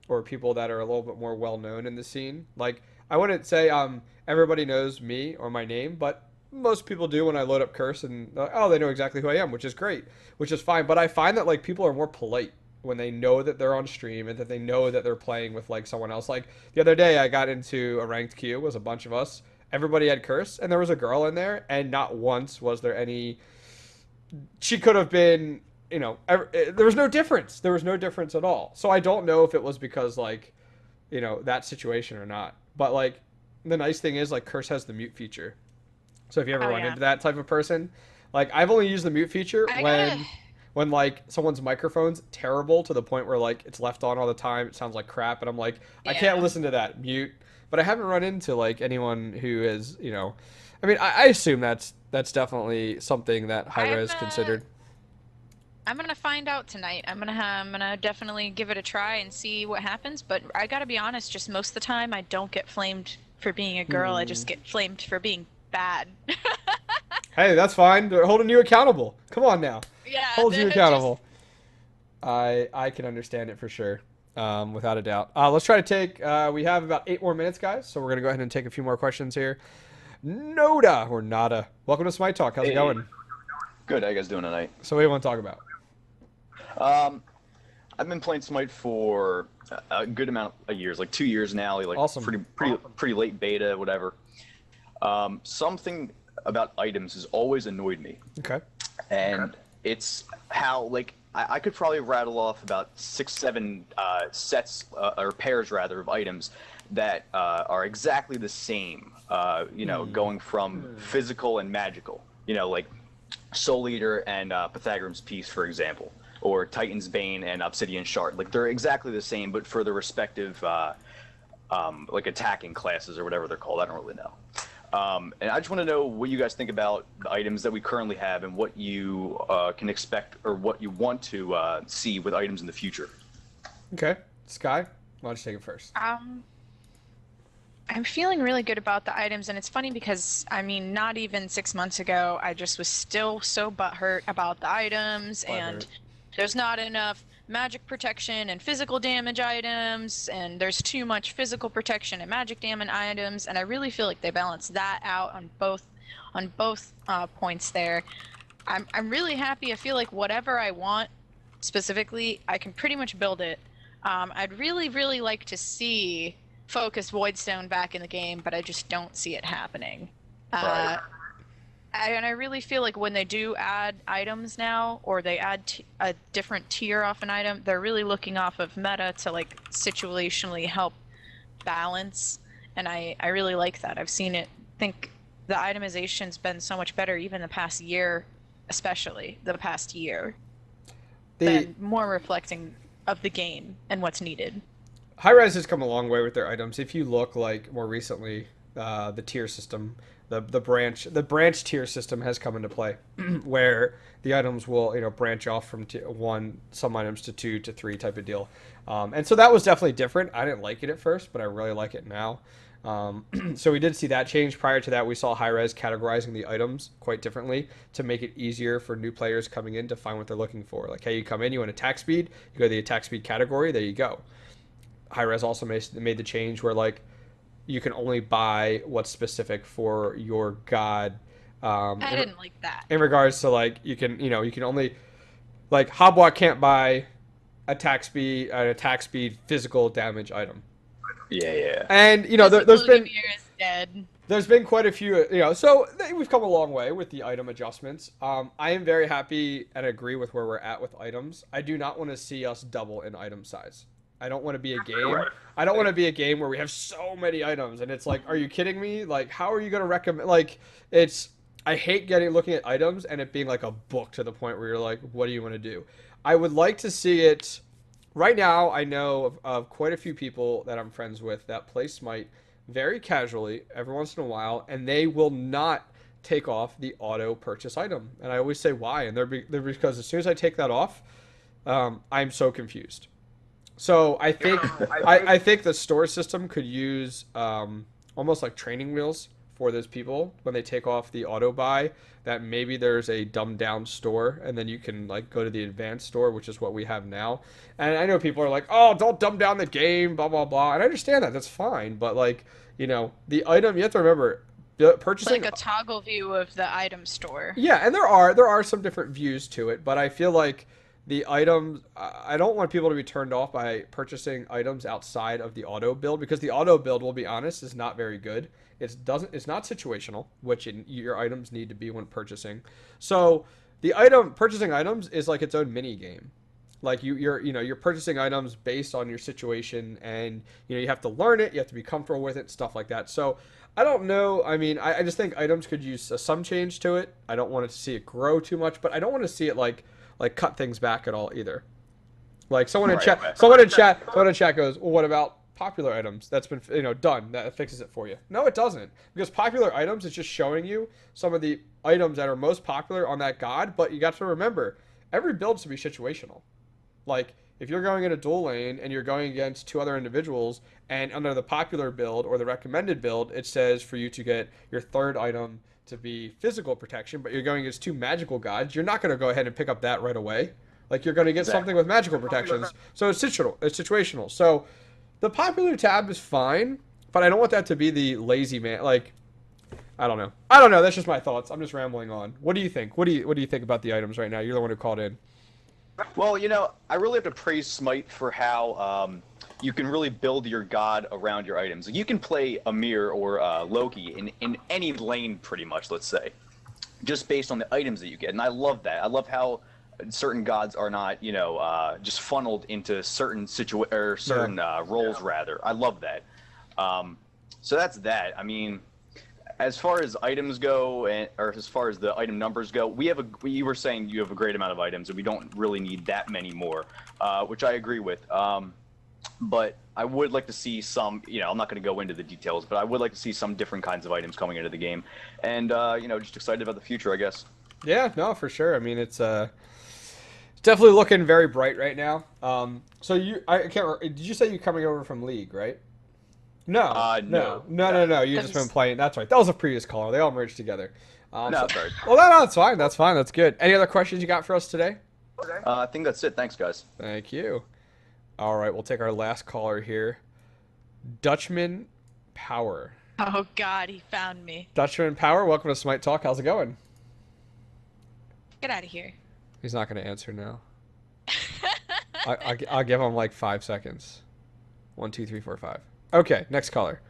or people that are a little bit more well known in the scene. Like, I wouldn't say everybody knows me or my name, but most people do when I load up curse, and they know exactly who I am, which is great, which is fine. But I find that like people are more polite when they know that they're on stream and that they know that they're playing with like someone else. Like the other day, I got into a ranked queue. It was a bunch of us. Everybody had curse, and there was a girl in there, and not once was there any. She could have been, there was no difference. There was no difference at all. So I don't know if it was because like, that situation or not. But like, the nice thing is like curse has the mute feature. So if you ever run into that type of person, like I've only used the mute feature when like someone's microphone's terrible to the point where like it's left on all the time, it sounds like crap, and I'm like, I can't listen to that, mute. But I haven't run into like anyone who is, I mean, I assume that's definitely something that Hi-Rez considered. I'm gonna find out tonight. I'm gonna definitely give it a try and see what happens. But I gotta be honest, just most of the time I don't get flamed for being a girl. I just get flamed for being bad. Hey, that's fine. They're holding you accountable. Come on now. Yeah. Holds you accountable. I can understand it for sure. Without a doubt. Let's try to take, we have about 8 more minutes, guys. So we're going to go ahead and take a few more questions here. Noda, or Nada. Welcome to Smite Talk. How's it going? Good. How you guys doing tonight? So what do you want to talk about? I've been playing Smite for a good amount of years, like 2 years now. Like awesome. Pretty late beta, whatever. Something about items has always annoyed me. Okay. And it's how, like, I could probably rattle off about 6-7 sets, or pairs rather, of items that are exactly the same, going from physical and magical. Like Soul Eater and Pythagorean's Piece, for example, or Titan's Bane and Obsidian Shard. Like, they're exactly the same, but for the respective like attacking classes or whatever they're called. I don't really know. And I just want to know what you guys think about the items that we currently have and what you can expect or what you want to see with items in the future. Okay, Sky, why don't you take it first? I'm feeling really good about the items, and it's funny because, I mean, not even 6 months ago, I just was still so butthurt about the items, and there's not enough magic protection and physical damage items, and there's too much physical protection and magic damage items, and I really feel like they balance that out on both points there. I'm really happy. I feel like whatever I want specifically, I can pretty much build it. I'd really like to see Focus Voidstone back in the game, but I just don't see it happening. Right. And I really feel like when they do add items now, or they add a different tier off an item, they're really looking off of meta to like situationally help balance, and I really like that. I've seen it. I think the itemization's been so much better even the past year, especially the past year, than more reflecting of the game and what's needed. Hi-Rez has come a long way with their items. If you look like more recently, the tier system, the branch tier system has come into play, where the items will branch off from some items to 2 to 3 type of deal, and so that was definitely different. I didn't like it at first, but I really like it now. So we did see that change. Prior to that, we saw Hi-Rez categorizing the items quite differently to make it easier for new players coming in to find what they're looking for. Like, hey, you come in, you want attack speed, you go to the attack speed category, there you go. Hi-Rez also made the change where like you can only buy what's specific for your god. I didn't like that. In regards to like you can only like Hobwalk can't buy an attack speed physical damage item. Yeah. And there's been quite a few so we've come a long way with the item adjustments. I am very happy and agree with where we're at with items. I do not want to see us double in item size. I don't want to be a game. I don't want to be a game where we have so many items and it's like, are you kidding me? Like, how are you going to recommend? Like, I hate looking at items and it being like a book to the point where you're like, what do you want to do? I would like to see it. Right now, I know of quite a few people that I'm friends with that play Smite very casually every once in a while, and they will not take off the auto purchase item. And I always say why, and they're because as soon as I take that off, I'm so confused. So I think I think the store system could use almost like training wheels for those people when they take off the auto buy, that maybe there's a dumbed down store and then you can like go to the advanced store, which is what we have now. And I know people are like, oh, don't dumb down the game, blah, blah, blah. And I understand that. That's fine. But like, the item, you have to remember, purchasing like a toggle view of the item store. Yeah, and there are some different views to it, but I feel like the items, I don't want people to be turned off by purchasing items outside of the auto build, because the auto build, we'll be honest, is not very good. It's not situational, which your items need to be when purchasing. So the purchasing items is like its own mini game. Like you're purchasing items based on your situation, and you have to learn it, you have to be comfortable with it, stuff like that. So I don't know. I mean, I just think items could use some change to it. I don't want to see it grow too much, but I don't want to see it like cut things back at all either. Like someone in chat goes, well, what about popular items? That's been done. That fixes it for you. No, it doesn't, because popular items is just showing you some of the items that are most popular on that god. But you got to remember, every build should be situational. Like if you're going in a dual lane and you're going against 2 other individuals, and under the popular build or the recommended build, it says for you to get your 3rd item to be physical protection, but you're going against 2 magical gods, you're not going to go ahead and pick up that right away. Like you're going to get something with magical protections. So it's situational. So the popular tab is fine, but I don't want that to be the lazy man. Like, I don't know. That's just my thoughts. I'm just rambling on. What do you think? What do you think about the items right now? You're the one who called in. Well, I really have to praise Smite for how you can really build your god around your items. You can play Amir or Loki in any lane, pretty much, let's say, just based on the items that you get. And I love that. I love how certain gods are not, just funneled into certain roles, rather. I love that. So that's that. I mean, as far as items go, or as far as the item numbers go, you were saying you have a great amount of items, and we don't really need that many more, which I agree with. but I would like to see some. I'm not going to go into the details, but I would like to see some different kinds of items coming into the game, and just excited about the future, I guess. Yeah, no, for sure. I mean, it's definitely looking very bright right now. So I can't. Did you say you're coming over from League, right? No, No. no. You've just been playing. That's right. That was a previous caller. They all merged together. No, sorry. Well, no, that's fine. That's fine. That's good. Any other questions you got for us today? I think that's it. Thanks, guys. Thank you. All right, we'll take our last caller here. Dutchman Power. Oh God, he found me. Dutchman Power, welcome to Smite Talk. How's it going? Get out of here. He's not going to answer now. I'll give him like 5 seconds. 1, 2, 3, 4, 5. Okay, next caller.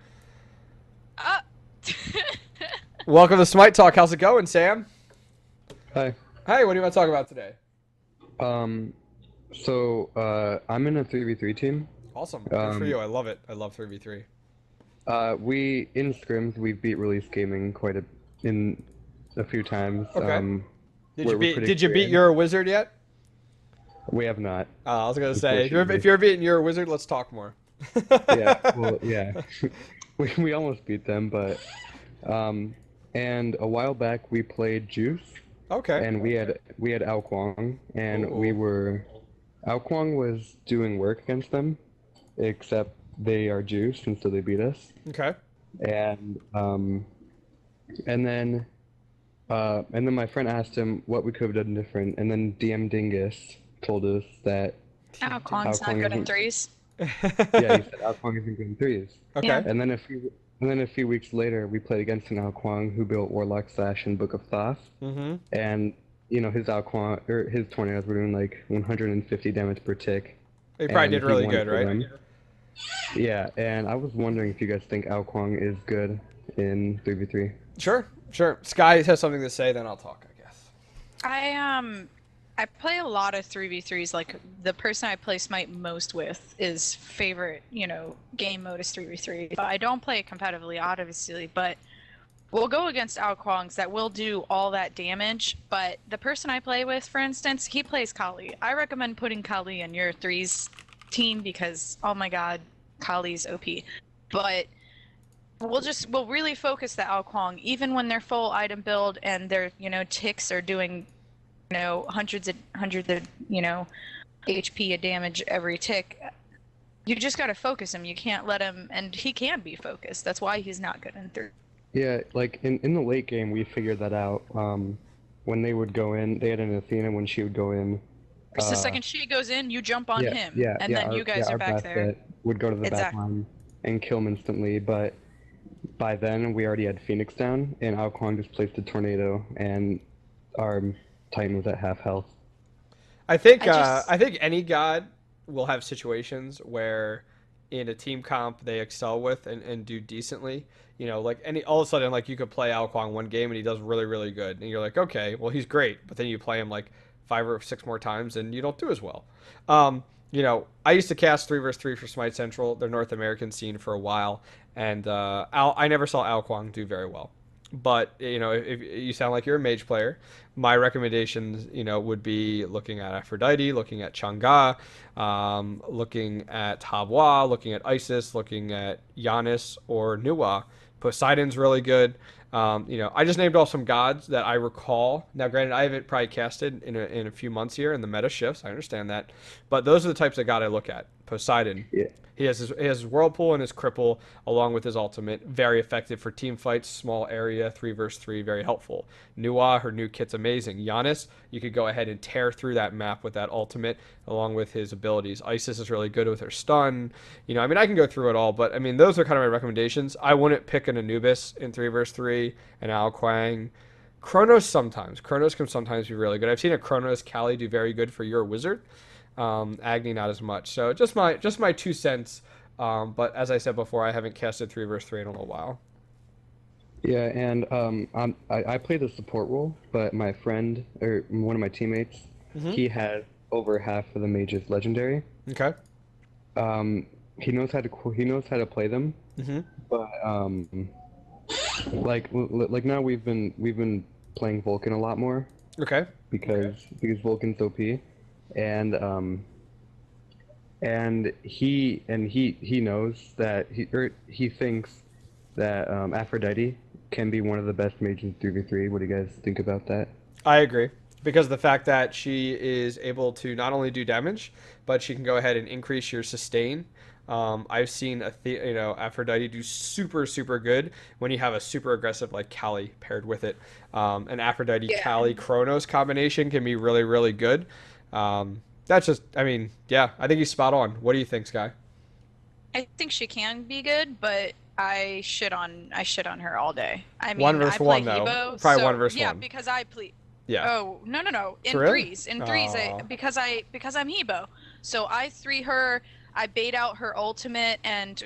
Welcome to Smite Talk. How's it going, Sam? Hi. Hey, what do you want to talk about today? I'm in a 3v3 team. Awesome. Good for you. I love it. I love 3v3. In scrims, we've beat release gaming a few times. Okay. Did you beat Your Wizard yet? We have not. I was gonna say, if you're beating Your Wizard, let's talk more. Yeah. We almost beat them, but and a while back we played Juice. Okay. And we had Ao Kwang, and Ao Kwang was doing work against them, except they are Juice, and so they beat us. Okay. And then my friend asked him what we could have done different, and then DM Dingus told us that Ao Kwang's not good in threes. Yeah, he said Ao Kwang isn't good in threes. Okay. Yeah. And then a few weeks later, we played against an Ao Kwang who built Warlock Slash and Book of Thoth. Mm-hmm. And his Ao Kwang his tornadoes were doing like 150 damage per tick. He probably did really good, right? Them. Yeah, and I was wondering if you guys think Ao Kwang is good in 3v3. Sure. Sky has something to say, then I'll talk, I guess. I play a lot of 3v3s. Like, the person I play Smite most with is favorite, game mode is 3v3. But I don't play it competitively, obviously, but we'll go against Ao Kwangs that will do all that damage. But the person I play with, for instance, he plays Kali. I recommend putting Kali in your threes team because, oh my god, Kali's OP. But we'll really focus the Ao Kwang, even when they're full item build and their, ticks are doing hundreds of HP of damage every tick. You just got to focus him. You can't let him, and he can be focused. That's why he's not good in third. Yeah, like in the late game, we figured that out. When they would go in, they had an Athena when she would go in. So the second she goes in, you jump on him, and then you guys are back there. Would go to the back line and kill him instantly, but by then we already had Phoenix down, and Ao Kwang just placed a tornado, and our Titan was at half health. I think any god will have situations where in a team comp they excel with and do decently. Like all of a sudden, like you could play Ao Kwang one game and he does really, really good, and you're like, okay, well he's great, but then you play him like 5 or 6 more times and you don't do as well. I used to cast 3v3 for Smite Central, their North American scene, for a while, and I never saw Ao Kwang do very well. But if you sound like you're a mage player, my recommendations would be looking at Aphrodite, looking at Chang'e, looking at Habwa, looking at Isis, looking at Giannis or Nuwa. Poseidon's really good. I just named off some gods that I recall. Now, granted, I haven't probably casted in a few months here, and the meta shifts. I understand that, but those are the types of god I look at. Poseidon. Yeah. He has his whirlpool and his cripple along with his ultimate. Very effective for team fights, small area, 3v3, very helpful. Nuwa, her new kit's amazing. Giannis, you could go ahead and tear through that map with that ultimate along with his abilities. Isis is really good with her stun. I can go through it all, but those are kind of my recommendations. I wouldn't pick an Anubis in 3v3, an Ao Kwang. Chronos sometimes. Chronos can sometimes be really good. I've seen a Chronos Kali do very good for your wizard. Agni not as much. So just my 2 cents. But as I said before, I haven't casted 3v3 in a little while. Yeah, and I play the support role, but my friend or one of my teammates, he has over half of the mages legendary. Okay. He knows how to play them. But like now we've been playing Vulcan a lot more. Okay. Because Vulcan's OP. And and he knows that he thinks that Aphrodite can be one of the best mages 3v3. What do you guys think about that? I agree because of the fact that she is able to not only do damage, but she can go ahead and increase your sustain. I've seen Aphrodite do super good when you have a super aggressive like Kali paired with it. An Aphrodite Kali Chronos combination can be really good. That's just, I mean, yeah, I think he's spot on. What do you think, Sky? I think she can be good, but I shit on her all day. I One mean, I versus play one though. Hebo, Probably so one versus yeah, one. because I play. Yeah. Oh no! In Really? threes, Aw. because I'm Hebo, so I three her. I bait out her ultimate, and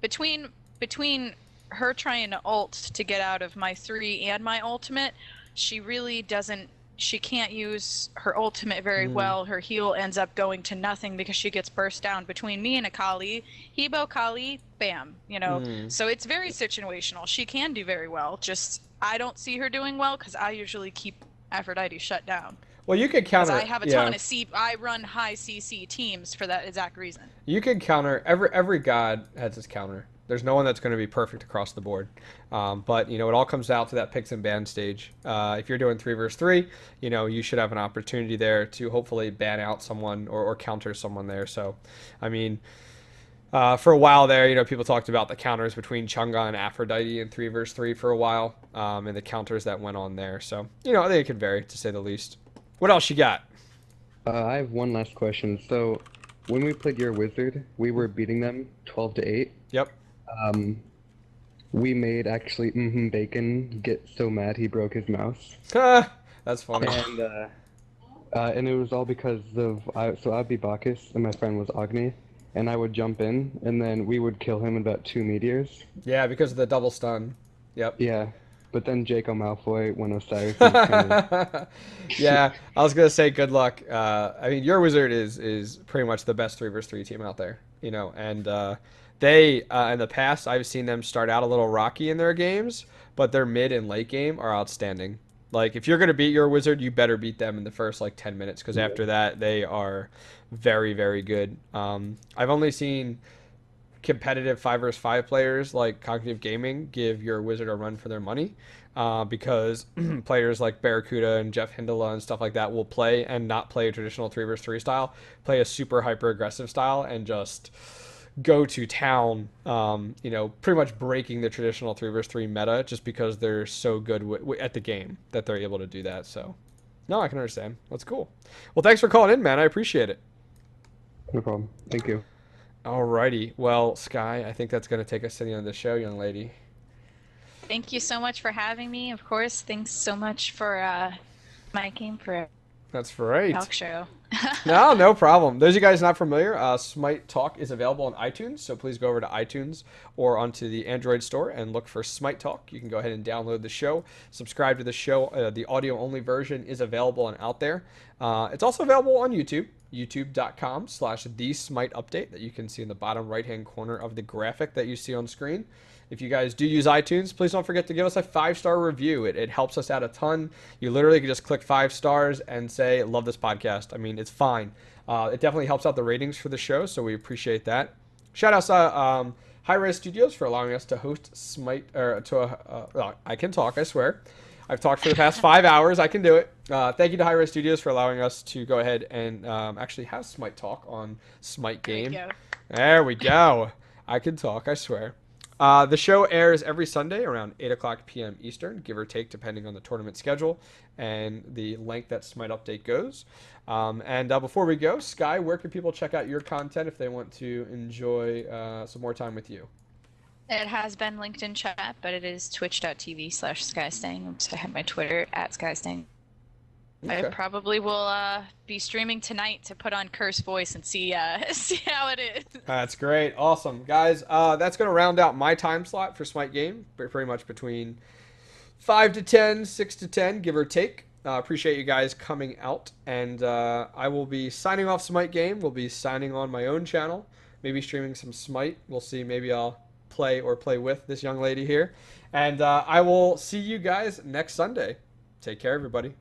between her trying to ult to get out of my three and my ultimate, she really doesn't. She can't use her ultimate very well. Her heal ends up going to nothing because she gets burst down between me and a Kali. Hebo Kali, bam. So it's very situational. She can do very well. Just I don't see her doing well because I usually keep Aphrodite shut down. Well, you could Because counter. I have a ton of I run high CC teams for that exact reason. You can counter. Every god has his counter. There's no one that's going to be perfect across the board. But it all comes out to that picks and ban stage. If you're doing 3 versus 3, you should have an opportunity there to hopefully ban out someone or counter someone there. So, I mean, for a while there, people talked about the counters between Chunga and Aphrodite in 3 versus 3 for a while, and the counters that went on there. So, I think it could vary to say the least. What else you got? I have one last question. So, when we played your wizard, we were beating them 12-8. Yep. We made actually Bacon get so mad he broke his mouse. That's funny. And it was all because of so I'd be Bacchus and my friend was Agni, and I would jump in and then we would kill him in about 2 meteors. Yeah, because of the double stun. Yep. Yeah. But then Draco Malfoy when Osiris was kind of... Yeah, I was gonna say good luck. I mean, your wizard is pretty much the best 3 versus 3 team out there, and they in the past I've seen them start out a little rocky in their games, but their mid and late game are outstanding. Like if you're gonna beat your wizard, you better beat them in the first like 10 minutes because after that they are very good. I've only seen competitive 5 versus 5 players like Cognitive Gaming give your wizard a run for their money because players like Barracuda and Jeff Hindela and stuff like that will play and not play a traditional 3 versus 3 style, play a super hyper aggressive style and just go to town, pretty much breaking the traditional 3 versus 3 meta just because they're so good at the game that they're able to do that. So no, I can understand. That's cool. Well, thanks for calling in, man. I appreciate it. No problem. Thank you. Alrighty. Well, Sky, I think that's going to take us to the end of the show, young lady. Thank you so much for having me. Of course, thanks so much for my game for That's right. talk show. No problem. Those of you guys not familiar, Smite Talk is available on iTunes, so please go over to iTunes or onto the Android store and look for Smite Talk. You can go ahead and download the show, subscribe to the show. The audio-only version is available and out there. It's also available on YouTube, youtube.com/TheSmiteUpdate that you can see in the bottom right-hand corner of the graphic that you see on screen. If you guys do use iTunes, please don't forget to give us a 5-star review. It helps us out a ton. You literally can just click 5 stars and say, love this podcast. I mean, it's fine. It definitely helps out the ratings for the show, so we appreciate that. Shout out to Hi-Rez Studios for allowing us to host Smite, I can talk, I swear. I've talked for the past 5 hours. I can do it. Thank you to Hi-Rez Studios for allowing us to go ahead and actually have Smite Talk on Smite Game. There we go. I can talk, I swear. The show airs every Sunday around 8 o'clock p.m. Eastern, give or take, depending on the tournament schedule and the length that Smite Update goes. And before we go, Sky, where can people check out your content if they want to enjoy some more time with you? It has been linked in chat, but it is twitch.tv/skystang. I have my Twitter @skystang. Okay. I probably will be streaming tonight to put on Curse Voice and see how it is. That's great. Awesome. Guys, that's going to round out my time slot for Smite Game. Pretty much between 5 to 10, 6 to 10, give or take. Appreciate you guys coming out. And I will be signing off Smite Game. We'll be signing on my own channel. Maybe streaming some Smite. We'll see. Maybe I'll play with this young lady here. And I will see you guys next Sunday. Take care, everybody.